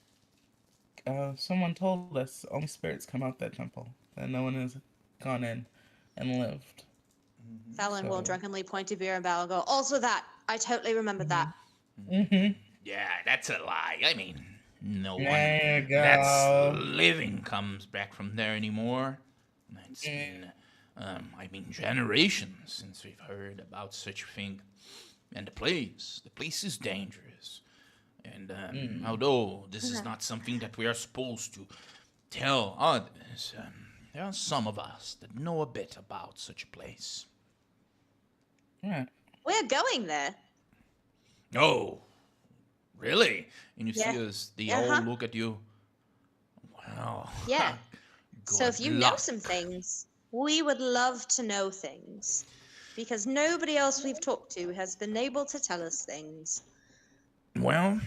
Someone told us only spirits come out that temple, and no one has gone in and lived.
Fallon will
So-
drunkenly point to beer and bow and go, also that. I totally remembered that.
Mm-hmm.
Yeah, that's a lie. I mean, no one
There you
that's
go.
living comes back from there anymore. It's been, generations since we've heard about such a thing. And the place is dangerous. And although this is not something that we are supposed to tell others, there are some of us that know a bit about such a place.
Right.
We're going there.
Oh, really? And you
Yeah.
see us, they
Uh-huh.
all look at you. Wow.
Yeah. So if
Good
you know
luck.
some things, we would love to know things. Because nobody else we've talked to has been able to tell us things.
Well,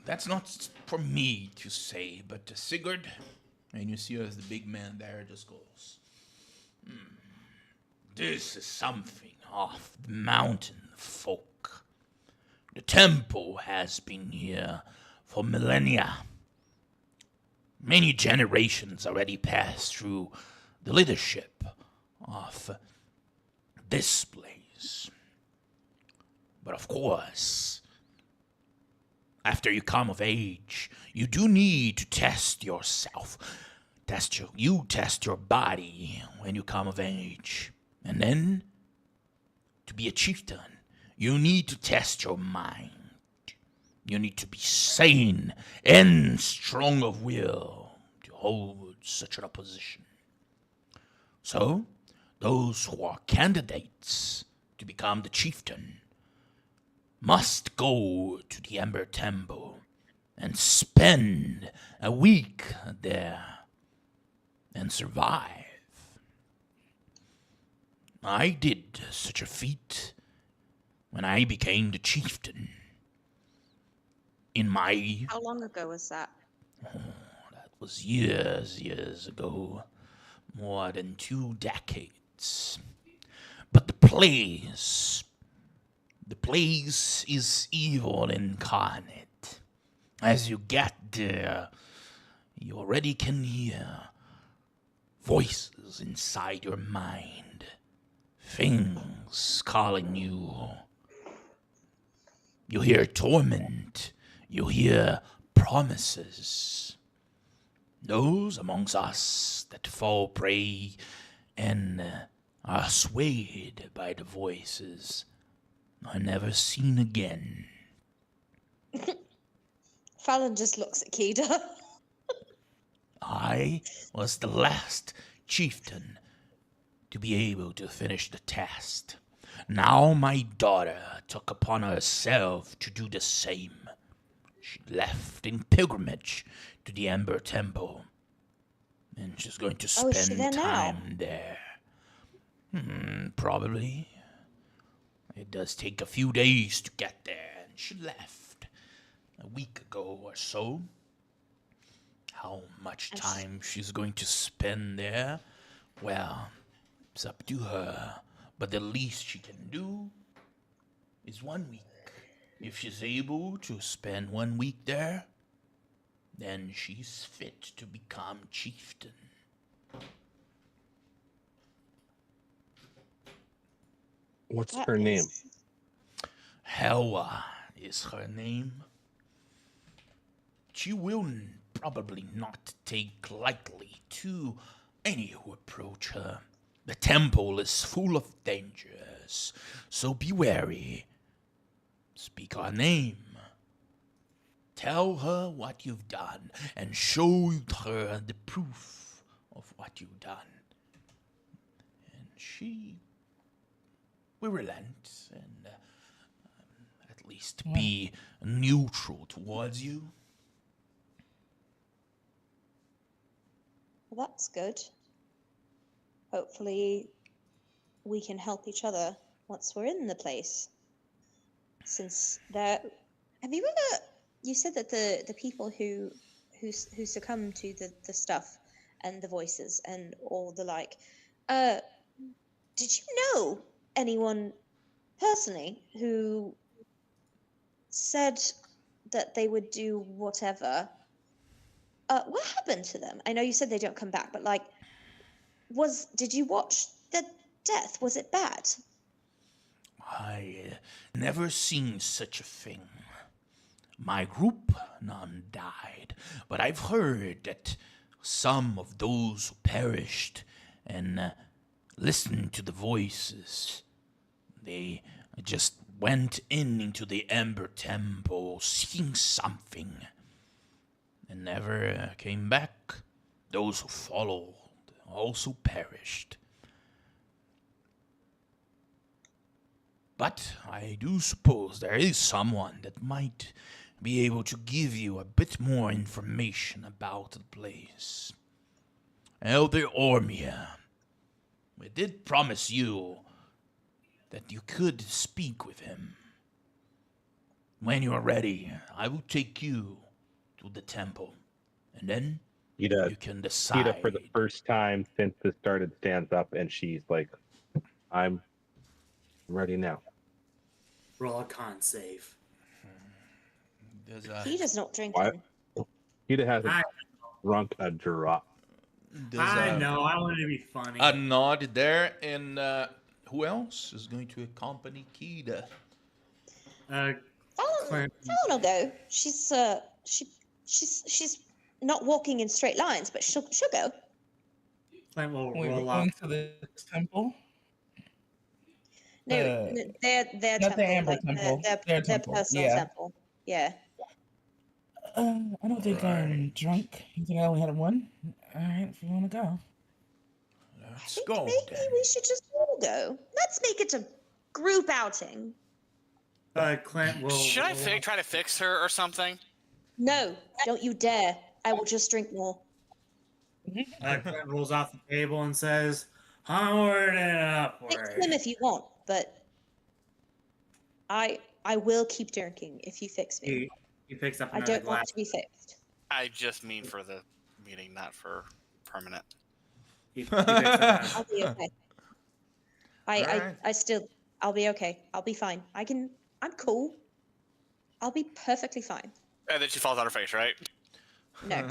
that's not for me to say, but Sigurd, and you see as the big man there just goes, this is something of the mountain folk. The temple has been here for millennia. Many generations already passed through the leadership of this place. But of course, after you come of age, you do need to test yourself. You test your body when you come of age. And then, to be a chieftain, you need to test your mind. You need to be sane and strong of will to hold such a position. So, those who are candidates to become the chieftain must go to the Ember Temple and spend a week there and survive. I did such a feat when I became the chieftain. In my...
How long ago was that?
That was years ago. More than 2 decades. But the place is evil incarnate. As you get there, you already can hear voices inside your mind. Things calling you. You hear torment. You hear promises. Those amongst us that fall prey and are swayed by the voices are never seen again.
Fallon just looks at Kida.
I was the last chieftain to be able to finish the test. Now my daughter took upon herself to do the same. She left in pilgrimage to the Ember Temple, and she's going to
Oh, is she
spend
there now?
time there. Probably. It does take a few days to get there, and she left a week ago or so. How much time she's going to spend there, well, it's up to her. But the least she can do is 1 week. If she's able to spend 1 week there, then she's fit to become chieftain.
What's her name?
Helwa is her name. She will probably not take lightly to any who approach her. The temple is full of dangers, so be wary. Speak her name. Tell her what you've done, and show her the proof of what you've done. And she will relent and at least be neutral towards you.
Well, that's good. Hopefully, we can help each other once we're in the place. Since there, have you ever? You said that the people who succumb to the stuff and the voices and all the like. Did you know anyone personally who said that they would do whatever? What happened to them? I know you said they don't come back, but like, did you watch the death? Was it bad?
I never seen such a thing. My group, none died, but I've heard that some of those who perished and listened to the voices, they just went into the Ember Temple seeking something and never came back. Those who followed also perished. But I do suppose there is someone that might be able to give you a bit more information about the place. Elder Ormia, we did promise you that you could speak with him. When you are ready, I will take you to the temple, and then you can decide.
Ida, for the first time since this started, stands up and she's like, I'm ready now.
Roll a con save.
He does not drink.
What? Ida hasn't drunk a drop.
I know. I wanted to be funny.
A nod there, and who else is going to accompany Kida?
Fallon
Clint,
Fallon will go. She's not walking in straight lines, but she'll go.
Clint will
Wait, we're
roll
going
up.
to the temple?
No, their
Not the
temple,
Amber
like
Temple.
their
Their temple.
personal
Yeah.
temple. Yeah.
I don't think I'm drunk. You think I only had one? All right, if you want to go.
I
Let's
think
go
maybe
then.
we should just all go. Let's make it a group outing.
Clint will.
Should I
roll up.
try to fix her or something?
No, don't you dare. I will just drink more.
Clint rolls off the table and says, "Onward and
Fix
upward."
him if you want, but I will keep drinking if you fix me.
He picks up
I
another
don't want
glass.
to be fixed.
I just mean for the meeting, not for permanent.
He picks up another.
I'll be okay.
Alright.
I still, I'll be okay. I'll be fine. I'm cool. I'll be perfectly fine.
And then she falls on her face, right?
No,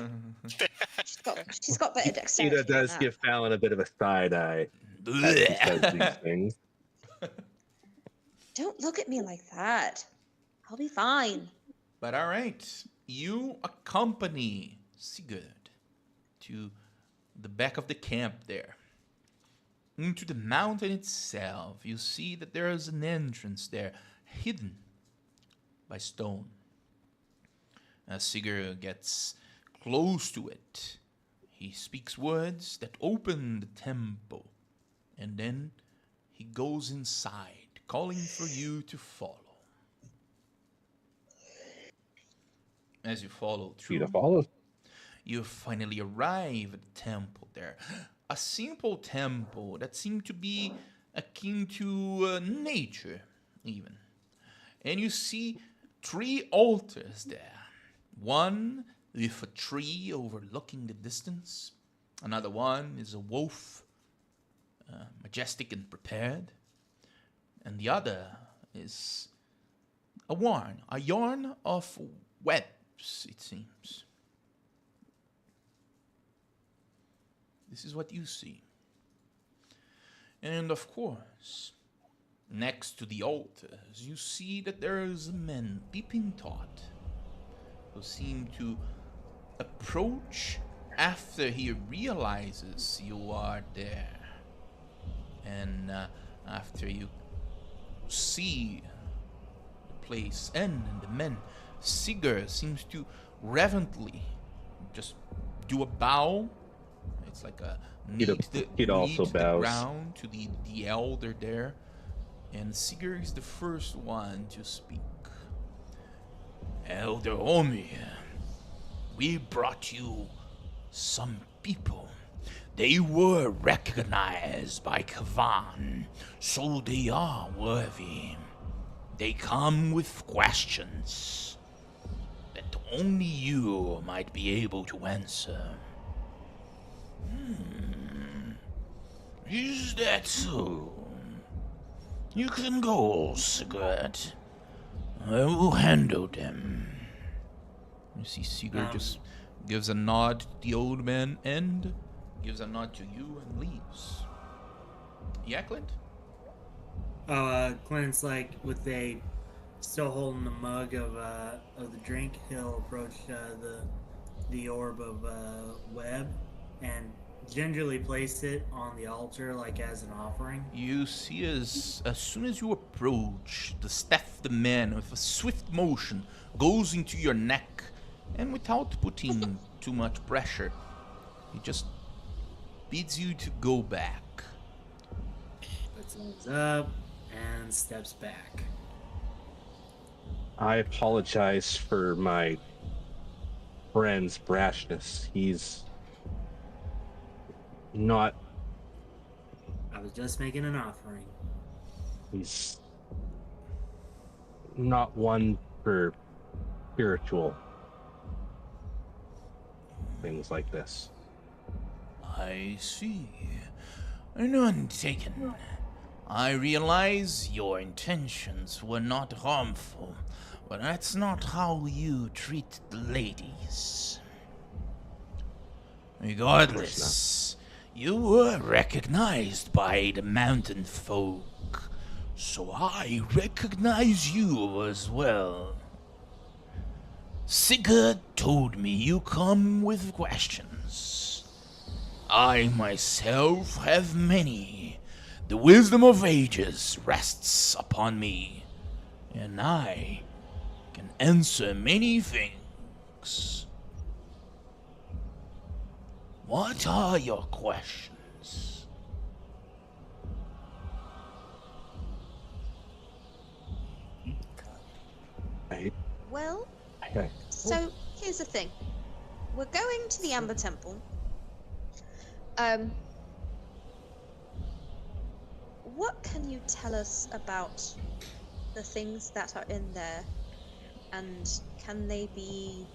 she's got better dexterity.
Ida does
than that.
give Fallon a bit of a side eye as she says these things.
Don't look at me like that. I'll be fine.
But all right, you accompany Sigurd to the back of the camp there. Into the mountain itself, you see that there is an entrance there, hidden by stone. As Sigurd gets close to it, he speaks words that open the temple, and then he goes inside, calling for you to follow. As you follow through,
Ida follows.
you finally arrive at the temple there. A simple temple that seemed to be akin to nature, even. And you see 3 altars there. One with a tree overlooking the distance. Another one is a wolf, majestic and prepared. And the other is a yarn of webs, it seems. This is what you see. And of course, next to the altars, you see that there is a man peeping Todd, who seem to approach after he realizes you are there. And after you see the place end and the men, Sigurd seems to reverently just do a bow. It's like a
He'd also
the
bows.
ground to the elder there, and Sigurd is the first one to speak. Elder Omi, we brought you some people. They were recognized by Kavan, so they are worthy. They come with questions that only you might be able to answer. Is that so? You can go, Sigurd. I will handle them. You see Sigurd just gives a nod to the old man and gives a nod to you and leaves. Yeah, Clint?
Clint's like, with still holding the mug of the drink, he'll approach the orb of web and gingerly place it on the altar, like as an offering.
You see as soon as you approach, the staff of the man with a swift motion goes into your neck, and without putting too much pressure, he just bids you to go back.
Puts his up and steps back.
I apologize for my friend's brashness. He's not.
I was just making an offering.
He's not one for spiritual things like this.
I see. None taken. I realize your intentions were not harmful, but that's not how you treat the ladies. Regardless, you were recognized by the mountain folk, so I recognize you as well. Sigurd told me you come with questions. I myself have many. The wisdom of ages rests upon me, and I can answer many things. What are your questions?
Well,
Okay.
so here's the thing. We're going to the Amber Temple. What can you tell us about the things that are in there, and can they be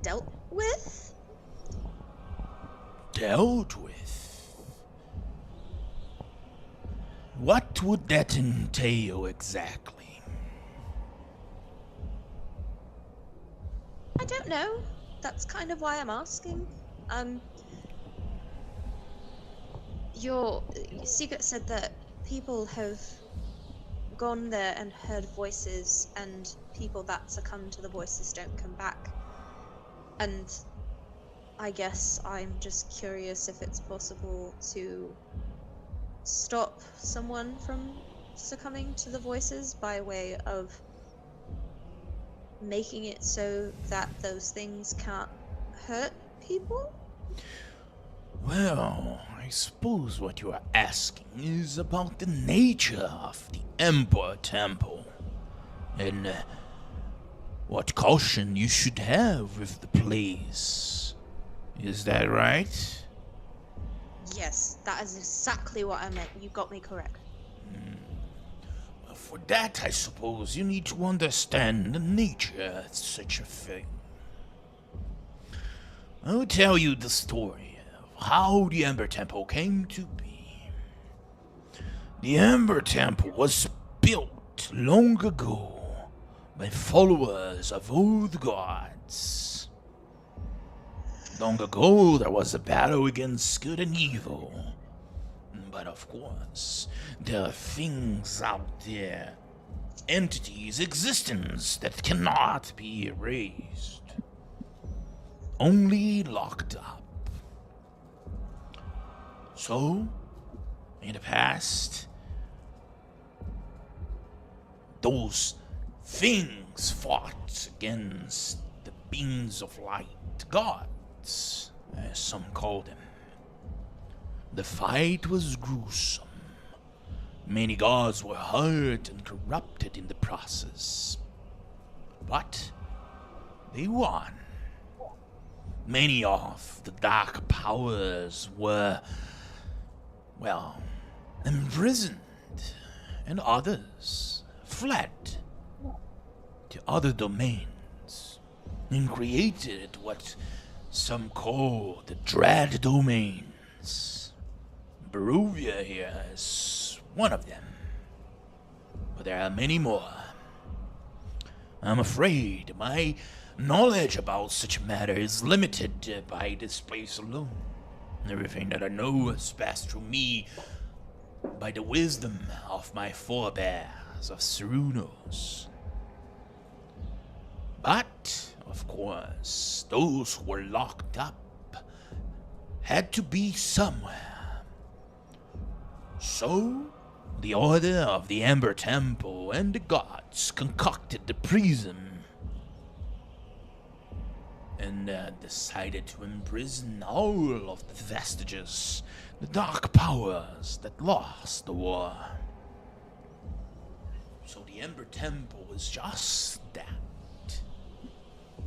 dealt with?
Dealt with? What would that entail exactly?
I don't know. That's kind of why I'm asking. Your Sigurd said that people have gone there and heard voices, and people that succumb to the voices don't come back. And I guess I'm just curious if it's possible to stop someone from succumbing to the voices by way of making it so that those things can't hurt people?
Well, I suppose what you are asking is about the nature of the Ember Temple, and what caution you should have with the place. Is that right?
Yes, that is exactly what I meant. You got me correct.
Well, for that, I suppose you need to understand the nature of such a thing. I'll tell you the story of how the Ember Temple came to be. The Ember Temple was built long ago by followers of old gods. Long ago, there was a battle against good and evil. But of course, there are things out there, entities, existence that cannot be erased. Only locked up. So, in the past, those things fought against the beings of light, gods, as some call them. The fight was gruesome. Many gods were hurt and corrupted in the process. But they won. Many of the dark powers were, well, imprisoned, and others fled to other domains and created what some call the Dread Domains. Barovia here is one of them, but there are many more. I'm afraid my knowledge about such a matter is limited by this place alone. Everything that I know has passed through me by the wisdom of my forebears of Cerunos. But, of course, those who were locked up had to be somewhere. So, the Order of the Ember Temple and the gods concocted the prism and decided to imprison all of the vestiges, the dark powers that lost the war. So the Ember Temple was just that.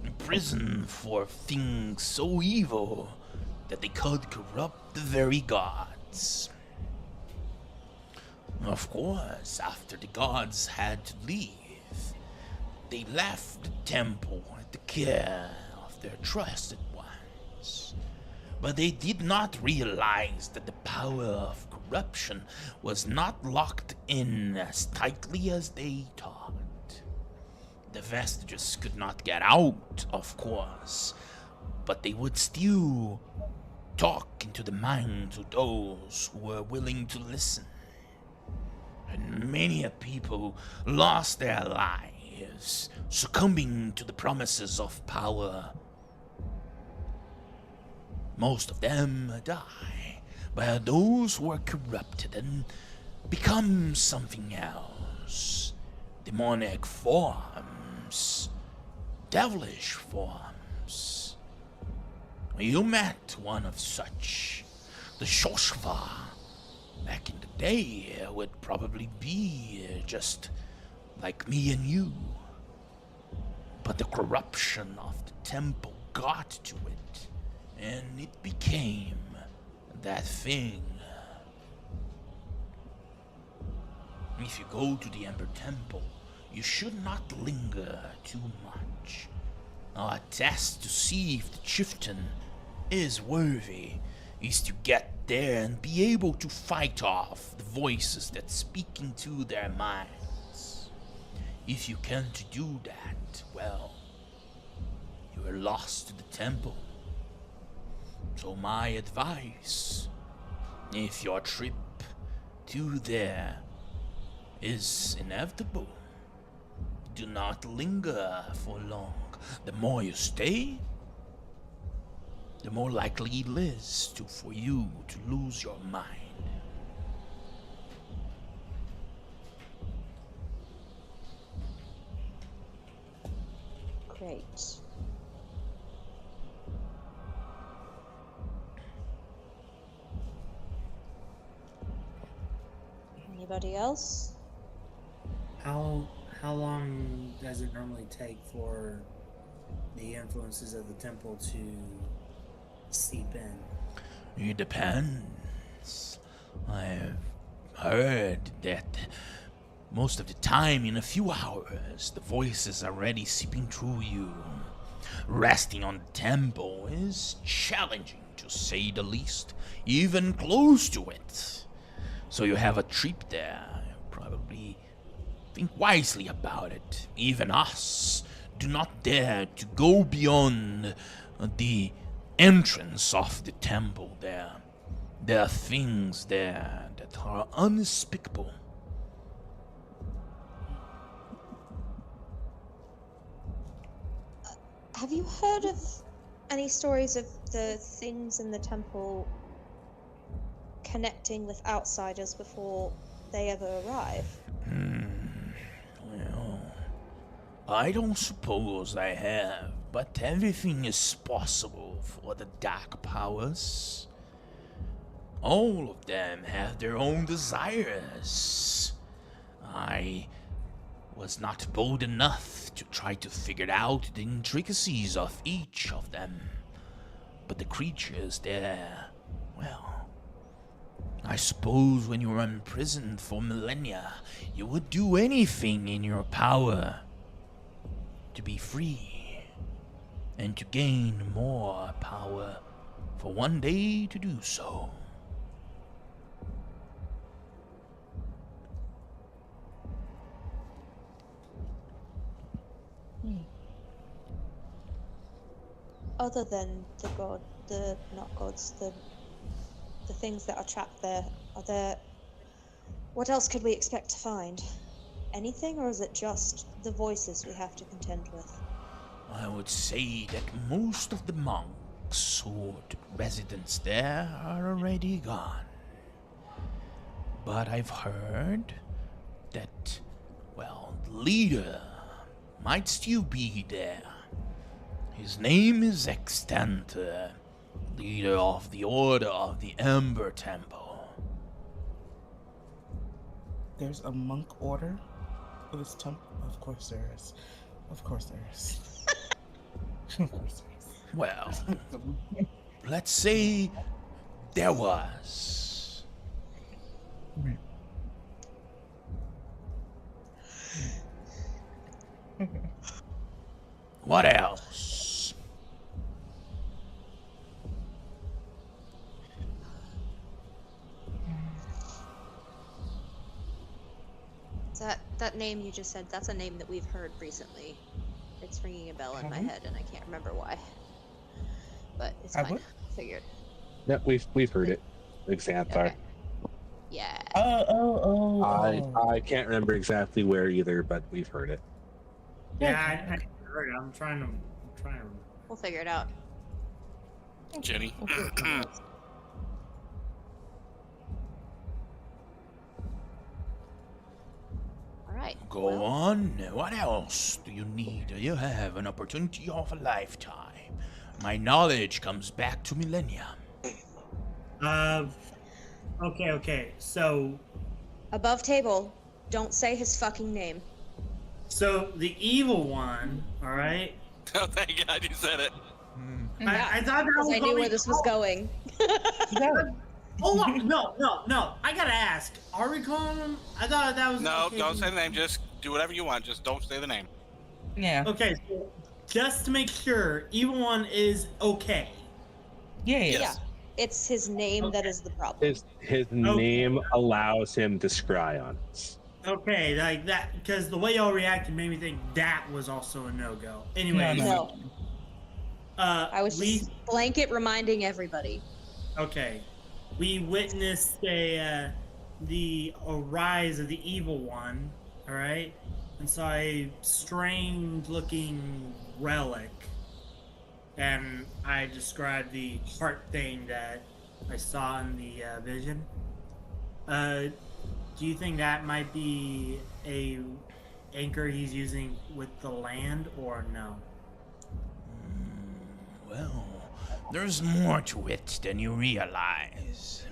A prison for things so evil that they could corrupt the very gods. Of course, after the gods had to leave, they left the temple at the care of their trusted ones. But they did not realize that the power of corruption was not locked in as tightly as they thought. The vestiges could not get out, of course, but they would still talk into the minds of those who were willing to listen. And many a people lost their lives succumbing to the promises of power. Most of them die, but those who are corrupted and become something else. Demonic forms, devilish forms. You met one of such. The Shoshva. Back in the day, would probably be just like me and you. But the corruption of the temple got to it, and it became that thing. If you go to the Ember Temple, you should not linger too much. A test to see if the chieftain is worthy is to get there and be able to fight off the voices that speak into their minds. If you can't do that, well, you are lost to the temple. So my advice, if your trip to there is inevitable, do not linger for long. The more you stay, the more likely it is for you to lose your mind.
Great. Anybody else?
How long does it normally take for the influences of the temple to seep in?
It depends. I've heard that most of the time, in a few hours, the voices are already seeping through you. Resting on the temple is challenging, to say the least, even close to it. So you have a trip there. Probably think wisely about it. Even us do not dare to go beyond the entrance of the temple there. There are things there that are unspeakable.
Have you heard of any stories of the things in the temple connecting with outsiders before they ever arrive?
Well, I don't suppose I have, but everything is possible for the dark powers. All of them have their own desires. I was not bold enough to try to figure out the intricacies of each of them. But the creatures there, well, I suppose when you were imprisoned for millennia, you would do anything in your power to be free and to gain more power for one day to do so.
Other than the things that are trapped there, what else could we expect to find? Anything, or is it just the voices we have to contend with?
I would say that most of the monks or the residents there are already gone. But I've heard that, well, the leader might still be there. His name is Extanter, leader of the Order of the Ember Temple.
There's a monk order for this temple? Of course there is. Of course there is. Of course there is.
Well, let's say there was. What else?
That name you just said, that's a name that we've heard recently. It's ringing a bell in my head, and I can't remember why. But it's
Have
fine.
we?
Figured.
Yep, we've heard it. Xanthar.
Okay. Yeah.
Oh.
I can't remember exactly where either, but we've heard it.
Yeah,
Okay,
I heard it. I'm trying to.
We'll figure it out.
Jenny.
All right.
Go
well,
on. What else do you need? You have an opportunity of a lifetime. My knowledge comes back to millennia.
Okay. So
above table, don't say his fucking name.
the evil one. All right.
Oh, thank God you said it.
I thought that
Because
was
I knew where this was going.
Hold on. No. I gotta ask. Are we calling him? I thought that was.
No,
okay.
don't say the name. Just do whatever you want. Just don't say the name.
Yeah.
Okay. So just to make sure, evil one is okay.
Yeah.
Yeah. It's his name that is the problem.
His name allows him to scry on us.
Okay, like that, because the way y'all reacted made me think that was also a no-go. Anyway,
No. I was
we
just blanket reminding everybody.
okay. We witnessed the rise of the evil one. All right, and saw a strange-looking relic, and I described the heart thing that I saw in the vision. Do you think that might be a anchor he's using with the land, or no?
Well, there's more to it than you realize.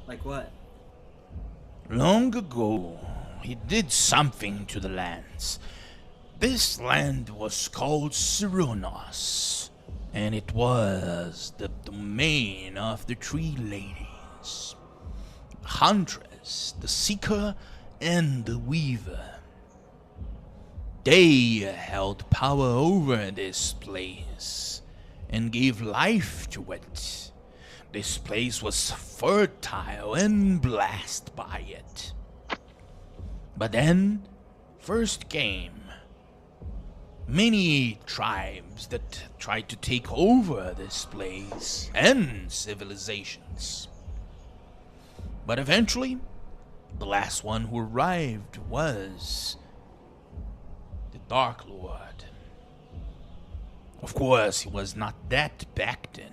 Like what?
Long ago, he did something to the lands. This land was called Cyrunnos, and it was the domain of the Tree Ladies. Huntress, the Seeker, and the Weaver. They held power over this place and gave life to it. This place was fertile and blessed by it. But then, first came many tribes that tried to take over this place and civilizations. But eventually, the last one who arrived was the Dark Lord. Of course, he was not that back then,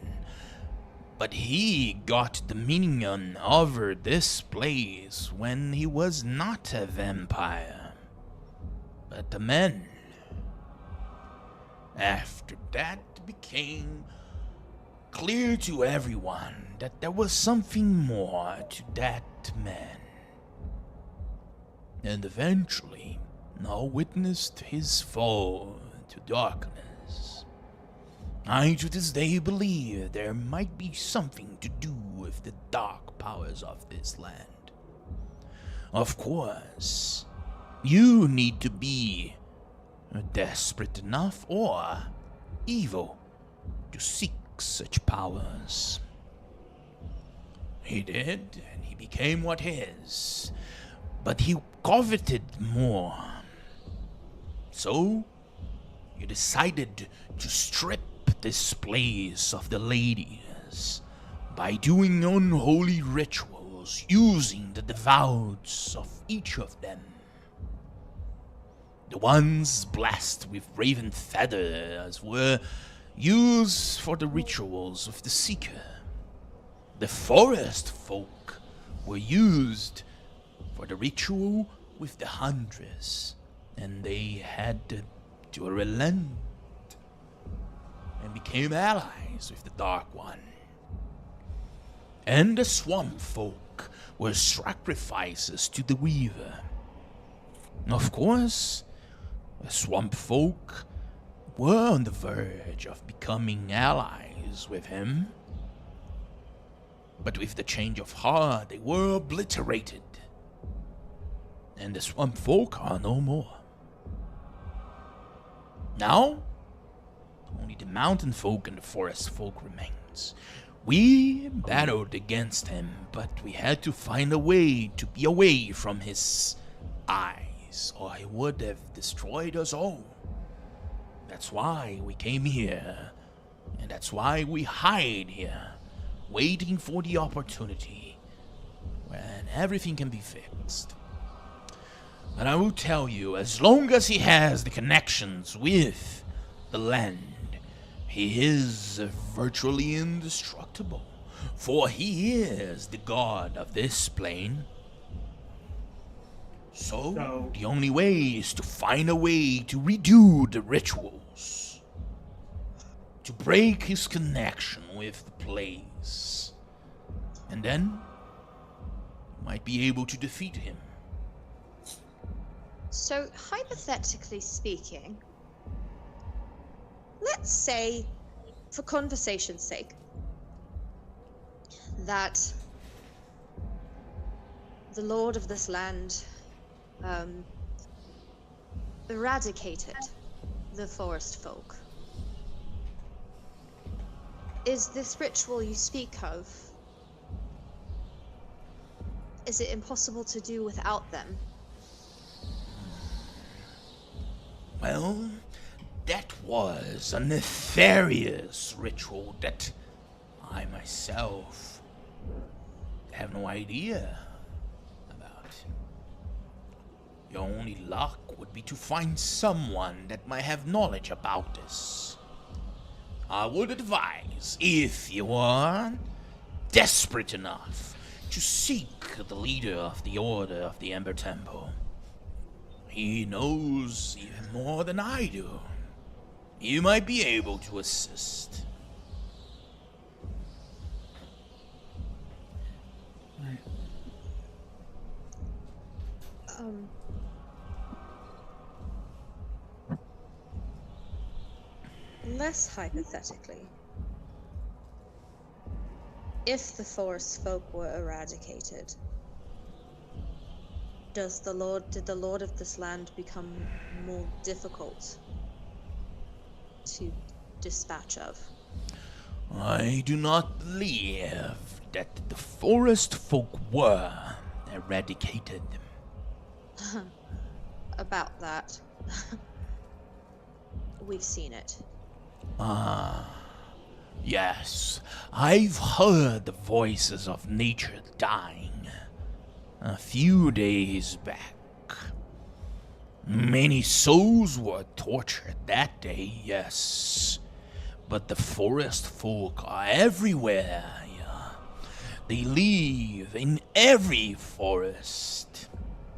but he got dominion over this place when he was not a vampire, but a man. After that, it became clear to everyone that there was something more to that man. And eventually, all witnessed his fall to darkness. I to this day believe there might be something to do with the dark powers of this land. Of course, you need to be desperate enough or evil to seek such powers. He did, and he became what he is, but he coveted more. So, you decided to strip this place of the ladies by doing unholy rituals using the devout of each of them. The ones blessed with raven feathers were used for the rituals of the Seeker. The forest folk were used for the ritual with the Huntress, and they had to relent and became allies with the Dark One. And the swamp folk were sacrifices to the Weaver. Of course, the swamp folk were on the verge of becoming allies with him. But with the change of heart, they were obliterated. And the swamp folk are no more. Now, only the mountain folk and the forest folk remains. We battled against him, but we had to find a way to be away from his eyes, or he would have destroyed us all. That's why we came here, and that's why we hide here, waiting for the opportunity when everything can be fixed. And I will tell you, as long as he has the connections with the land, he is virtually indestructible. For he is the god of this plane. So, the only way is to find a way to redo the rituals. To break his connection with the place. And then, you might be able to defeat him.
So, hypothetically speaking, let's say, for conversation's sake, that the lord of this land eradicated the forest folk. Is this ritual you speak of, is it impossible to do without them?
Well, that was a nefarious ritual that I myself have no idea about. Your only luck would be to find someone that might have knowledge about this. I would advise, if you are desperate enough, to seek the leader of the Order of the Ember Temple. He knows even more than I do. You might be able to assist.
Less hypothetically, if the forest folk were eradicated, did the lord of this land become more difficult to dispatch of?
I do not believe that the forest folk were eradicated.
About that. We've seen it.
Yes, I've heard the voices of nature dying a few days back. Many souls were tortured that day, yes. But the forest folk are everywhere. Yeah. They live in every forest.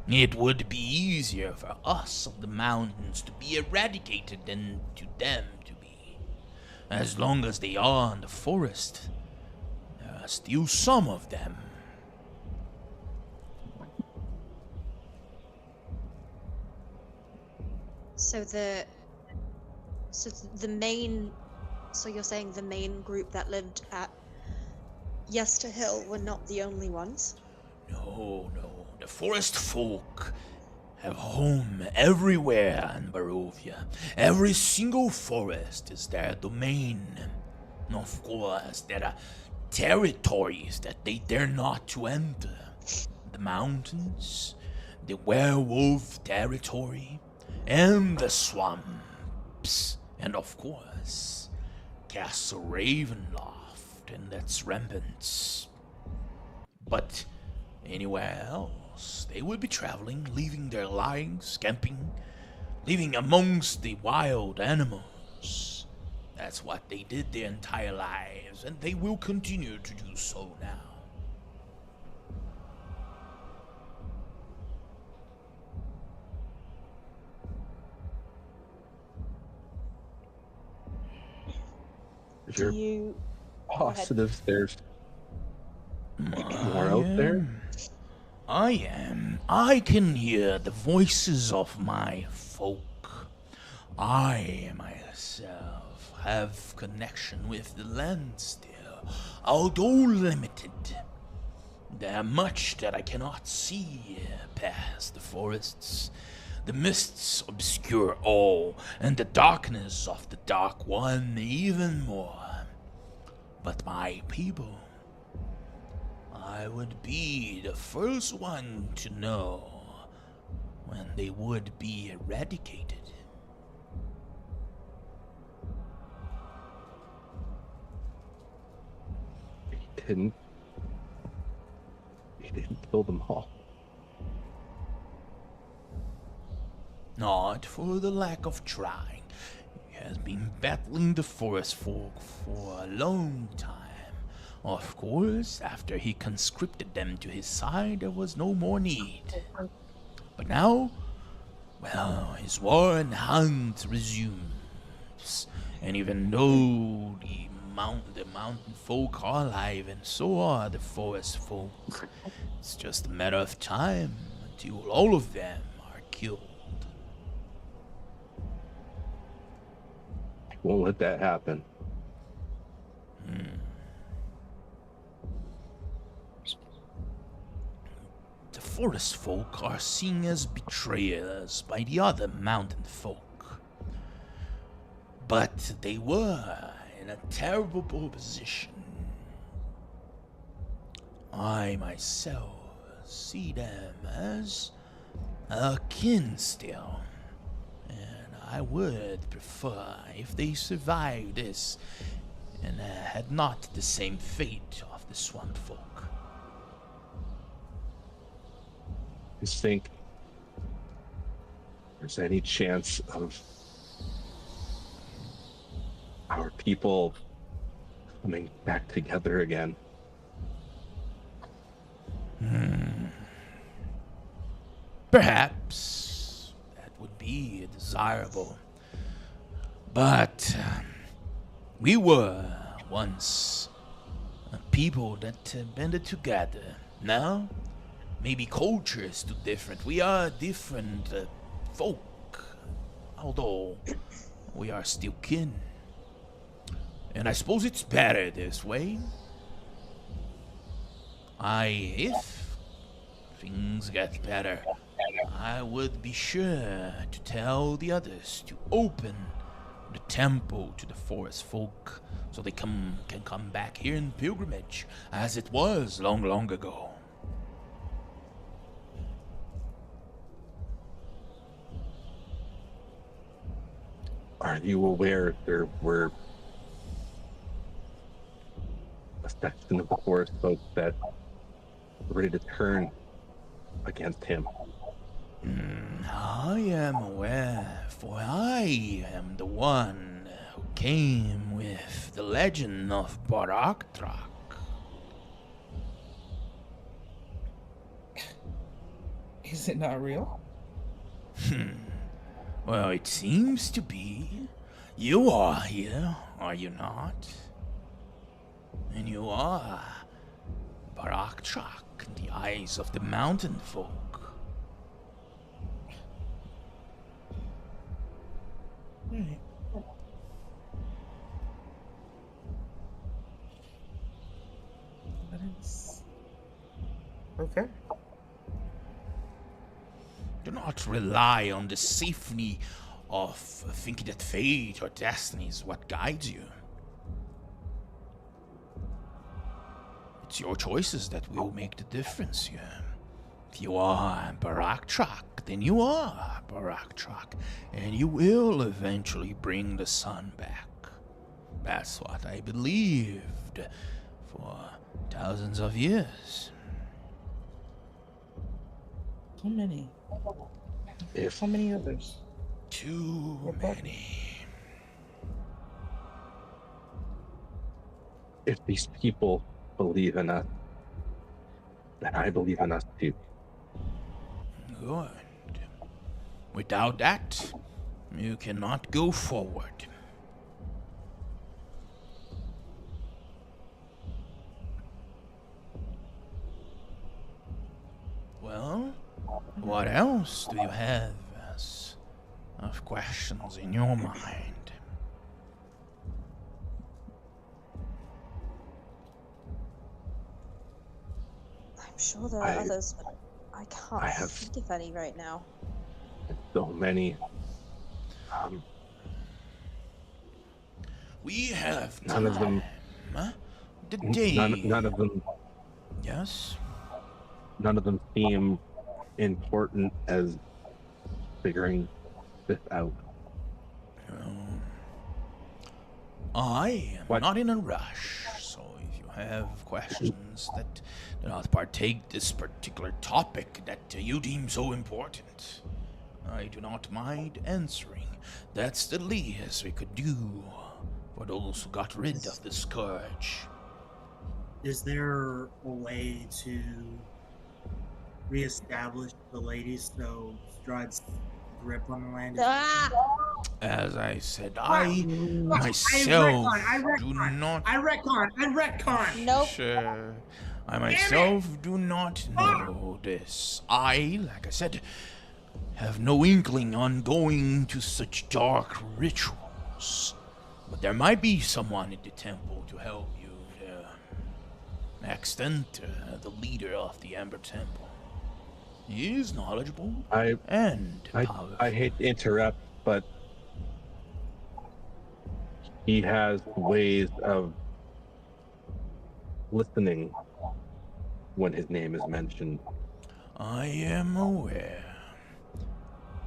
It would be easier for us of the mountains to be eradicated than to them to be. As long as they are in the forest, there are still some of them.
So you're saying the main group that lived at Yester Hill were not the only ones?
No. The forest folk have home everywhere in Barovia. Every single forest is their domain. Of course, there are territories that they dare not to enter. The mountains, the werewolf territory, and the swamps. And of course, Castle Ravenloft and its remnants. But anywhere else, they would be traveling, leaving their lives, camping, living amongst the wild animals. That's what they did their entire lives, and they will continue to do so now.
If you're positive there's more out there?
I am. I can hear the voices of my folk. I myself have connection with the land still, although limited. There much that I cannot see past the forests. The mists obscure all, and the darkness of the Dark One even more. But my people, I would be the first one to know when they would be eradicated.
He didn't kill them all.
not for the lack of trying. He has been battling the forest folk for a long time. Of course, after he conscripted them to his side, there was no more need. But now, well, his war and hunt resumes. And even though the mountain folk are alive, and so are the forest folk, it's just a matter of time until all of them are killed.
Won't let that happen.
The forest folk are seen as betrayers by the other mountain folk. But they were in a terrible position. I myself see them as a kin still. And I would prefer if they survived this and had not the same fate of the swamp folk.
You think there's any chance of our people coming back together again?
Perhaps that would be desirable. But we were once a people that banded together. Now, maybe culture is too different. We are different folk, although we are still kin. And I suppose it's better this way. If things get better, I would be sure to tell the others to open the temple to the forest folk so they can come back here in pilgrimage as it was long, long ago.
Are you aware there were a section of the forest folk that were ready to turn against him?
I am aware, for I am the one who came with the legend of Barak-Trak.
Is it not real?
Well, it seems to be. You are here, are you not? And you are Barak-Trak in the eyes of the mountain folk.
Right. That is... Okay.
Do not rely on the safety of thinking that fate or destiny is what guides you. It's your choices that will make the difference here. If you are Barak-Trak, then you are Barak-Trak, and you will eventually bring the sun back. That's what I believed for thousands of years.
So many.
If
So many others.
Too many.
if these people believe in us, then I believe in us too.
Good. Without that, you cannot go forward. Well, what else do you have as of questions in your mind?
I'm sure there are others, but I can't think of any right now.
So many.
We have
None of them.
Huh? The day.
None of them.
Yes.
None of them seem important as figuring this out.
I am not in a rush, so if you have questions that do not partake this particular topic that you deem so important, I do not mind answering. That's the least we could do for those who got rid of the scourge.
Is there a way to reestablish the lady so Strahd's grip on the land is
Ah!
As I said,
Fuck.
I myself do not.
I retcon.
Nope.
Sure. I
it!
myself do not know this. Like I said, have no inkling on going to such dark rituals. But there might be someone at the temple to help you there. Extenter, the leader of the Amber Temple. He is knowledgeable and powerful.
I hate to interrupt, but he has ways of listening when his name is mentioned.
I am aware.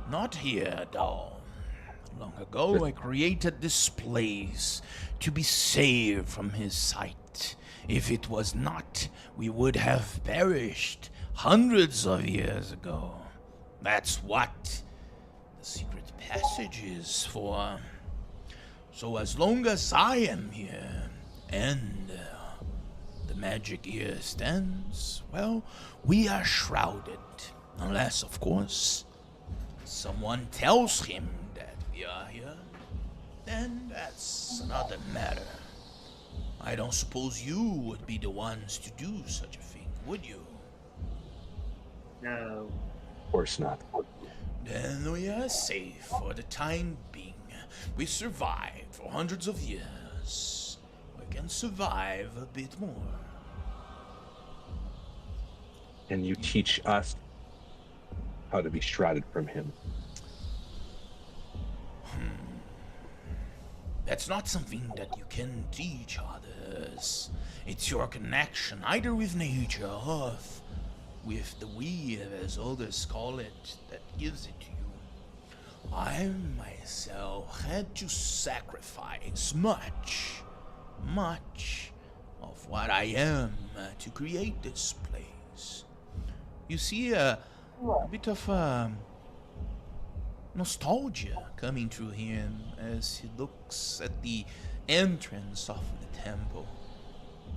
Not here, though. Long ago, I created this place to be saved from his sight. If it was not, we would have perished hundreds of years ago. That's what the secret passage is for. So as long as I am here, and the magic here stands, well, we are shrouded. Unless, of course, someone tells him that we are here, then that's another matter. I don't suppose you would be the ones to do such a thing, would you?
No.
Of course not.
Then we are safe for the time being. We survived for hundreds of years. We can survive a bit more.
And you teach us how to be shrouded from him.
That's not something that you can teach others. It's your connection, either with nature or with the weave, as others call it, that gives it to you. I myself had to sacrifice much of what I am to create this place. You see a bit of nostalgia coming through him as he looks at the entrance of the temple.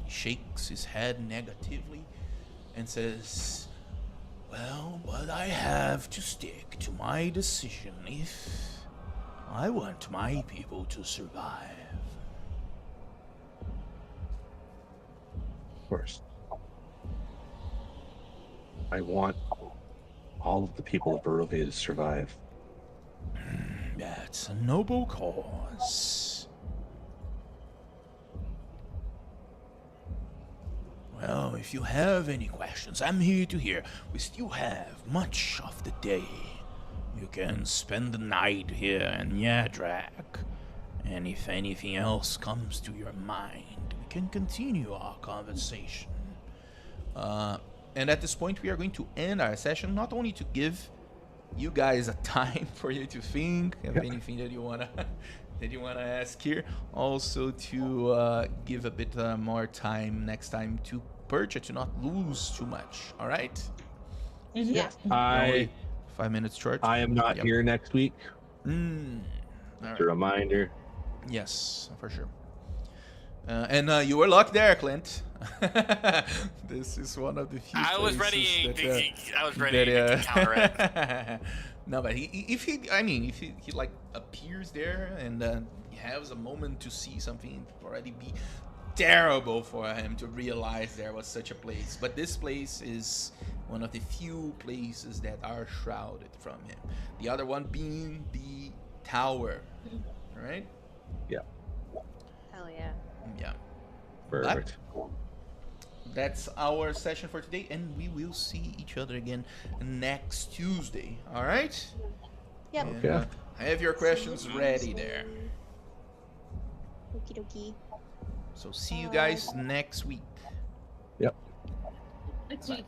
He shakes his head negatively and says, well, but I have to stick to my decision if I want my people to survive.
Of course. I want all of the people of Barovia to survive.
That's a noble cause. Well, if you have any questions, I'm here to hear. We still have much of the day. You can spend the night here in Yadrak. And if anything else comes to your mind, we can continue our conversation. And at this point, we are going to end our session, not only to give you guys a time for you to think of anything that you wanna ask here, also to give a bit more time next time to purchase, to not lose too much. All right?
Yeah.
Only 5 minutes short.
I am not here next week.
All
Just a reminder.
Yes, for sure. And you were lucky there, Clint. This is one of the few.
I was ready to counter it.
No, but if he like appears there and he has a moment to see something, it would already be terrible for him to realize there was such a place. But this place is one of the few places that are shrouded from him. The other one being the tower, right?
Yeah.
Hell yeah.
Yeah.
Perfect.
That's our session for today, and we will see each other again next Tuesday. All right?
Yep.
And,
Okay.
have your questions ready there.
Okie dokie.
So see you guys next week.
Yep.
Next week.